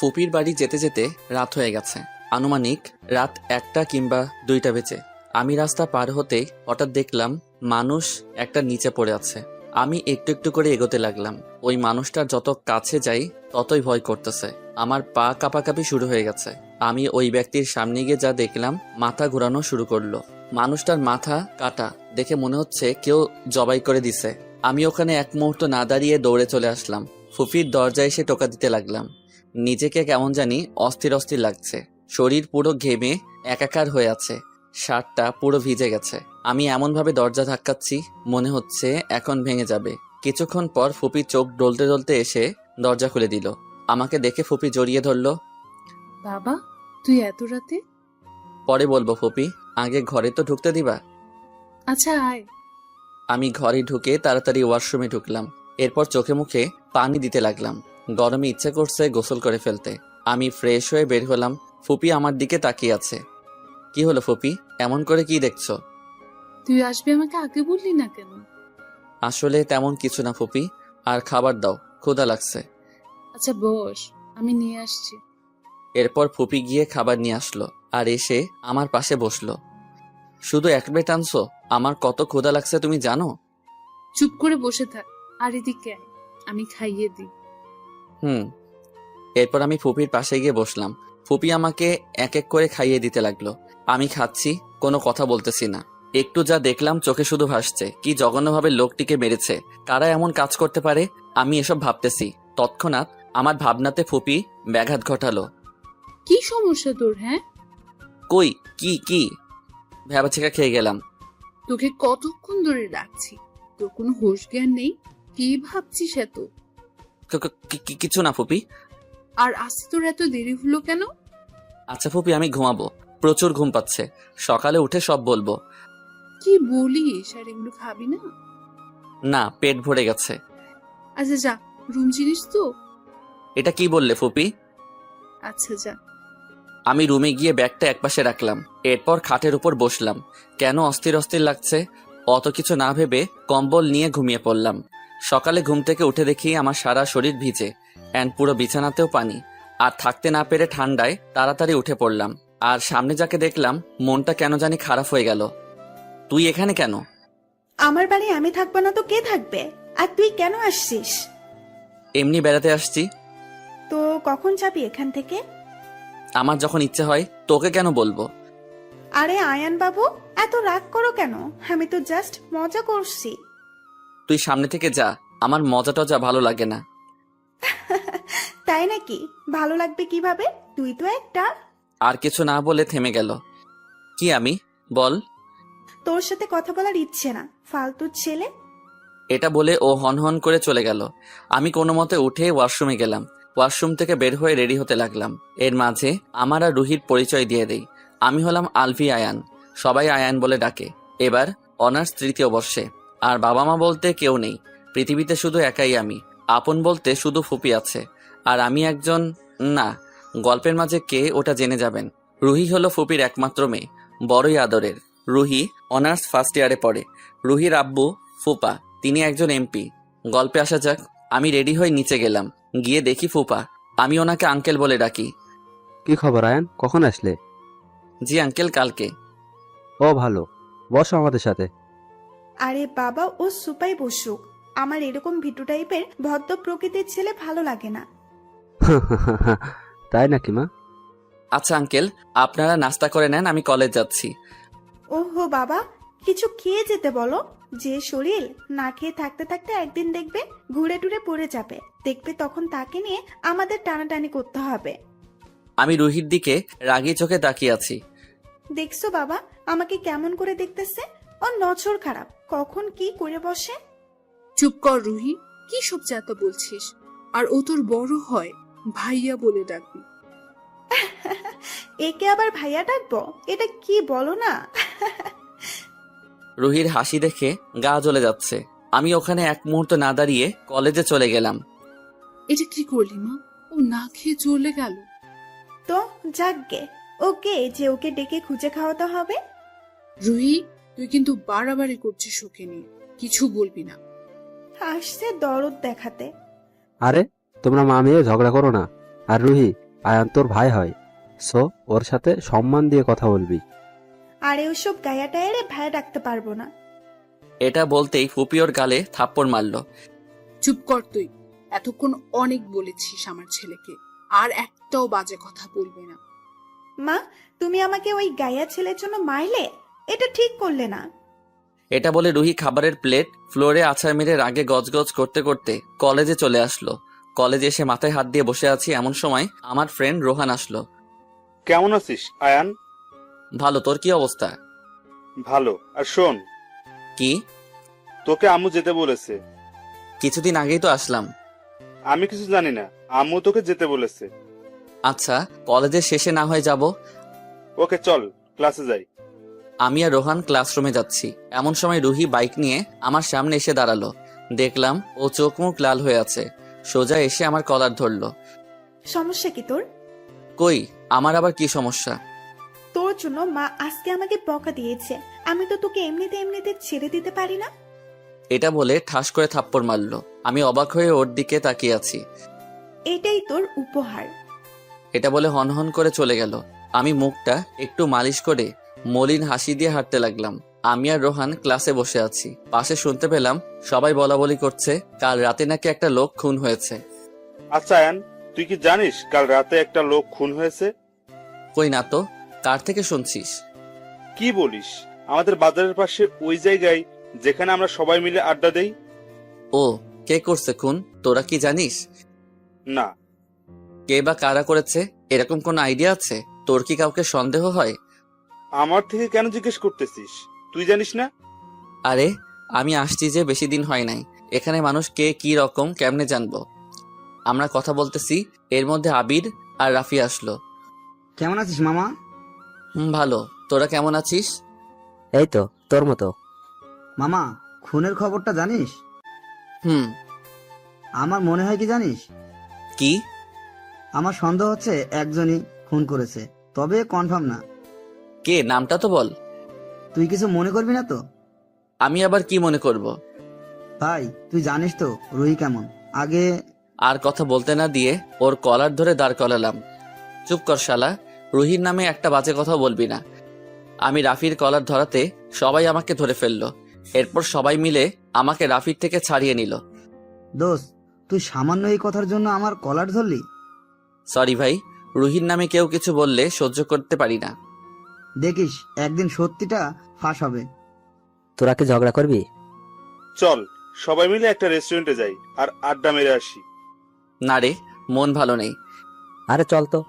ফুপির বাড়ি যেতে যেতে রাত হয়ে গেছে। আনুমানিক রাত 1টা কিংবা 2টা বেজে। আমি রাস্তা পার হতেই হঠাৎ দেখলাম মানুষ একটা নিচে পড়ে আছে। আমি একটু একটু করে এগোতে লাগলাম। ওই মানুষটার যত কাছে যাই ততই ভয় করতেছে। আমার পা কাঁপাকাঁপি শুরু হয়ে গেছে। আমি ওই ব্যক্তির সামনে গিয়ে যা দেখলাম, মাথা ঘোরানো শুরু করলো। মানুষটার মাথা কাটা দেখে মনে হচ্ছে কেউ জবাই করে দিছে। আমি ওখানে এক মুহূর্ত না দাঁড়িয়ে দৌড়ে চলে আসলাম। ফুপির দরজায় এসে টোকা দিতে লাগলাম। নিজেকে কেমন জানি অস্থির অস্থির লাগছে। শরীর পুরো ঘেমে একাকার হয়ে আছে। শার্টটা পুরো ভিজে গেছে। আমি এমনভাবে দরজা ধাক্কাচ্ছি, মনে হচ্ছে এখন ভেঙে যাবে। কিছুক্ষণ পর ফুপি চোখ ডলতে ডলতে এসে দরজা খুলে দিল। আমাকে দেখে ফুপি জড়িয়ে ধরল। বাবা, তুই এত রাতে? পরে বলবো ফুপি, আগে ঘরে তো ঢুকতে দিবা। আচ্ছা আয়। আমি ঘরে ঢুকে তাড়াতাড়ি ওয়াশরুমে ঢুকলাম। এরপর চোখে মুখে পানি দিতে লাগলাম। গরমে ইচ্ছে করছে গোসল করে ফেলতে। আমি ফ্রেশ হয়ে বের হলাম। ফুপি আমার দিকে তাকিয়ে আছে। কি হলো ফুপি, এমন করে কি দেখছো? তুই আসবি আমাকে আগে বললি না কেন? আসলে তেমন কিছু না ফুপি, আর খাবার দাও, ক্ষুধা লাগছে। আচ্ছা বস, আমি নিয়ে আসছি। এরপর ফুপি গিয়ে খাবার নিয়ে আসলো আর এসে আমার পাশে বসলো। শুধু এক প্লেট আনছো? আমার কত ক্ষুধা লাগছে তুমি জানো? চুপ করে বসে থাক আর এদিকে আয়, আমি খাইয়ে দিই। হুম। এরপর আমি ফুপির পাশে গিয়ে বসলাম। ফুপি আমাকে এক এক করে খাইয়ে দিতে লাগলো। আমি খাচ্ছি, কোনো কথা বলতেছি না। একটু যা দেখলাম চোখে শুধু ভাসছে। কি জঘন্যভাবে লোকটিকে মেরেছে, কারা এমন কাজ করতে পারে, আমি এসব ভাবতেছি। তৎক্ষণাৎ আমার ভাবনাতে ফুপি ব্যাঘাত ঘটালো। কি সমস্যা তোর? হ্যাঁ, কই কি কি? ভ্যাবাচেকা খেয়ে গেলাম। তোকে কতক্ষণ ধরে ডাকছি, তোর কোনো হুঁশ জ্ঞান নেই? কি ভাবছিস এত? কিছু না ফুপি। আর আসতে তোর এত দেরি হলো কেন? আচ্ছা ফুপি, আমি ঘুমাবো, প্রচুর ঘুম পাচ্ছে। সকালে উঠে সব বলবো। কি বলিস? আর এগুলো খাবি না? না, পেট ভরে গেছে। আচ্ছা যা, রুম চিনিস তো? এটা কি বললে ফুপি? আচ্ছা যা। আমি রুমে গিয়ে ব্যাগটা একপাশে রাখলাম। এরপর খাটের উপর বসলাম। কেন অস্থির অস্থির লাগছে, অত কিছু না ভেবে কম্বল নিয়ে ঘুমিয়ে পড়লাম। সকালে ঘুম থেকে উঠে দেখি আমার সারা শরীর ভিজে, অ্যান্ড পুরো বিছানাতেও পানি। আর থাকতে না পেরে ঠান্ডায় তাড়াতাড়ি উঠে পড়লাম। আর সামনে যাকে দেখলাম, মনটা কেন জানি খারাপ হয়ে গেল। তুই এখানে কেন? আমার বাড়ি আমি থাকবো না তো কে থাকবে? আর তুই কেন আসছিস? এমনি বেড়াতে আসছি। তো কখন যাবি এখান থেকে? আমার যখন ইচ্ছে হয়, তোকে কেন বলবো? আরে আয়ান বাবু, এত রাগ করো কেন? আমি তো জাস্ট মজা করছি। তুই সামনে থেকে যা, আমার মজা টজা ভালো লাগে না। তাই নাকি? ভালো লাগবে কিভাবে? তুই তো একটা। আর কিছু না বলে থেমে গেল। কি আমি? বল। তোর সাথে কথা বলার ইচ্ছে না, ফালতু ছেলে। এটা বলে ও হন হন করে চলে গেল। আমি কোনো মতে উঠে ওয়াশরুমে গেলাম। ওয়াশরুম থেকে বের হয়ে রেডি হতে লাগলাম। এর মাঝে আমার আর রুহির পরিচয় দিয়ে দেই। আমি হলাম আলভি আয়ান, সবাই আয়ান বলে ডাকে। এবার অনার্স 3য় বর্ষে। আর বাবা মা বলতে কেউ নেই, পৃথিবীতে শুধু একাই আমি। আপন বলতে শুধু ফুপি আছে। আর আমি একজন, না, গল্পের মাঝে কে ওটা জেনে যাবেন। রুহি হলো ফুপির একমাত্র মেয়ে, বড়ই আদরের। রুহি অনার্স ফার্স্ট ইয়ারে পড়ে। রুহির আব্বু ফুপা, তিনি একজন এমপি। গল্পে আসা যাক। আমি রেডি হয়ে নিচে গেলাম। গিয়ে দেখি ফুপা। আমি ওনাকে আঙ্কেল বলে ডাকি। কি খবর আয়ান, কখন আসলে? জি আঙ্কেল, কালকে। ও ভালো, বসো আমাদের সাথে। আরে বাবা, ও সুপাই বসুক। আমার এরকম ভিটু টাইপের ভদ্র প্রকৃতির ছেলে ভালো লাগে না। তাই নাকি মা? আচ্ছা আঙ্কেল, আপনারা নাস্তা করে নেন, আমি কলেজ যাচ্ছি। ওহো বাবা, কিছু খেয়ে যেতে বলো। যে শরীর, না খেয়ে থাকতে থাকতে একদিন দেখবে ঘুরে টুরে পড়ে যাবে। দেখবে তখন তাকে নিয়ে আমাদের টানাটানি করতে হবে। আমি রুহির দিকে রাগী চোখে তাকিয়ে আছি। দেখছো বাবা, আমাকে কেমন করে দেখতেছে? ও নজর খারাপ, কখন কি করে বসে। চুপ কর রুহি, কি সব যাতা বলছিস? আর ও তোর বড় হয়, ভাইয়া বলে ডাকবি। একে আবার ভাইয়া ডাকবো? এটা কি বলো না। রুহির হাসি দেখে গা জ্বলে যাচ্ছে। আমি ওখানে এক মুহূর্ত না দাঁড়িয়ে কলেজে চলে গেলাম। এটা কি করলি মা? ও না খেয়ে চলে গেল। তো যাকগে, ওকে যে ওকে ডেকে খুঁজে খাওয়াতে হবে। রুহি, তুই কিন্তু বাড়াবাড়ি করছিস ওকে নিয়ে, কিছু বলবি না। আসছে দরদ দেখাতে। আরে তোমরা মা মেয়ে ঝগড়া করো না। আর রুহি, আয়ান তোর ভাই হয়, সো ওর সাথে সম্মান দিয়ে কথা বলবি। আর ওসব গায়া টায়ারে ভাই ডাকতে পারবো না। এটা বলতেই ফুপি ওর গালে থাপ্পড় মারল। চুপ কর তুই। এতক্ষণ অনেক বলেছিস আমার ছেলেকে, আর একটাও বাজে কথা বলবে না। মা, তুমি আমাকে ওই গায়া ছেলের জন্য মারলে, এটা ঠিক করলে না। এটা বলে রুহি খাবারের প্লেট ফ্লোরে আছাড় মেরে রাগে গজগজ করতে করতে কলেজে চলে আসলো। কলেজে এসে মাথায় হাত দিয়ে বসে আছি, এমন সময় আমার ফ্রেন্ড রোহান আসলো। কেমন আছিস আয়ান? ভালো, তোর কি অবস্থা? ভালো। আর শোন, কি? তোকে আম্মু যেতে বলেছে। কিছুদিন আগেই তো আসলাম। আমি কিছু জানি না, আম্মু তোকে যেতে বলেছে। আচ্ছা, কলেজের শেষে না হয়ে যাব। ওকে চল, ক্লাসে যাই। আমি আর রোহান ক্লাসরুমে যাচ্ছি, এমন সময় রুহি বাইক নিয়ে আমার সামনে এসে দাঁড়ালো। দেখলাম ও চোখ মুখ লাল হয়ে আছে, সোজা এসে আমার কলার ধরলো। সমস্যা কি তোর? কই, আমার আবার কি সমস্যা? তোর জন্য মা আজকে আমাকে বকা দিয়েছে। আমি তো তোকে এমনিতে এমনিতে ছেড়ে দিতে পারি না। এটা বলে ঠাস করে থাপ্পড় মারলো। আমি অবাক হয়ে ওর দিকে তাকিয়ে আছি। এটাই তোর উপহার। এটা বলে হনহন করে চলে গেল। আমি মুখটা একটু মালিশ করে মলিন হাসি দিয়ে হাঁটতে লাগলাম। আমি আর রোহান ক্লাসে বসে আছি, পাশে শুনতে পেলাম সবাই বলাবলি করছে কাল রাতে নাকি একটা লোক খুন হয়েছে। আচ্ছা আয়ান, তুই কি জানিস কাল রাতে একটা লোক খুন হয়েছে? কই না তো, কার থেকে শুনছিস? কি বলিস, আমাদের বাজারের পাশে ওই জায়গায় যেখানে আমরা সবাই মিলে আড্ডা দেই। ও, কে করছে খুন তোরা কি জানিস? না। কে বা কারা করেছে এরকম কোন আইডিয়া আছে তোর? কি কাউকে সন্দেহ হয়? আমার থেকে কেন জিজ্ঞেস করতেছিস? তুই জানিস না? আরে, আমি আসছি যে বেশি দিন হয় নাই, এখানে মানুষ কে কি রকম কেমনে জানবো? আমরা কথা বলতেছি, এর মধ্যে আবির আর রাফি আসলো। কেমন আছিস মামা? ভালো, তোরা কেমন আছিস? এই তো তোর মতো। মামা, খুনের খবরটা জানিস? হুম। আমার মনে হয় কি জানিস, কি? আমার সন্দেহ হচ্ছে একজনই খুন করেছে, তবে কনফার্ম না। কে, নামটা তো বল। তুই কিছু মনে করবি না তো? আমি আবার কি মনে করব? ভাই, তুই জানিস তো রুহি কেমন। আগে আর কথা বলতে না দিয়ে ওর কলার ধরে দাঁড় করালাম। চুপ কর শালা, রুহির নামে একটা বাজে কথা বলবি না। আমি রাফির কলার ধরাতে সবাই আমাকে ধরে ফেললো। এরপর সবাই মিলে আমাকে রাফির থেকে ছাড়িয়ে নিল। দোস্ত, তুই সামান্য এই কথার জন্য আমার কলার ধরলি? সরি ভাই, রুহির নামে কেউ কিছু বললে সহ্য করতে পারি না। দেখিস একদিন সত্যিটা ফাঁস হবে। তোরা কি ঝগড়া করবি? চল সবাই মিলে একটা রেস্টুরেন্টে যাই আর আড্ডা মেরে আসি। না রে, মন ভালো নেই। আরে চল তো।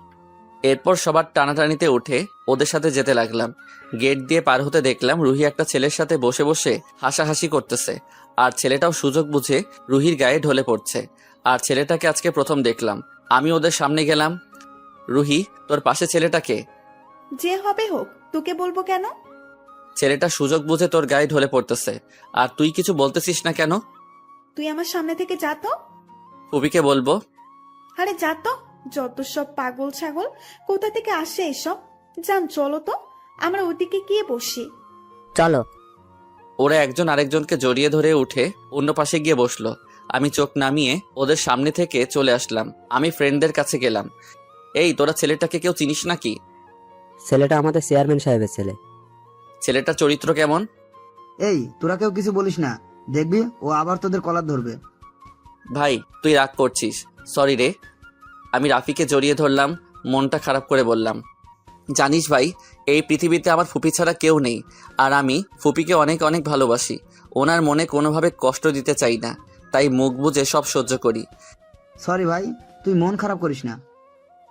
এরপর সবার টানাটানিতে উঠে ওদের সাথে যেতে লাগলাম। গেট দিয়ে পার হতে দেখলাম রুহি একটা ছেলের সাথে বসে বসে হাসাহাসি করতেছে, আর ছেলেটাও সুযোগ বুঝে রুহির গায়ে ঢলে পড়ছে। আর ছেলেটাকে আজকে প্রথম দেখলাম। আমি ওদের সামনে গেলাম। রুহি, তোর পাশে ছেলেটাকে? যে হবে হোক, তোকে বলবো কেন? ছেলেটা সুযোগ বুঝে তোর গায়ে ঢলে পড়তেছে, আর তুই কিছু বলতেছিস না কেন? তুই আমার সামনে থেকে যা তো। ফুপিকে বলবো? আরে যা তো, যত সব পাগল ছাগল, কোথা থেকে আসে এসব। যান চলো তো, আমরা ওদিকে গিয়ে বসি। চলো। ওরা একজন আরেকজনকে জড়িয়ে ধরে উঠে অন্য পাশে গিয়ে বসলো। আমি চোখ নামিয়ে ওদের সামনে থেকে চলে আসলাম। আমি ফ্রেন্ডদের কাছে গেলাম। এই, তোরা ছেলেটাকে কেউ চিনিস নাকি? ছেলেটা আমাদের চেয়ারম্যান সাহেবের ছেলে। ছেলেটার চরিত্র কেমন? এই, তোরা কেউ কিছু বলিস না, দেখবি ও আবার তোদের কলার ধরবে। ভাই, তুই রাগ করছিস, সরি রে। আমি রাফিকে জড়িয়ে ধরলাম, মনটা খারাপ করে বললাম, জানিস ভাই, এই পৃথিবীতে আমার ফুপি ছাড়া কেউ নেই, আর আমি ফুপিকে অনেক অনেক ভালোবাসি। ওনার মনে কোনোভাবে কষ্ট দিতে চাই না, তাই মুখ বুজে সব সহ্য করি। সরি ভাই, তুই মন খারাপ করিস না।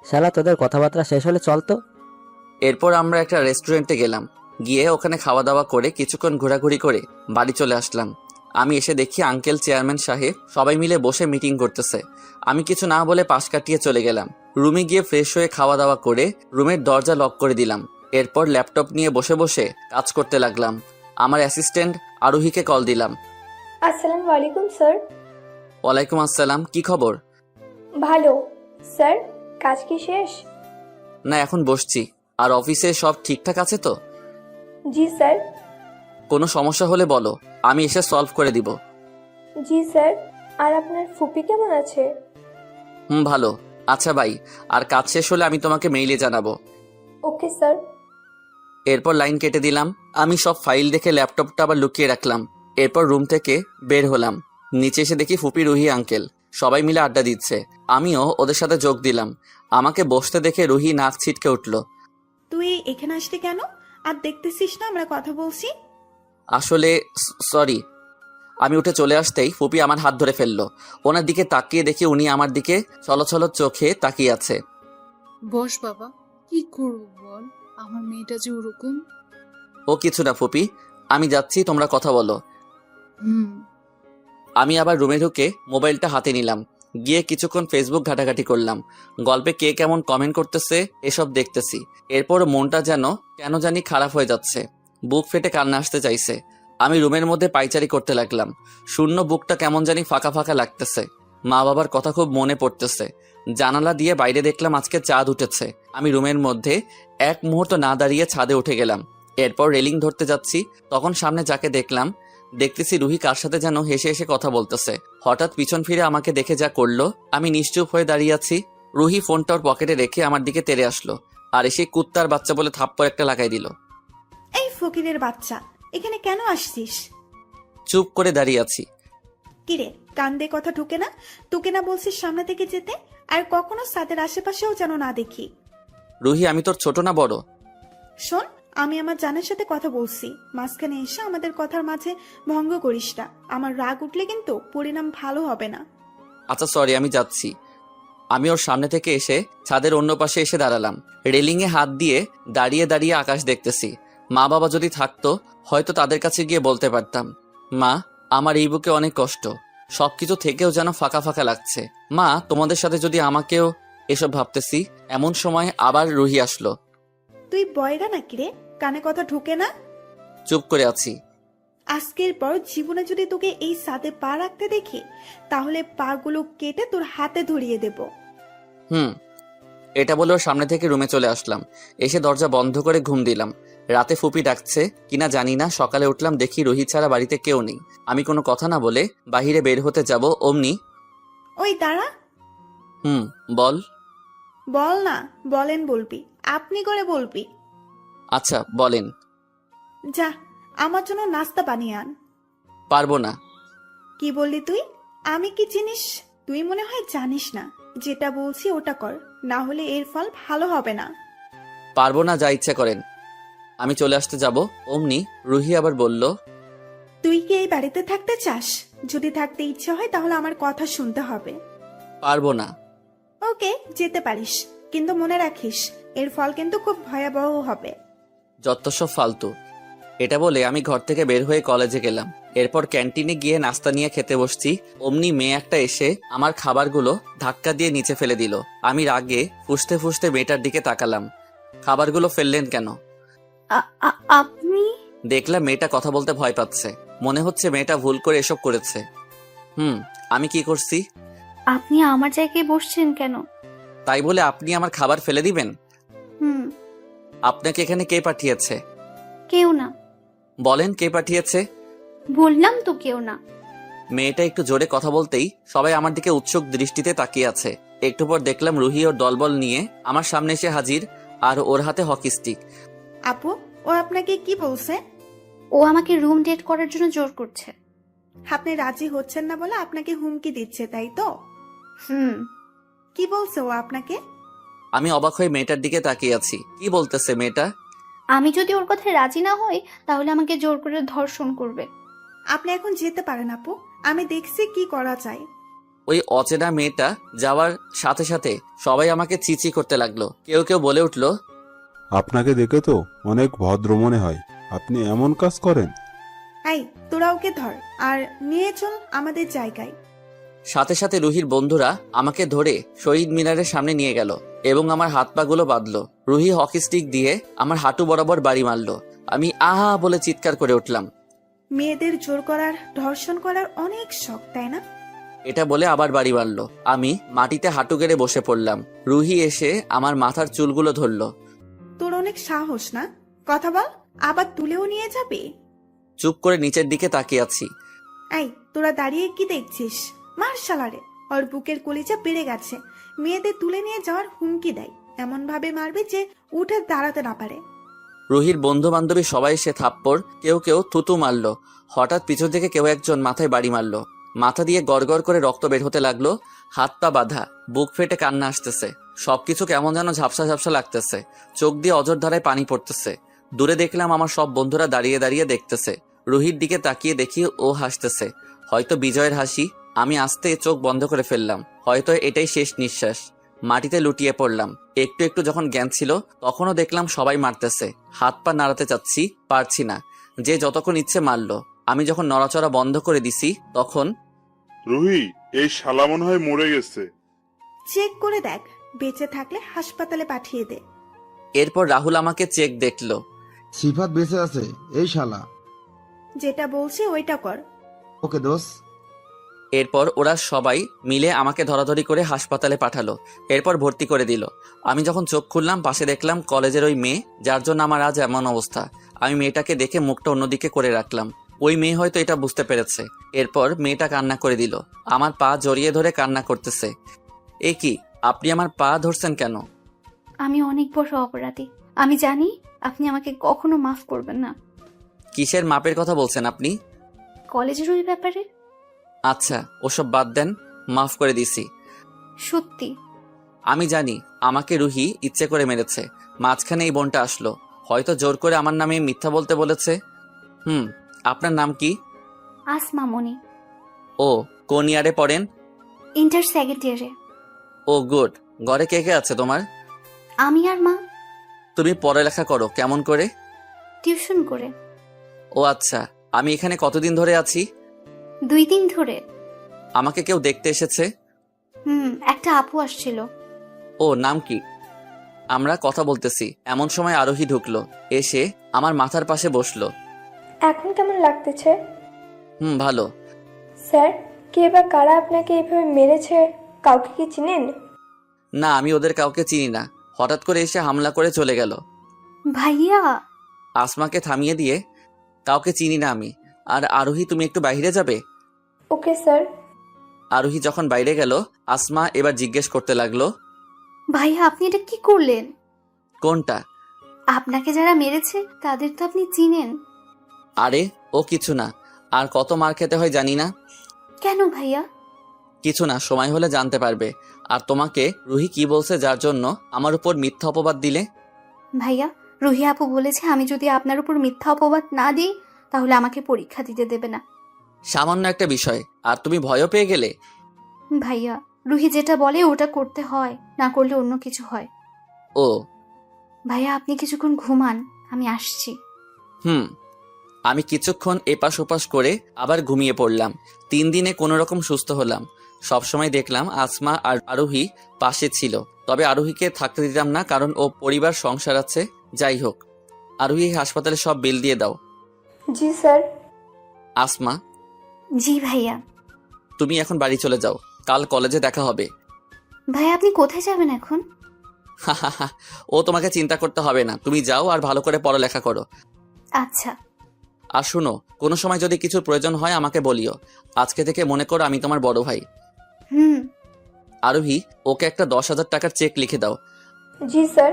শালা, তোদের কথাবার্তা শেষ হলে চল তো। এরপর আমরা একটা রেস্টুরেন্টে গেলাম, গিয়ে ওখানে খাওয়া দাওয়া করে কিছুক্ষণ ঘোরাঘুরি করে বাড়ি চলে আসলাম। আমি এসে দেখি আঙ্কেল, চেয়ারম্যান সাহেব সবাই মিলে বসে মিটিং করতেছে। আমি কিছু না বলে পাশ কাটিয়ে চলে গেলাম। রুমে গিয়ে ফ্রেশ হয়ে খাওয়া দাওয়া করে রুমের দরজা লক করে দিলাম। এরপর ল্যাপটপ নিয়ে বসে বসে কাজ করতে লাগলাম। আমার অ্যাসিস্ট্যান্ট আরোহীকে কল দিলাম। আসসালামু আলাইকুম স্যার। ওয়ালাইকুম আসসালাম, কি খবর? ভালো স্যার, কাজ কি শেষ? না, এখন বসছি। আর অফিসে সব ঠিকঠাক আছে তো? জি স্যার। কোনো সমস্যা হলে বলো, আমি এসে সলভ করে দিব। জি স্যার। আর আপনার ফুপি কেমন আছে? ভালো। আচ্ছা ভাই, আর কাজ শেষ হলে আমি তোমাকে মেইলে জানাবো। Okay sir. এরপর লাইন কেটে দিলাম। আমি সব ফাইল দেখে ল্যাপটপটা আবার লুকিয়ে রাখলাম। এরপর রুম থেকে বের হলাম। নিচে এসে দেখি ফুপি, রুহি আঙ্কেল সবাই মিলে আড্ডা দিচ্ছে। আমিও ওদের সাথে যোগ দিলাম। আমাকে বসতে দেখে রুহি নাক ছিটকে উঠল। তুই এখানে আসলি কেন? আর দেখতেছিস না আমরা কথা বলছি? আসলে সরি। আমি উঠে চলে আসতেই ফুপি আমার হাত ধরে ফেললো। ওনার দিকে তাকিয়ে দেখি উনি আমার দিকে ছলছল চোখে তাকিয়ে আছে। বস বাবা, কি করবো বল, আমার মেয়েটা যে ওরকম। ও কিছু না ফুপি, আমি যাচ্ছি, তোমরা কথা বলো। হুম। আমি আবার রুমে ঢুকে মোবাইলটা হাতে নিলাম। গিয়ে কিছুক্ষণ ফেসবুক ঘাটাঘাটি করলাম। গল্পে কে কেমন কমেন্ট করতেছে এসব দেখতেছি। এরপর মনটা যেন কেন জানি খারাপ হয়ে যাচ্ছে। বুক ফেটে কান্না আসতে চাইছে। আমি রুমের মধ্যে পাইচারি করতে লাগলাম। শূন্য বুকটা কেমন জানি ফাঁকা ফাঁকা লাগতেছে। মা বাবার কথা খুব মনে পড়তেছে। জানালা দিয়ে বাইরে দেখলাম আজকে চাঁদ উঠেছে। আমি রুমের মধ্যে এক মুহূর্ত না দাঁড়িয়ে ছাদে উঠে গেলাম। এরপর রেলিং ধরতে যাচ্ছি, তখন সামনে যাকে দেখতেছি রুহি কার সাথে যেন হেসে হেসে কথা বলতেছে। হঠাৎ পিছন ফিরে আমাকে দেখে যা করলো, আমি নিশ্চুপ হয়ে দাঁড়িয়ে আছি। রুহি ফোনটা ওর পকেটে রেখে আমার দিকে তেড়ে আসলো আর এসে কুত্তার বাচ্চা বলে থাপ্পড় একটা লাগাই দিল। এই ফকিরের বাচ্চা, এখানে কেন আসছিস? চুপ করে দাঁড়িয়ে আছি। কিরে, কান দিয়ে কথা ঢুকে না? তোকে না বলছিস সামনে থেকে যেতে? আর কখনো সাদের আশেপাশেও যেন না দেখি। রুহি, আমি তোর ছোট না বড়? শোন, আমি আমার জানের সাথে কথা বলছি, মাঝখানে এসে আমাদের কথার মাঝে ভঙ্গ করিস না। আমার রাগ উঠলে কিন্তু পরিণাম ভালো হবে না। আচ্ছা সরি, আমি যাচ্ছি। আমি ওর সামনে থেকে এসে ছাদের অন্য পাশে এসে দাঁড়ালাম। রেলিংয়ে হাত দিয়ে দাঁড়িয়ে দাঁড়িয়ে আকাশ দেখতেছি। মা বাবা যদি থাকতো হয়তো তাদের কাছে গিয়ে বলতে পারতাম, মা, আমার এই বুকে অনেক কষ্ট, সবকিছু থেকেও যেন ফাঁকা ফাঁকা লাগছে। মা, তোমাদের সাথে যদি আমাকেও এসব ভাবতেছি। এমন সময় আবার রুহি আসলো। তুই বয়রা নাকি রে? কানে কথা ঢুকে না? চুপ করে আছি। আজকের পর জীবনে যদি তোকে এই সাদে পা রাখতে দেখি, তাহলে পাগুলো কেটে তোর হাতে ধরিয়ে দেব। এটা বলে ওর সামনে থেকে রুমে চলে আসলাম। এসে দরজা বন্ধ করে ঘুম দিলাম। রাতে ফুপি ডাকছে কিনা জানি না, সকালে উঠলাম দেখি রুহি ছাড়া বাড়িতে কেউ নেই। আমি কোনো কথা না বলে বাহিরে বের হতে যাব, অমনি ওই দাঁড়া। বল। বল না, বলেন বলবি, আপনি করে বলবি। আচ্ছা বলেন। যা, আমার জন্য নাস্তা বানিয়ে আন। পারবো না। কি বললি তুই? আমি কি জিনিস তুই মনে হয় জানিস না। যেটা বলছি ওটা কর, না হলে এর ফল ভালো হবে না। পারবো না, যা ইচ্ছা করেন। আমি চলে আসতে যাব, অমনি রুহি আবার বলল, তুই কি এই বাড়িতে থাকতে চাস? যদি থাকতে ইচ্ছে হয় তাহলে আমার কথা শুনতে হবে। পারবো না। ওকে, যেতে পারিস, কিন্তু মনে রাখিস এর ফল কিন্তু খুব ভয়াবহ হবে। যত সব ফালতু। এটা বলে আমি ঘর থেকে বের হয়ে কলেজে গেলাম। এরপর ক্যান্টিনে গিয়ে নাস্তা নিয়ে খেতে বসছি, অমনি মেয়ে একটা এসে আমার খাবারগুলো ধাক্কা দিয়ে নিচে ফেলে দিল। আমি রাগে ফুসতে ফুসতে মেয়েটার দিকে তাকালাম। খাবারগুলো ফেললেন কেন? আপনি? দেখলাম মেয়েটা কথা বলতে ভয় পাচ্ছে। মনে হচ্ছে মেয়েটা ভুল করে এসব করেছে। আমি কি করছি? আপনি আমার জায়গায় বসছেন কেন? তাই বলে আপনি আমার খাবার ফেলে দিবেন? হুম। আপনাকে এখানে কে পাঠিয়েছে? কেউ না। বলেন কে পাঠিয়েছে? বললাম তো কেউ না। মেয়েটা একটু জোরে কথা বলতেই সবাই আমার দিকে উৎসুক দৃষ্টিতে তাকিয়ে আছে। একটু পর দেখলাম রুহি ওর দলবল নিয়ে আমার সামনে এসে হাজির, আর ওর হাতে হকি স্টিক। আপু, ও আপনাকে কি বলছে? ও আমাকে রুম ডেট করার জন্য জোর করছে। আপনি রাজি হচ্ছেন না বলে আপনাকে হুমকি দিচ্ছে, তাই তো? হুম। কি বলছে ও আপনাকে? আমি অবাক হয়ে মেয়েটার দিকে তাকিয়ে আছি। কি বলতেছে মেয়েটা? আমি যদি ওর কথায় রাজি না হই তাহলে আমাকে জোর করে ধর্ষণ করবে। আপনি এখন যেতে পারেন আপু, আমি দেখছি কি করা যায়। ওই অচেনা মেয়েটা যাওয়ার সাথে সাথে সবাই আমাকে চিচি করতে লাগলো। কেউ কেউ বলে উঠলো, আপনাকে দেখে তো অনেক ভদ্র মনে হয়, আপনি এমন কাজ করেন? এই, তোরা ওকে ধর আর নিয়ে চল আমাদের জায়গায়। সাথে সাথে রুহির বন্ধুরা আমাকে ধরে শহীদ মিনারের সামনে নিয়ে গেল এবং আমার হাত পা গুলো বাঁধলো। রুহি হকি স্টিক দিয়ে আমার হাঁটু বরাবর বাড়ি মারলো। আমি আহা বলে চিৎকার করে উঠলাম। মেয়েদের জোর করার, ধর্ষণ করার অনেক শখ, তাই না? এটা বলে আবার বাড়ি মারলো। আমি মাটিতে হাঁটু গেড়ে বসে পড়লাম। রুহি এসে আমার মাথার চুলগুলো ধরলো। তোর অনেক সাহস না? কথা বল, আবার তুলেও নিয়ে যাবে? চুপ করে নিচের দিকে তাকিয়ে আছি। এই, তোরা দাঁড়িয়ে কি দেখছিস? মার শালারে, ওর বুকের কলিজা বেড়ে গেছে। মেয়েদের তুলে নিয়ে যাওয়ার হুমকি দেয়, এমন ভাবে মারবে যে উঠে দাঁড়াতে না পারে। রুহির বন্ধু বান্ধবী সবাই সে থাপ্পড়, কেউ কেউ থুতু মারলো। হঠাৎ পিছন থেকে কেউ একজন মাথায় বাড়ি মারলো। মাথা দিয়ে গড়গড় করে রক্ত বের হতে লাগলো। হাত পা বাঁধা, বুক ফেটে কান্না আসতেছে। সবকিছু কেমন যেন ঝাপসা ঝাপসা লাগতেছে। চোখ দিয়ে অঝোর ধারায় পানি পড়তেছে। দূরে দেখলাম আমার সব বন্ধুরা দাঁড়িয়ে দাঁড়িয়ে দেখতেছে। রুহির দিকে তাকিয়ে দেখি ও হাসতেছে, হয়তো বিজয়ের হাসি। আমি আস্তে চোখ বন্ধ করে ফেললাম, হয়তো এটাই শেষ নিঃশ্বাস। মাটিতে লুটিয়ে পড়লাম। একটু একটু যখন জ্ঞান ছিল তখনও দেখলাম সবাই মারতেছে। হাত পা নাড়াতে চাচ্ছি, পারছি না। যে যতক্ষণ ইচ্ছে মারলো। আমি যখন নড়াচড়া বন্ধ করে দিছি তখন রুহি, এই শালা মনে হয় মরে গেছে। চেক করে দেখ, বেঁচে থাকলে হাসপাতালে পাঠিয়ে দে। এরপর রাহুল আমাকে চেক দেখলো। সিফাত বেঁচে আছে, এই শালা। যেটা বলছে ওইটা কর। ওকে দোষ। এরপর ওরা সবাই মিলে আমাকে ধরাধরি করে হাসপাতালে পাঠালো। এরপর ভর্তি করে দিল। আমি যখন চোখ খুললাম পাশে দেখলাম কলেজের ওই মেয়ে যার জন্য আমার আজ এমন অবস্থা। আমি মেয়েটাকে দেখে মুখটা অন্যদিকে করে রাখলাম। ওই মেয়ে হয়তো এটা বুঝতে পেরেছে। এরপর মেয়েটা কান্না করে দিল। আমার পা জড়িয়ে ধরে কান্না করতেছে। এ কি, আপনি আমার পা ধরছেন কেন? আমি অনেক বড় অপরাধী। আমি জানি আপনি আমাকে কখনো মাফ করবেন না। কিসের মাপের কথা বলছেন আপনি? কলেজের ওই ব্যাপারে। আচ্ছা, ওসব বাদ দেন, মাফ করে দিছি। সত্যি? আমি জানি আমাকে রুহি ইচ্ছে করে মেরেছে। মাঝখানে এই বোনটা আসলো, হয়তো জোর করে আমার নামে মিথ্যা বলতে বলেছে। আপনার নাম কি? আসমা মনি। ও, কোন ইয়ারে পড়েন? ইন্টার সেকেন্ড ইয়ারে। ও গুড। ঘরে কে কে আছে তোমার? আমি আর মা। তুমি পড়ালেখা করো কেমন করে? টিউশন করে। ও আচ্ছা, আমি এখানে কতদিন ধরে আছি? 2 দিন ধরে। আমাকে কেউ দেখতে এসেছে? একটা আপু আসছিল। ও, নাম কি? আমরা কথা বলতেছি এমন সময় আরোহী ঢুকলো। এসে আমার মাথার পাশে বসলো। এখন কেমন লাগতেছে? ভালো। স্যার, কে বা কারা আপনাকে এইভাবে মেরেছে, কাউকে কি চিনেন? না, আমি ওদের কাউকে চিনি না। হঠাৎ করে এসে হামলা করে চলে গেল। ভাইয়া। আসমাকে থামিয়ে দিয়ে, কাউকে চিনি না আমি। আর আরোহী, তুমি একটু বাইরে যাবে? Okay sir. আরোহী যখন বাইরে গেল আসমা এবার জিজ্ঞেস করতে লাগলো, ভাইয়া আপনি এটা কি করলেন? কোনটা? আপনাকে যারা মেরেছে তাদের তো আপনি চিনেন। আরে ও কিছু না, আর কত মার খেতে হয় জানি না। কেন ভাইয়া? কিছু না, সময় হলে জানতে পারবে। আর তোমাকে রুহি কি বলছে যার জন্য আমার উপর মিথ্যা অপবাদ দিলে? ভাইয়া, রুহি আপু বলেছে আমি যদি আপনার উপর মিথ্যা অপবাদ না দিই তাহলে আমাকে পরীক্ষা দিতে দেবে না। সামান্য একটা বিষয় আর তুমি ভয়ও পেয়ে গেলে? ভাইয়া, রুহি যেটা বলে ওটা করতে হয়, না করলে অন্য কিছু হয়। ও ভাইয়া, আপনি কিছুক্ষণ ঘুমান, আমি আসছি। আমি কিছুক্ষণ এপাশ ওপাশ করে আবার ঘুমিয়ে পড়লাম। 3 দিনে কোনো রকম সুস্থ হলাম। সবসময় দেখলাম আসমা আর আরোহী পাশে ছিল, তবে আরোহীকে থাকতে দিতাম না, কারণ ও পরিবার সংসার আছে। যাই হোক, আরোহী হাসপাতালে সব বিল দিয়ে দাও। জি স্যার। আসমা, জি ভাইয়া। তুমি এখন বাড়ি চলে যাও, কাল কলেজে দেখা হবে। ভাইয়া, আপনি কোথায় যাবেন এখন? ও তোমাকে চিন্তা করতে হবে না, তুমি যাও আর ভালো করে পড়ালেখা করো। আচ্ছা। আর শুনো, কোনো সময় যদি কিছুর প্রয়োজন হয় আমাকে বলিও। আজকে থেকে মনে করো আমি তোমার বড় ভাই। আরোহী, ওকে একটা 10,000 টাকার চেক লিখে দাও। জি স্যার।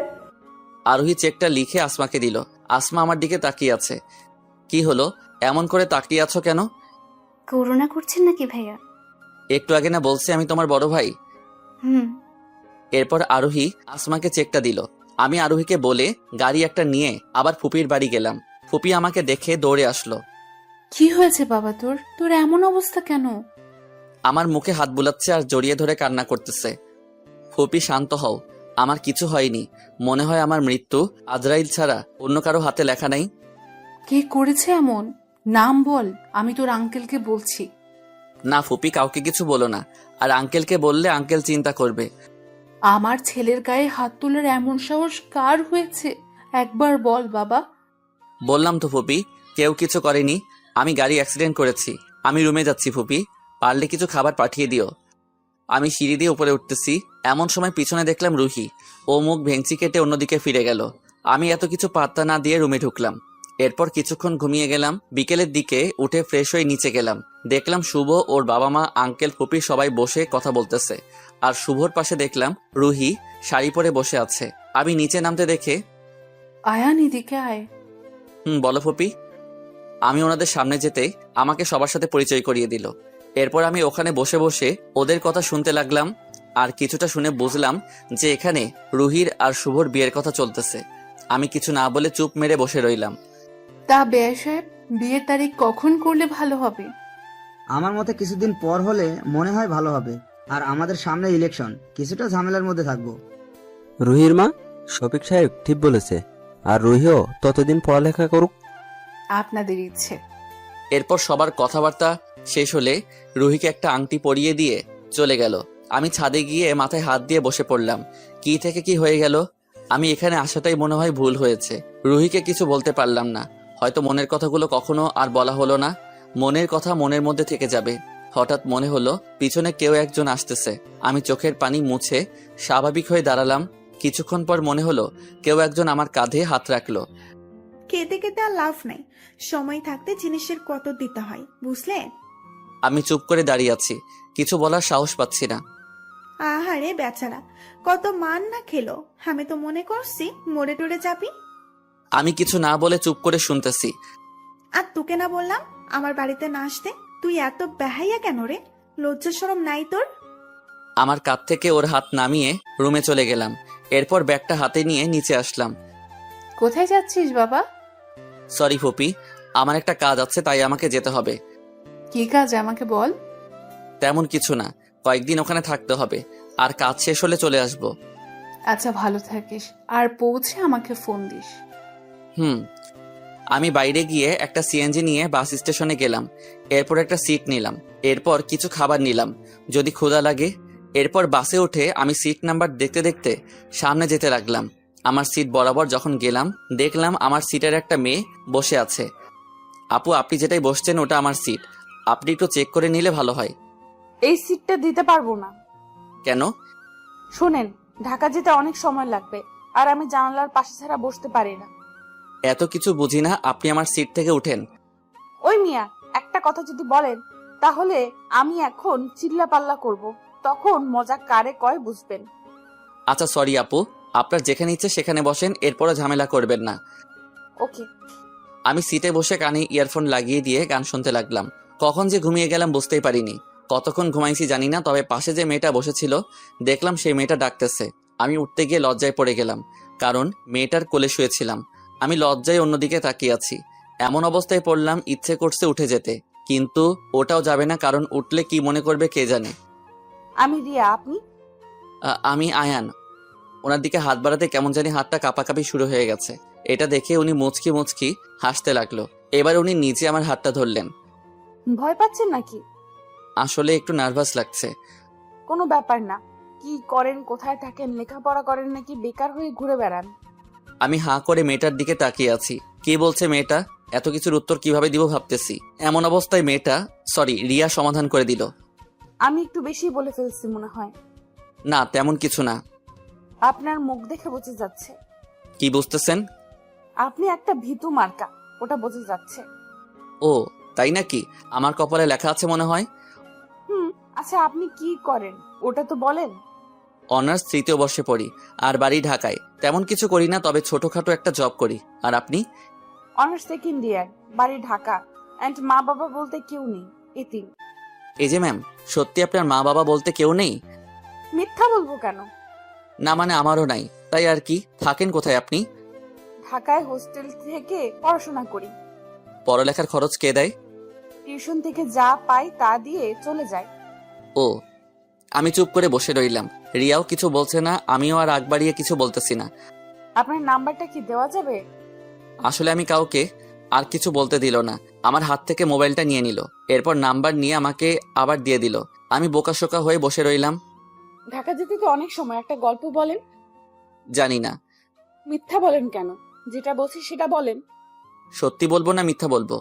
আরোহী চেকটা লিখে আসমাকে দিল। আসমা আমার দিকে তাকিয়ে আছে। কি হলো, এমন করে তাকিয়ে আছো কেন? করোনা করছেন নাকি ভাইয়া? একটু আগে না বলছি আমি তোমার বড় ভাই। এরপর আরোহী আসমাকে চেকটা দিল। আমি আরোহীকে বলে গাড়ি একটা নিয়ে আবার ফুপির বাড়ি গেলাম। ফুপি আমাকে দেখে দৌড়ে আসলো। কি হয়েছে বাবা তোর? তোর এমন অবস্থা কেন? আমার মুখে হাত বুলাচ্ছে আর জড়িয়ে ধরে কান্না করতেছে। ফুপি, শান্ত হও, আমার কিছু হয়নি। মনে হয় আমার মৃত্যু আজরাইল ছাড়া অন্য কারো হাতে লেখা নাই। কে করেছে এমন? নাম বল, আমি তোর আঙ্কেলকে বলছি। না ফুপি, কাউকে কিছু বলো না। আর আঙ্কেলকে বললে আঙ্কেল চিন্তা করবে। আমার ছেলের গায়ে হাত তোলার এমন সাহস কার হয়েছে? একবার বল বাবা। বললাম তো ফুপি, কেউ কিছু করেনি। আমি গাড়ি অ্যাক্সিডেন্ট করেছি। আমি রুমে যাচ্ছি ফুপি, পারলে কিছু খাবার পাঠিয়ে দিও। আমি সিঁড়ি দিয়ে উপরে উঠতেছি, এমন সময় পিছনে দেখলাম রুহি। ও মুখ ভেঙচি কেটে অন্যদিকে ফিরে গেল। আমি এত কিছু পাত্তা না দিয়ে রুমে ঢুকলাম। এরপর কিছুক্ষণ ঘুমিয়ে গেলাম। বিকেলের দিকে উঠে ফ্রেশ হয়ে নিচে গেলাম। দেখলাম শুভ, ওর বাবা মা, আঙ্কেল, ফুপি সবাই বসে কথা বলতেছে। আর শুভর পাশে দেখলাম রুহি শাড়ি পরে বসে আছে। আমি নিচে নামতে দেখে, আয়ান এদিকে আয়। বলো ফুপি। আমি ওনাদের সামনে যেতেই আমাকে সবার সাথে পরিচয় করিয়ে দিল। এরপর আমি ওখানে বসে বসে ওদের কথা শুনতে লাগলাম। আর কিছুটা শুনে বুঝলাম যে এখানে রুহির আর শুভর বিয়ের কথা চলতেছে। আমি কিছু না বলে চুপ মেরে বসে রইলাম। তা বেয়া সাহেব, বিয়ের তারিখ কখন করলে ভালো হবে? আমার মতে কিছুদিন পর হলে মনে হয় ভালো হবে। আর আমাদের সামনে ইলেকশন, কিছুটা ঝামেলার মধ্যে থাকবো। রুহির মা, শফিক সাহেব ঠিক বলেছে। আর রুহিও ততদিন পড়ালেখা করুক। আপনাদের ইচ্ছে। এরপর সবার কথাবার্তা শেষ হলে রুহিকে একটা আংটি পরিয়ে দিয়ে চলে গেল। আমি ছাদে গিয়ে মাথায় হাত দিয়ে বসে পড়লাম। কি থেকে কি হয়ে গেল। আমি এখানে আসাটাই মনে হয় ভুল হয়েছে। রুহিকে কিছু বলতে পারলাম না। হয়তো মনের কথাগুলো কখনো আর বলা হলো না। মনের কথা মনের মধ্যে থেকে যাবে। হঠাৎ মনে হলো পিছনে কেউ একজন আসতেছে। আমি চোখের পানি মুছে স্বাভাবিক হয়ে দাঁড়ালাম। কিছুক্ষণ পর মনে হলো কেউ একজন আমার কাঁধে হাত রাখলো। কেঁদে কেটে আর লাভ নাই, সময় থাকতে জিনিসের কত দিতে হয়, বুঝলে? আমি চুপ করে দাঁড়িয়ে আছি, কিছু বলার সাহস পাচ্ছি না। আহারে বেচারা, কত মান না খেলো। আমি তো মনে করছি মরে টরে যাবি। আমি কিছু না বলে চুপ করে শুনতেছি। আর তোকে না বললাম আমার বাড়িতে না আসতে? তুই এত বেহাইয়া কেন রে? লজ্জা শরম নাই তোর? আমার কাঁধ থেকে ওর হাত নামিয়ে রুমে চলে গেলাম। এরপর ব্যাগটা হাতে নিয়ে নিচে আসলাম। কোথায় যাচ্ছিস বাবা? সরি ফুপি, আমার একটা কাজ আছে, তাই আমাকে যেতে হবে। কি কাজ আমাকে বল। তেমন কিছু না, কয়েকদিন ওখানে থাকতে হবে। আর কাজ শেষ হলে চলে আসব। আচ্ছা, ভালো থাকিস, আর পৌঁছে আমাকে ফোন দিস। আমি বাইরে গিয়ে একটা সিএনজি নিয়ে বাস স্টেশনে গেলাম। এরপর একটা সিট নিলাম। এরপর কিছু খাবার নিলাম, যদি ক্ষুধা লাগে। এরপর বাসে উঠে আমি সিট নাম্বার দেখতে দেখতে সামনে যেতে লাগলাম। আমার সিট বরাবর যখন গেলাম, দেখলাম আমার সিটের একটা মেয়ে বসে আছে। আপু, আপনি যেটাই বসছেন ওটা আমার সিট। আপনি একটু চেক করে নিলে ভালো হয়। এই সিটটা দিতে পারবো না। কেন? শোনেন, ঢাকা যেতে অনেক সময় লাগবে, আর আমি জানালার পাশে ছাড়া বসতে পারি না। এত কিছু বুঝি না, আপনি আমার সিট থেকে উঠেন। ওই মিয়া, একটা কথা যদি বলেন তাহলে আমি এখন চিল্লা পাল্লা করব, তখন মজা কারে কয় বুঝবেন। আচ্ছা সরি আপু, আপনার যেখানে ইচ্ছে সেখানে বসেন, এরপরও ঝামেলা করবেন না। ওকে। আমি সিটে বসে কানে ইয়ারফোন লাগিয়ে দিয়ে গান শুনতে লাগলাম। কখন যে ঘুমিয়ে গেলাম বুঝতেই পারিনি। কতক্ষণ ঘুমাইছি জানি না, তবে পাশে যে মেয়েটা বসেছিল দেখলাম সেই মেয়েটা ডাকতেছে। আমি উঠতে গিয়ে লজ্জায় পড়ে গেলাম, কারণ মেয়েটার কোলে শুয়েছিলাম। আমি লজ্জায় অন্যদিকে তাকিয়ে আছি। এমন অবস্থায় পড়লাম ইচ্ছে করছে উঠে যেতে, কিন্তু ওটাও যাবে না, কারণ উঠলে কি মনে করবে কে জানে। আমি রিয়া, আপনি? আমি আয়ান। ওনার দিকে হাত বাড়াতে কেমন জানি হাতটা কাঁপাকাঁপি শুরু হয়ে গেছে। এটা দেখে উনি মুচকি মুচকি হাসতে লাগলো। এবার উনি নিজে আমার হাতটা ধরলেন। ভয় পাচ্ছেন নাকি? আসলে একটু নার্ভাস লাগছে। কোনো ব্যাপার না। কি করেন, কোথায় থাকেন, লেখাপড়া করেন নাকি বেকার হয়ে ঘুরে বেড়ান? আমি হাঁ করে মেয়েটার দিকে তাকিয়ে আছি। কি বলছে মেয়েটা, এত কিছুর উত্তর কিভাবে দিব ভাবতেছি। এমন অবস্থায় মেয়েটা, সরি রিয়া, সমাধান করে দিল। আমি একটু বেশি বলে ফেলছি মনে হয়। না, তেমন কিছু না। আপনার মুখ দেখে বোঝা যাচ্ছে। কি বুঝতেছেন? আপনি একটা ভীতু মার্কা, ওটা বোঝা যাচ্ছে। ও তাই নাকি? আমার কপালে লেখা আছে মনে হয়। আচ্ছা, আপনি কি করেন ওটা তো বলেন। অনার্স 3য় বর্ষে পড়ি, আর বাড়ি ঢাকায়। তেমন কিছু করি না, তবে ছোটখাটো একটা জব করি। আর আপনি? অনার্স 2nd ইয়ার, বাড়ি ঢাকা, এন্ড মা বাবা বলতে কেউ নেই, এতিম। এই যে ম্যাম, সত্যি আপনার মা বাবা বলতে কেউ নেই? মিথ্যা বলবো কেন? না মানে আমারও নাই, তাই আর কি। থাকেন কোথায় আপনি? ঢাকায় হোস্টেল থেকে পড়াশোনা করি। পড়ালেখার খরচ কে দেয়? টিউশন থেকে যা পাই তা দিয়ে চলে যায়। ও। আমি চুপ করে বসে রইলাম। রিয়াও কিছু বলছে না, আমিও আর আগ বাড়িয়ে কিছু বলতেছি না। আপনার নাম্বারটা কি দেওয়া যাবে? আসলে আমি কাউকে আর কিছু বলতে দিল না। আমার হাত থেকে মোবাইলটা নিয়ে নিল। এরপর নাম্বার নিয়ে আমাকে আবার দিয়ে দিল। আমি বোকাশোকা হয়ে বসে রইলাম। ঢাকা যেতে তো অনেক সময়, একটা গল্প বলেন। জানি না। মিথ্যা বলেন কেন? যেটা বলছি সেটা বলেন। সত্যি বলবো না মিথ্যা বলবো?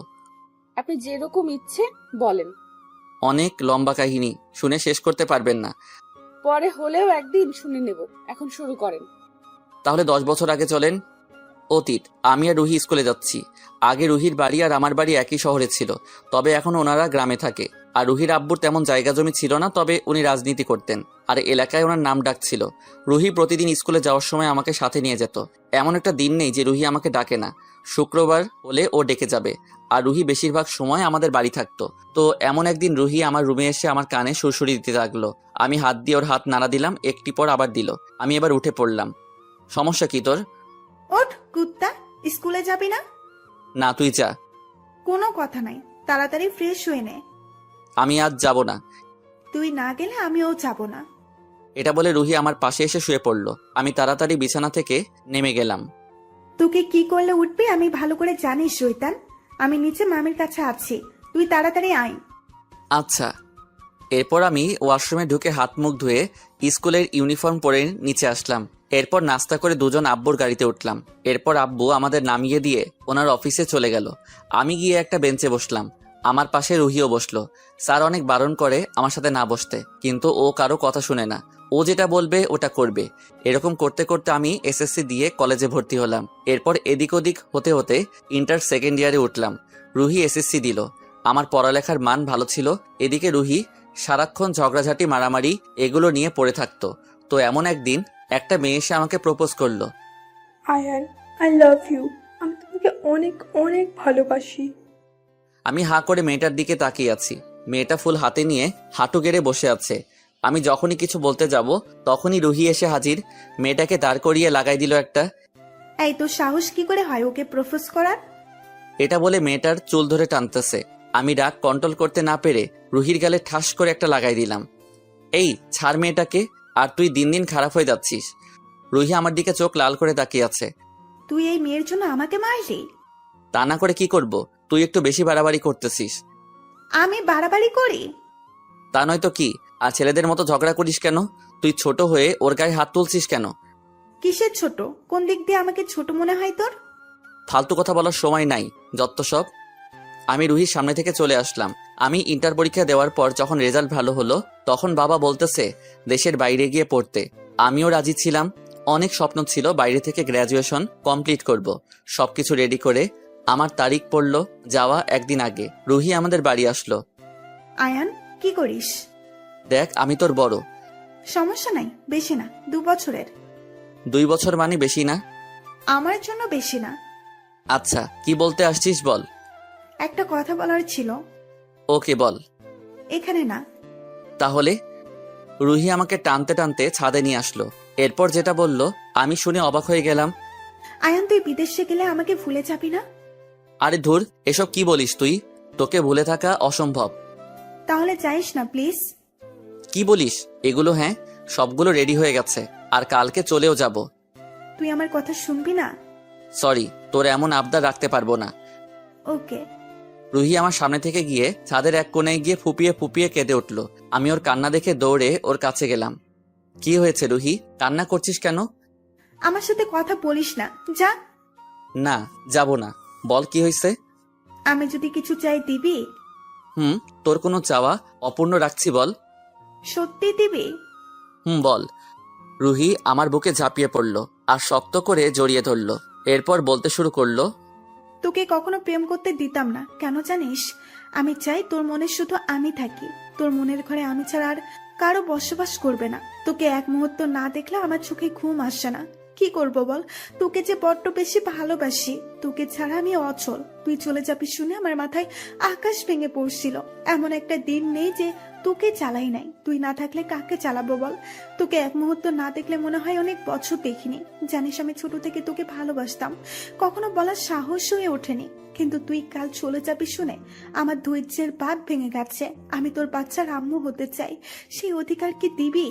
আপনি যেরকম ইচ্ছে বলেন। অনেক লম্বা কাহিনী, শুনে শেষ করতে পারবেন না। পরে হলেও একদিন শুনে নেব, এখন শুরু করেন। তাহলে 10 বছর আগে চলেন। অতীত। আমি আর রুহি স্কুলে যাচ্ছি। আগে রুহির বাড়ি আর আমার বাড়ি একই শহরে ছিল, তবে এখন ওনারা গ্রামে থাকে। আর রুহির আব্বুর তেমন জায়গা জমি ছিল না, তবে উনি রাজনীতি করতেন আর এলাকায় ওনার নাম ডাক ছিল। রুহি প্রতিদিন স্কুলে যাওয়ার সময় আমাকে সাথে নিয়ে যেত। এমন একটা দিন নেই যে রুহি আমাকে ডাকে না। শুক্রবার হলে ও ডেকে যাবে। আর রুহি বেশিরভাগ সময় আমাদের বাড়ি থাকতো। তো এমন একদিন রুহি আমার রুমে এসে আমার কানে সুরসুরি দিতে লাগলো। আমি হাত দিয়ে ওর হাত নাড়া দিলাম, একটি পর আবার দিল। আমি এবার উঠে পড়লাম। সমস্যা কি তোর? ওঠ কুত্তা, স্কুলে যাবি না? না, তুই যা। কোনো কথা নাই, তাড়াতাড়ি ফ্রেশ হয়ে নে। আমি আজ যাব না। তুই না গেলে আমিও যাব না। এটা বলে রুহি আমার পাশে এসে শুয়ে পড়ল। আমি তাড়াতাড়ি বিছানা থেকে নেমে গেলাম। তোকে কি করলে উঠবি আমি ভালো করে জানিস শৈতান। আমি নিচে মামির কাছে আছি, তুই তাড়াতাড়ি আয়। আচ্ছা। এরপর আমি ওয়াশরুমে ঢুকে হাত মুখ ধুয়ে স্কুলের ইউনিফর্ম পরে নিচে আসলাম। এরপর নাস্তা করে দুজন আব্বুর গাড়িতে উঠলাম। এরপর আব্বু আমাদের নামিয়ে দিয়ে ওনার অফিসে চলে গেল। আমি গিয়ে একটা বেঞ্চে বসলাম। আমার পাশে রুহিও বসলো। স্যার অনেক বারণ করে আমার সাথে না বসতে, কিন্তু ও কারো কথা শুনে না। ও যেটা বলবে ওটা করবে। এরকম করতে করতে আমি এসএসসি দিয়ে কলেজে ভর্তি হলাম। এরপর এদিক ওদিক হতে হতে ইন্টার সেকেন্ড ইয়ারে উঠলাম। রুহি এসএসসি দিল। আমার পড়ালেখার মান ভালো ছিল। এদিকে রুহি সারাক্ষণ ঝগড়াঝাটি মারামারি এগুলো নিয়ে পড়ে থাকতো। তো এমন একদিন একটা মেয়ে এসে আমাকে প্রপোজ করলো। Ayaan, I love you. আমি তোমাকে অনেক অনেক ভালোবাসি। আমি হাঁ করে মেয়েটার দিকে তাকিয়ে আছি। মেয়েটা ফুল হাতে নিয়ে হাঁটু গেড়ে বসে আছে। আমি যখনই কিছু বলতে যাব তখনই রুহি এসে হাজির। মেয়েটাকে দাঁড় করিয়ে লাগাই দিল একটা। এই তোর সাহস কি করে হয় ওকে প্রপোজ করার? এটা বলে মেয়েটার চুল ধরে টানতেছে। আমি রাগ কন্ট্রোল করতে না পেরে রুহির গালে ঠাস করে একটা লাগাই দিলাম। এই ছাড় মেয়েটাকে, আর তুই দিন দিন খারাপ হয়ে যাচ্ছিস। রুহি আমার দিকে চোখ লাল করে তাকিয়ে আছে। তুই এই মেয়ের জন্য আমাকে মারলি? তা না করে কি করব? তুই একটু বেশি বাড়াবাড়ি করতেছিস। আমি বাড়াবাড়ি করি? তা নয়তো কি? আর ছেলেদের মতো ঝগড়া করিস কেন? তুই ছোট হয়ে ওর গায়ে হাত তুলছিস কেন? কিসের ছোট? কোন দিক দিয়ে আমাকে ছোট মনে হয় তোর? ফালতু কথা বলার সময় নাই, যত সব। আমি রুহির সামনে থেকে চলে আসলাম। আমি ইন্টার পরীক্ষা দেওয়ার পর যখন রেজাল্ট ভালো হলো তখন বাবা বলতেছে দেশের বাইরে গিয়ে পড়তে। আমিও রাজি ছিলাম। অনেক স্বপ্ন ছিল বাইরে থেকে গ্র্যাজুয়েশন কমপ্লিট করব। সবকিছু রেডি করে আমার তারিখ পড়লো যাওয়া একদিন আগে। রুহি আমাদের বাড়ি আসলো। আয়ান, কি করিস? দেখ, আমি তোর বড়। সমস্যা নাই, বেশি না, 2 বছরের। 2 বছর মানে বেশি না? আমার জন্য বেশি না। আচ্ছা, কি বলতে আসছিস বল। একটা কথা বলার ছিল। ওকে বল। এখানে না। তাহলে? রুহি আমাকে টানতে টানতে ছাদে নিয়ে আসলো। এরপর যেটা বলল আমি শুনে অবাক হয়ে গেলাম। আয়ান, তুই বিদেশে গেলে আমাকে ভুলে যাবি না? আরে ধুর, এসব কি বলিস তুই? তোকে ভুলে থাকা অসম্ভব। তাহলে যাইস না প্লিজ। কি বলিস এগুলো? হ্যাঁ, সবগুলো রেডি হয়ে গেছে, আর কালকে চলেও যাব। তুই আমার কথা শুনবি না? সরি, তোর এমন আবদার রাখতে পারবো না। ওকে। রুহি আমার সামনে থেকে গিয়ে ছাদের এক কোণে গিয়ে ফুপিয়ে ফুপিয়ে কেঁদে উঠলো। আমি ওর কান্না দেখে দৌড়ে ওর কাছে গেলাম। কি হয়েছে রুহি, কান্না করছিস কেন? আমার সাথে কথা বলিস না, যা। না, যাব না। বল কি হয়েছে? আমি যদি কিছু চাই দিবি? তোর কোনো চাওয়া অপূর্ণ রাখছি, বল। সত্যি দিবি? বল। রুহি আমার বুকে ঝাঁপিয়ে পড়লো আর শক্ত করে জড়িয়ে ধরলো। এরপর বলতে শুরু করলো। তোকে কখনো প্রেম করতে দিতাম না, কেন জানিস? আমি চাই তোর মনে শুধু আমি থাকি। তোর মনের ঘরে আমি ছাড়া আর কারো বসবাস করবে না। তোকে এক মুহূর্ত না দেখলে আমার চোখে ঘুম আসছে না। কি করব বল? তোকে যে বড্ড বেশি ভালোবাসি। তোকে ছাড়া আমি অচল। তুই চলে যাবি শুনে আমার মাথায় আকাশ ভেঙে পড়ছিল। এমন একটা দিন নেই যে তোকে চালাই নাই। তুই না থাকলে কাকে চালাবো বল? তোকে এক মুহূর্ত না দেখলে মনে হয় অনেক বছর দেখিনি। জানিস আমি ছোট থেকে তোকে ভালোবাসতাম, কখনো বলার সাহস হয়ে ওঠেনি। কিন্তু তুই কাল চলে যাবি শুনে আমার ধৈর্যের বাঁধ ভেঙে গেছে। আমি তোর বাচ্চার আম্মু হতে চাই, সেই অধিকার কি দিবি?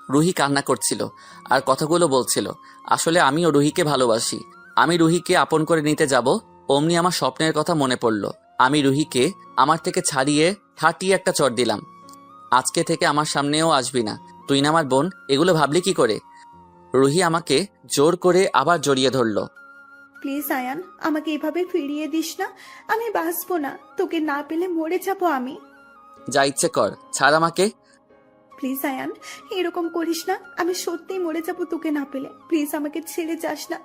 রুহি কান্না করছিল আর কথাগুলো বলছিল। আসলে আমিও রুহিকে ভালোবাসি। আমি রুহিকে আপন করে নিতে যাব অমনি আমার স্বপ্নের কথা মনে পড়ল। আমি রুহিকে আমার থেকে ছাড়িয়ে ঠাটিয়ে একটা চড় দিলাম। আজকে থেকে আমার সামনেও আসবি না, তুই না আমার বোন। এগুলো ভাবলি কি করে? রুহি আমাকে জোর করে আবার জড়িয়ে ধরলো। প্লিজ আয়ান, আমাকে এভাবে ফিরিয়ে দিস না। আমি বাঁচবো না, তোকে না পেলে মরে যাবো আমি। যা ইচ্ছে কর, ছাড় আমাকে। প্লিজ আয়ান, এরকম করিস না। আমি সত্যিই মরে যাবো তোকে না পেলে। প্লিজ আমাকে ছেড়ে যাস না,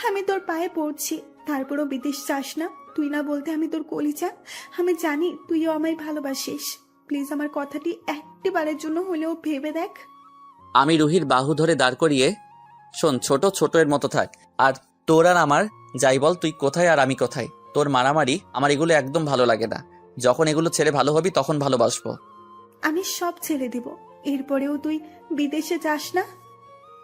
আমি তোর পায়ে পড়ছি। তারপরও বিদেশ যাস না। তুই না বলতে আমি তোর কলিজা। আমি জানি তুইও আমায় ভালোবাসিস। প্লিজ আমার কথাটি একটিবারের জন্য হলেও ভেবে দেখ। আমি রুহির বাহু ধরে দাঁড় করিয়ে, শোন ছোট ছোট এর মতো থাক। আর তোর আর আমার যাই বল, তুই কোথায় আর আমি কোথায়। তোর মারামারি আমার এগুলো একদম ভালো লাগে না। যখন এগুলো ছেড়ে ভালো হবি তখন ভালোবাসবো। আমি সব ছেড়ে দিব, এরপরেও তুই বিদেশে যাস না।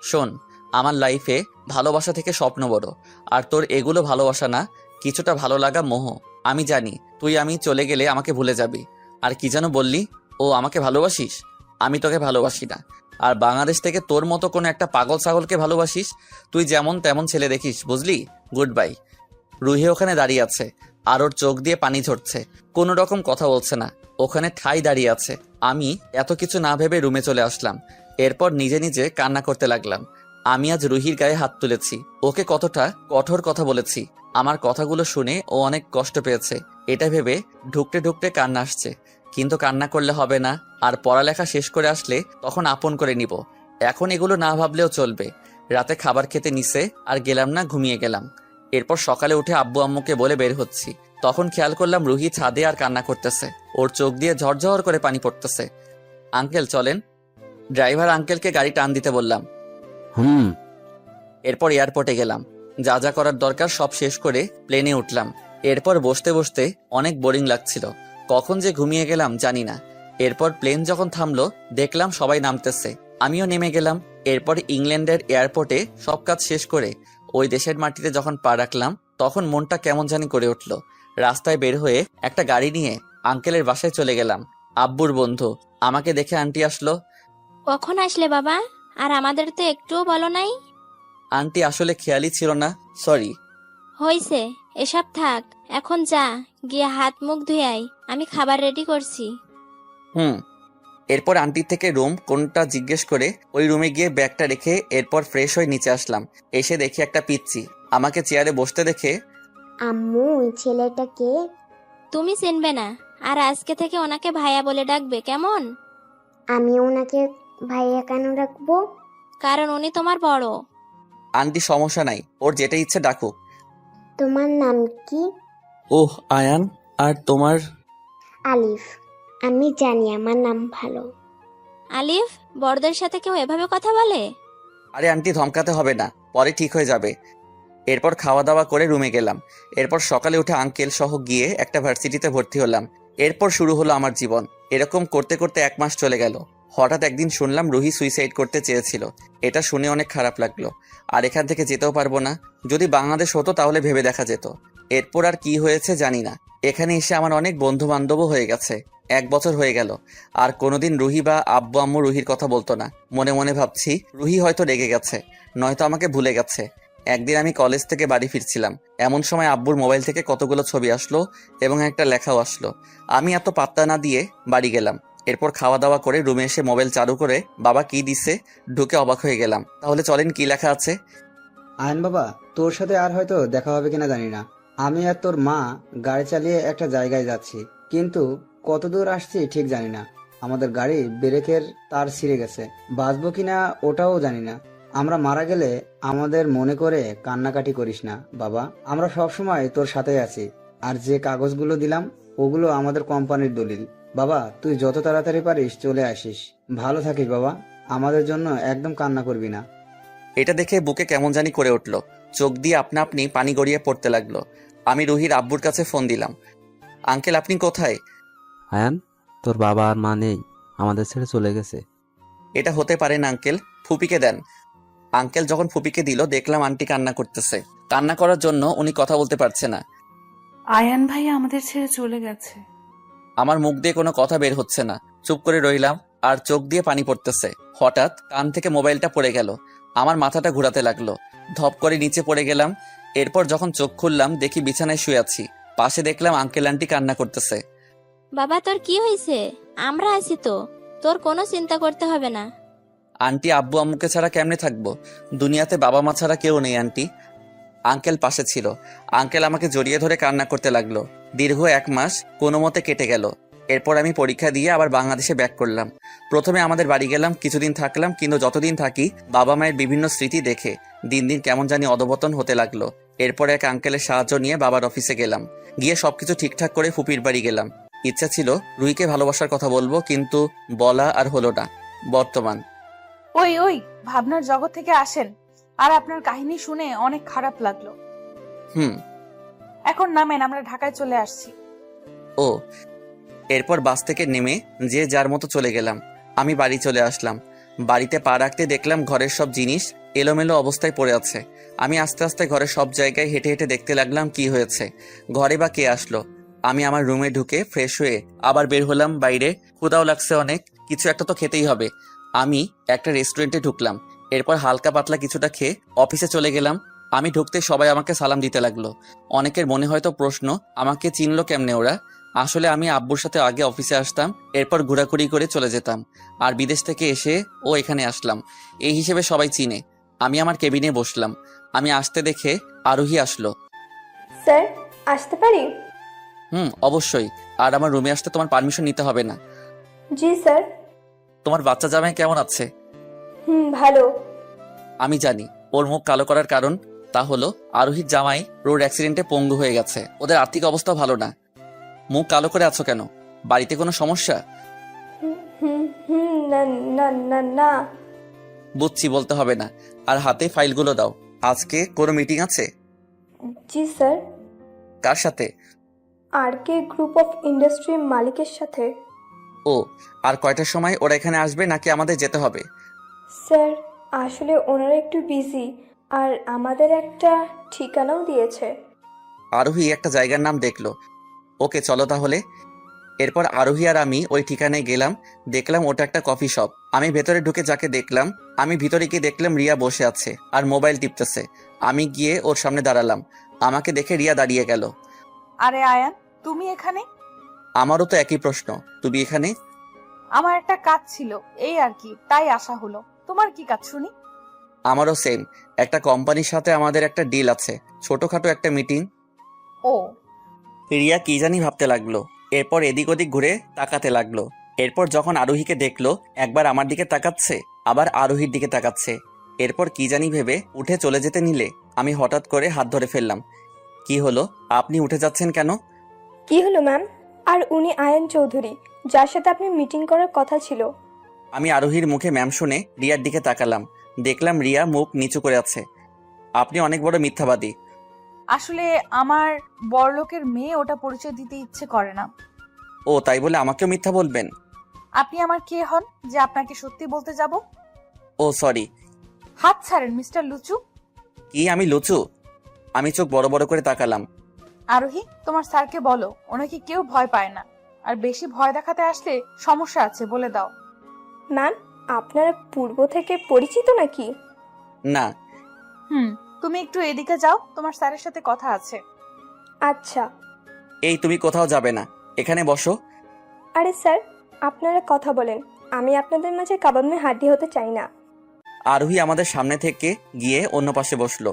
শোন, আমার লাইফে ভালোবাসা থেকে স্বপ্ন বড়, আর তোর এগুলো ভালোবাসা না, কিছুটা ভালো লাগা, মোহ। আমি জানি তুই আমি চলে গেলে আমাকে ভুলে যাবি। আর কি যেন বললি, ও আমাকে ভালোবাসিস? আমি তোকে ভালোবাসি না। আর বাংলাদেশ থেকে তোর মতো কোনো একটা পাগল ছাগলকে ভালোবাসিস। তুই যেমন তেমন ছেলে দেখিস, বুঝলি? Good bye. রুহি ওখানে দাঁড়িয়ে আছে, আর ওর চোখ দিয়ে পানি ঝরছে। কোনো রকম কথা বলছে না, ওখানে ঠাই দাঁড়িয়ে আছে। আমি এত কিছু না ভেবে রুমে চলে আসলাম। এরপর নিজে নিজে কান্না করতে লাগলাম। আমি আজ রুহির গায়ে হাত তুলেছি, ওকে কতটা কঠোর কথা বলেছি। আমার কথাগুলো শুনে ও অনেক কষ্ট পেয়েছে, এটা ভেবে ঢুকতে ঢুকতে কান্না আসছে। কিন্তু কান্না করলে হবে না, আর পড়ালেখা শেষ করে আসলে তখন আপন করে নিব। এখন এগুলো না ভাবলেও চলবে। রাতে খাবার খেতে নিছে, আর গেলাম না, ঘুমিয়ে গেলাম। এরপর সকালে উঠে আব্বু আম্মুকে বলে বের হচ্ছি। তখন খেয়াল করলাম রুহি ছাদে আর কান্না করতেছে, ওর চোখ দিয়ে ঝরঝর করে পানি পড়তেছে। আঙ্কেল চলেন। ড্রাইভার আঙ্কেলকে গাড়ি টান দিতে বললাম। হুম। এরপর এয়ারপোর্টে গেলাম, যা যা করার দরকার সব শেষ করে প্লেনে উঠলাম। এরপর বসতে বসতে অনেক বোরিং লাগছিল, কখন যে ঘুমিয়ে গেলাম জানি না। এরপর প্লেন যখন থামলো দেখলাম সবাই নামতেছে, আমিও নেমে গেলাম। এরপর ইংল্যান্ডের এয়ারপোর্টে সব কাজ শেষ করে ওই দেশের মাটিতে যখন পা রাখলাম তখন মনটা কেমন জানি করে উঠল। রাস্তায় বের হয়ে একটা গাড়ি নিয়ে আঙ্কেলের বাসায় চলে গেলাম। আব্বুর বন্ধু, আমাকে দেখে আন্টি আসলো। কখন আসলে বাবা? আর আমাদের তো একটুও বলো নাই। আন্টি আসলে খেয়ালই ছিল না, সরি। হইছে, এসব থাক, এখন যা, গিয়ে হাত মুখ ধুয়ে আয়, আমি খাবার রেডি করছি। হুম। এরপর আন্টির থেকে রুম কোনটা জিজ্ঞেস করে ওই রুমে গিয়ে ব্যাগটা রেখে এরপর ফ্রেশ হয়ে নিচে আসলাম। এসে দেখি একটা পিচ্চি আমাকে চেয়ারে বসতে দেখে, আম্মু, ওই ছেলেটাকে তুমি চিনবে না, আর আজকে থেকে ওনাকে ভাইয়া বলে ডাকবে, কেমন? আমি ওনাকে ভাইয়া কেন ডাকবো? কারণ উনি তোমার বড়। আন্টি সমস্যা নাই, ওর যেটা ইচ্ছে ডাকুক। তোমার নাম কি? ওহ আয়ান। আর তোমার? আলিফ। আমি জানি আমার নাম ভালো। আলিফ, বড়দের সাথে কেউ এভাবে কথা বলে? আরে আন্টি ধমকাতে হবে না, পরে ঠিক হয়ে যাবে। এরপর খাওয়া দাওয়া করে রুমে গেলাম। এরপর সকালে উঠে আঙ্কেল সহ গিয়ে একটা ভার্সিটিতে ভর্তি হলাম। এরপর শুরু হলো আমার জীবন। এরকম করতে করতে 1 মাস চলে গেল। হঠাৎ একদিন শুনলাম রুহি সুইসাইড করতে চেয়েছিল। এটা শুনে অনেক খারাপ লাগলো, আর এখান থেকে যেতেও পারবো না। যদি বাংলাদেশ হতো তাহলে ভেবে দেখা যেত। এরপর আর কি হয়েছে জানি না। এখানে এসে আমার অনেক বন্ধু বান্ধবও হয়ে গেছে। 1 বছর হয়ে গেল, আর কোনোদিন রুহি বা আব্বু আম্মু রুহির কথা বলতো না। মনে মনে ভাবছি রুহি হয়তো রেগে গেছে, নয়তো আমাকে ভুলে গেছে। একদিন আমি কলেজ থেকে বাড়ি ফিরছিলাম, এমন সময় আব্বুর মোবাইল থেকে কতগুলো ছবি আসলো এবং একটা লেখাও আসলো। আমি এত পাত্তা না দিয়ে বাড়ি গেলাম। এরপর খাওয়া দাওয়া করে রুমে এসে মোবাইল চালু করে বাবা কি দিছে ঢুকে অবাক হয়ে গেলাম। তাহলে চলেন কি লেখা আছে। আয়ন বাবা, তোর সাথে আর হয়তো দেখা হবে কিনা জানি না। আমি আর তোর মা গাড়ি চালিয়ে একটা জায়গায় যাচ্ছি, কিন্তু কত দূর আসছি ঠিক জানি না। আমাদের গাড়ি ব্রেকের তার ছিঁড়ে গেছে, বাঁচবো কিনা ওটাও জানি না। আমরা মারা গেলে আমাদের মনে করে কান্নাকাটি করিস না বাবা, আমরা সবসময় তোর সাথে আছি। আর যে কাগজগুলো দিলাম ওগুলো আমাদের কোম্পানির দলিল। বাবা, তুই যত তাড়াতাড়ি পারিস চলে আসিস। ভালো থাকিস বাবা, আমাদের জন্য একদম কান্না করবি না। এটা দেখে বুকে কেমন জানি করে উঠলো, চোখ দিয়ে আপনা আপনি পানি গড়িয়ে পড়তে লাগলো। আমি রুহির আব্বুর কাছে ফোন দিলাম। আঙ্কেল আপনি কোথায়? আয়ান, তোর বাবা আর মা নেই, আমাদের ছেড়ে চলে গেছে। এটা হতে পারে না আঙ্কেল, ফুপিকে দেন। আঙ্কেল যখন ফুপিকে দিল দেখলাম আন্টি কান্না করতেছে। কান্না করার জন্য উনি কথা বলতে পারছে না। আয়ান ভাই আমাদের ছেড়ে চলে গেছে। আমার মুখ দিয়ে কোনো কথা বের হচ্ছে না, চুপ করে রইলাম, আর চোখ দিয়ে পানি পড়তেছে। হঠাৎ কান থেকে মোবাইলটা পড়ে গেল, আমার মাথাটা ঘোরাতে লাগলো, ধপ করে নিচে পড়ে গেলাম। এরপর যখন চোখ খুললাম দেখি বিছানায় শুয়ে আছি, পাশে দেখলাম আঙ্কেল আন্টি কান্না করতেছে। বাবা, তোর কি হয়েছে? আমরা আছি তো, তোর কোনো চিন্তা করতে হবে না। আন্টি আব্বু আম্মুকে ছাড়া কেমনে থাকবো? দুনিয়াতে বাবা মা ছাড়া কেউ নেই আন্টি। আঙ্কেল পাশে ছিল, আঙ্কেল আমাকে জড়িয়ে ধরে কান্না করতে লাগলো। দীর্ঘ 1 মাস কোনো মতে কেটে গেল। এরপর আমি পরীক্ষা দিয়ে আবার বাংলাদেশে ব্যাক করলাম। প্রথমে আমাদের বাড়ি গেলাম, কিছুদিন থাকলাম, কিন্তু যতদিন থাকি বাবা মায়ের বিভিন্ন স্মৃতি দেখে দিন দিন কেমন জানি অধপতন হতে লাগলো। এরপর এক আঙ্কেলের সাহায্য নিয়ে বাবার অফিসে গেলাম। গিয়ে সবকিছু ঠিকঠাক করে ফুপির বাড়ি গেলাম। ইচ্ছা ছিল রুহিকে ভালোবাসার কথা বলবো, কিন্তু বলা আর হলো না। বর্তমান ওই ভাবনার জগৎ থেকে আসেন। আর আপনার কাহিনী শুনে অনেক খারাপ লাগলো। এখন নামেন, আমরা ঢাকায় চলে আসছি। ও, এরপর বাস থেকে নেমে যে যার মতো চলে গেলাম। আমি বাড়ি চলে আসলাম। বাড়িতে পা রাখতে দেখলাম ঘরের সব জিনিস এলোমেলো অবস্থায় পড়ে আছে। আমি আস্তে আস্তে ঘরের সব জায়গায় হেঁটে হেঁটে দেখতে লাগলাম কি হয়েছে, ঘরে বা কে আসলো। আমি আমার রুমে ঢুকে ফ্রেশ হয়ে আবার বের হলাম বাইরে। ক্ষুধাও লাগছে অনেক, কিছু একটা তো খেতেই হবে। আমি একটা রেস্টুরেন্টে ঢুকলাম। এরপর হালকা পাতলা কিছুটা খেয়ে অফিসে চলে গেলাম। আমি ঢুকতে সবাই আমাকে সালাম দিতে লাগলো। অনেকের মনে হয়তো প্রশ্ন, আমাকে চিনলো কেমনে ওরা। আসলে আমি আব্বুর সাথে আগে অফিসে আসতাম, এরপর ঘোরাঘুরি করে চলে যেতাম, আর বিদেশ থেকে এসে ও এখানে আসলাম, এই হিসেবে সবাই চিনে। আমি আমার কেবিনে বসলাম। আমি আসতে দেখে আরোহী আসলো। স্যার, আসতে পারি? অবশ্যই। আর আমার রুমে আসতে তোমার পারমিশন নিতে হবে না। জি স্যার। তোমার বাচ্চা জামাই কেমন আছে? ভালো। আমি জানি ওর মুখ কালো করার কারণ, তা হলো আরোহীর জামাই রোড অ্যাক্সিডেন্টে পঙ্গু হয়ে গেছে। ওদের আর্থিক অবস্থা ভালো না। মুখ কালো করে আছো কেন? বাড়িতে কোনো সমস্যা? না। বুঝছি, বলতে হবে না। আর হাতে ফাইলগুলো দাও। আজকে কোনো মিটিং আছে? জি স্যার। কার সাথে? আরকে গ্রুপ অফ ইন্ডাস্ট্রির মালিকের সাথে। ও, আর কয়টার সময় ওরা এখানে আসবে, নাকি আমাদের যেতে হবে? স্যার, আসলে ওনারা একটু বিজি, আর আমাদের একটা ঠিকানাও দিয়েছে। আরোহী একটা জায়গার নাম দেখলো। ওকে, চলো তাহলে। এরপর আরোহী আর আমি ওই ঠিকানায় গেলাম। দেখলাম ওটা একটা কফি শপ। আমি ভেতরে ঢুকে যাকে দেখলাম, আমি ভিতরে গিয়ে দেখলাম রিয়া বসে আছে আর মোবাইল টিপতেছে। আমি গিয়ে ওর সামনে দাঁড়ালাম। আমাকে দেখে রিয়া দাঁড়িয়ে গেল। আরে আয়ান, তুমি এখানে? আমারও তো একই প্রশ্ন, তুমি এখানে? আমার একটা কাজ ছিল, এই আর কি, তাই আসা হলো। তোমার কি কাজ শুনি? আমারও সেম। একটা কোম্পানির সাথে আমাদের একটা ডিল আছে, ছোটখাটো একটা মিটিং। ও। রিয়া কি জানি ভাবতে লাগলো। এরপর এদিক ওদিক ঘুরে তাকাতে লাগলো। এরপর যখন আরোহীকে দেখলো, একবার আমার দিকে তাকাচ্ছে, আবার আরোহীর দিকে তাকাচ্ছে। এরপর কি জানি ভেবে উঠে চলে যেতে নিলে আমি হঠাৎ করে হাত ধরে ফেললাম। কি হলো, আপনি উঠে যাচ্ছেন কেন? কি হলো ম্যাম? আর উনি আয়ান চৌধুরী, যার সাথে আপনি মিটিং করার কথা ছিল। আমি আরোহীর মুখে ম্যাম শুনে রিয়ার দিকে তাকালাম। দেখলাম রিয়া মুখ নিচু করে আছে। আপনি অনেক বড় মিথ্যাবাদী। আসলে আমার বড়লোকের মেয়ে, ওটা পরিচয় দিতে ইচ্ছে করে না। ও, তাই বলে আমাকেও মিথ্যা বলবেন? আপনি আমার কে হন যে আপনাকে সত্যি বলতে যাব? ও সরি। হাত ছাড়েন মিস্টার লুচু। কি আমি লুচু? আমি চোখ বড় বড় করে তাকালাম। আরোহী, তোমার স্যারকে বলো ওনাকে কেউ ভয় পায় না, আর বেশি ভয় দেখাতে আসলে সমস্যা আছে, বলে দাও। ম্যাম, আপনারা পূর্ব থেকে পরিচিত নাকি? না। তুমি একটু এদিকে যাও, তোমার স্যারের সাথে কথা আছে। আচ্ছা। এই, তুমি কোথাও যাবে না, এখানে বসো। আরে স্যার, আপনারা কথা বলেন, আমি আপনাদের মাঝে কাবাব মে হাড্ডি হতে চাই না। আরোহী আমাদের সামনে থেকে গিয়ে অন্য পাশে বসলো।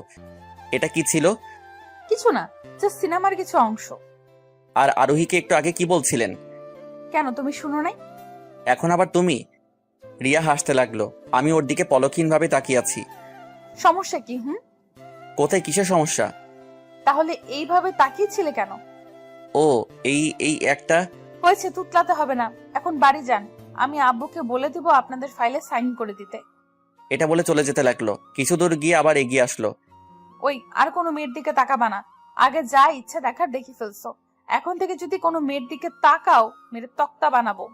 এটা কি ছিল? কিছু না, জাস্ট সিনেমার কিছু অংশ। আর আরোহীকে একটু আগে কি বলছিলেন? কেন, তুমি শুনো নাই? এখন আবার তুমি? রিয়া হাসতে লাগলো। আমি ওর দিকে পলকহীনভাবে তাকিয়ে আছি। সমস্যা কি? কোথায়, কিসের সমস্যা? তাহলে এইভাবে তাকিয়েছিলে কেন? ও, এই একটা। হয়েছে, তুতলাতে হবে না, এখন বাড়ি যান। আমি আব্বুকে বলে দিব আপনাদের ফাইলে সাইন করে দিতে। এটা বলে চলে যেতে লাগলো। কিছু দূর গিয়ে আবার এগিয়ে আসলো। ওই, আর কোনো মেয়ের দিকে তাকাবা না। আগে যা ইচ্ছা দেখার দেখি ফেলছো, এখন থেকে যদি কোনো মেয়ের দিকে তাকাও, মেরে তক্তা বানাবো।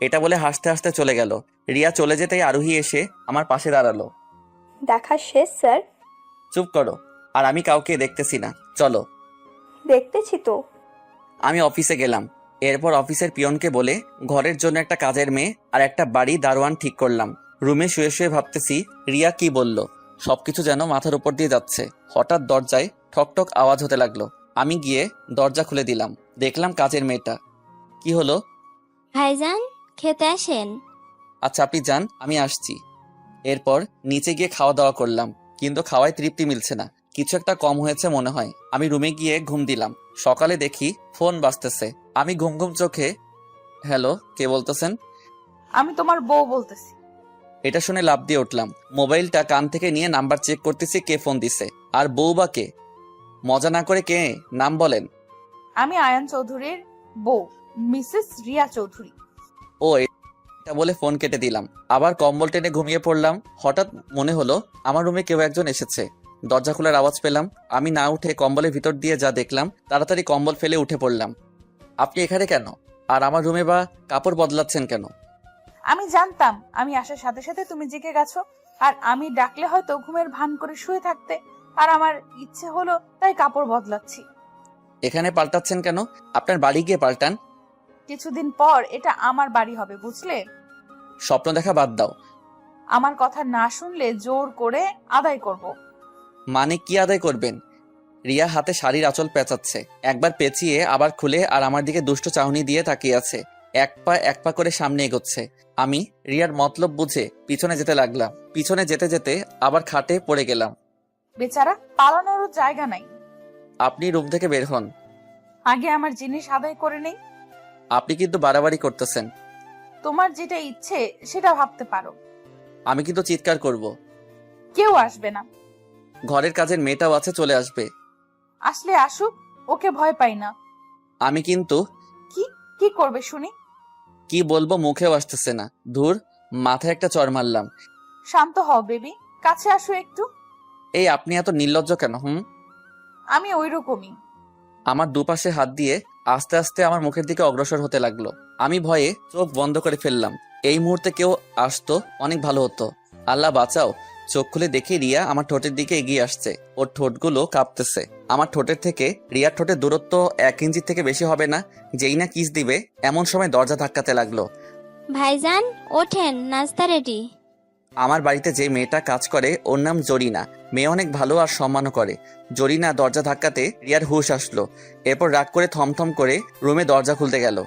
এটা বলে হাসতে হাসতে চলে গেল। রিয়া চলে যেতেই আরোহী এসে আমার পাশে দাঁড়ালো। দেখা শেষ স্যার। চুপ করো, আর আমি কাউকে দেখতেছি না, চলো। দেখতেছি তো। আমি অফিসে গেলাম। এরপর অফিসের পিয়নকে বলে ঘরের জন্য একটা কাজের মেয়ে আর একটা বাড়ি দারোয়ান ঠিক করলাম। রুমে শুয়ে শুয়ে ভাবতেছি রিয়া কি বলল, সবকিছু যেন মাথার উপর দিয়ে যাচ্ছে। হঠাৎ দরজায় ঠকঠক আওয়াজ হতে লাগলো। আমি গিয়ে দরজা খুলে দিলাম। দেখলাম কাজের মেয়েটা। কি হলো? ভাইজান, খেতে আসেন। আচ্ছা, আপনি যান, আমি আসছি। এরপর নিচে গিয়ে খাওয়া দাওয়া করলাম, কিন্তু খাওয়ায় তৃপ্তি মিলছে না, কিছু একটা কম হয়েছে মনে হয়। আমি রুমে গিয়ে ঘুম দিলাম। সকালে দেখি ফোন বাজতেছে। আমি ঘুম ঘুম চোখে হ্যালো, কে বলতেছেন? আমি তোমার বউ বলতেছি। এটা শুনে লাফ দিয়ে উঠলাম। মোবাইলটা কান থেকে নিয়ে নাম্বার চেক করতেছি কে ফোন দিছে। আর বউ বা কে? মজা না করে কে? নাম বলেন। আমি আয়ান চৌধুরীর বউ, মিসেস রিয়া চৌধুরী। ও, এটা বলে ফোন কেটে দিলাম। আবার কম্বল টেনে ঘুমিয়ে পড়লাম। হঠাৎ মনে হলো আমার রুমে কেউ একজন এসেছে। দরজা খোলার আওয়াজ পেলাম। আমি না উঠে কম্বলের ভিতর দিয়ে যা দেখলাম, তাড়াতাড়ি কম্বল ফেলে উঠে পড়লাম। আপনি এখানে কেন? আর আমার রুমে বা কাপড় বদলাচ্ছেন কেন? আমি জানতাম আমি আসার সাথে সাথে তুমি জেগে গেছো, আর আমি ডাকলে হয়তো ঘুমের ভান করে শুয়ে থাকতে, আর আমার ইচ্ছে হলো তাই কাপড় বদলাচ্ছি। এখানে পাল্টাচ্ছেন কেন? আপনার বাড়ি গিয়ে পাল্টান। কিছুদিন পর এটা আমার বাড়ি হবে, বুঝলে? স্বপ্ন দেখা বাদ দাও। আমার কথা না শুনলে জোর করে আদায় করব। মানে কি আদায় করবেন? রিয়া হাতে শাড়ির আঁচল পেঁচাচ্ছে, একবার পেঁচিয়ে আবার খুলে আর আমার দিকে দুষ্ট চাহনি দিয়ে তাকিয়ে আছে। এক পা করে সামনে এগোচ্ছে। আমি রিয়ার মতলব বুঝে পিছনে যেতে লাগলাম। পিছনে যেতে যেতে আবার খাটে পড়ে গেলাম। বেচারা, পালানোরও জায়গা নাই। আপনি রুম থেকে বের হন। আগে আমার জিনিস আদায় করে নেই। আপনি কিন্তু বাড়াবাড়ি করতেছেন। তোমার যেটা ইচ্ছে সেটা ভাবতে পারো। আমি কিন্তু চিৎকার করব। কেউ আসবে না। ঘরের কাজের মেয়েটাও আছে, চলে আসবে। আসলে আসুক, ওকে ভয় পাই না। আমি কিন্তু কি কি করবে শুনি? কি বলবো মুখেও আসতেছে না। ধুর, মাথায় একটা চড় মারলাম। শান্ত হও বেবি, কাছে আসো একটু। এই আপনি এত নির্লজ্জ কেন? আমি ওইরকমই। আমার দুপাশে হাত দিয়ে আস্তে আস্তে আমার মুখের দিকে অগ্রসর হতে লাগলো। আমি ভয়ে চোখ বন্ধ করে ফেললাম। এই মুহূর্তে কেউ আসতো অনেক ভালো হতো। আল্লাহ বাঁচাও। চোখ খুলে দেখি রিয়া আমার ঠোঁটের দিকে এগিয়ে আসছে। ওর ঠোঁটগুলো কাঁপতেছে। আমার ঠোঁটের থেকে রিয়ার ঠোঁটের দূরত্ব 1 ইঞ্চি থেকে বেশি হবে না। যেই না কিস দিবে এমন সময় দরজা ধাক্কাতে লাগলো। ভাইজান ওঠেন, নাস্তা রেডি। আমার বাড়িতে যে মেয়েটা কাজ করে ওর নাম জরিনা। মেয়ে অনেক ভালো আর সম্মানও করে। জরিনা দরজা ধাক্কাতে রিয়ার হুঁশ আসলো। এরপর রাগ করে থমথম করে রুমে দরজা খুলতে গেল।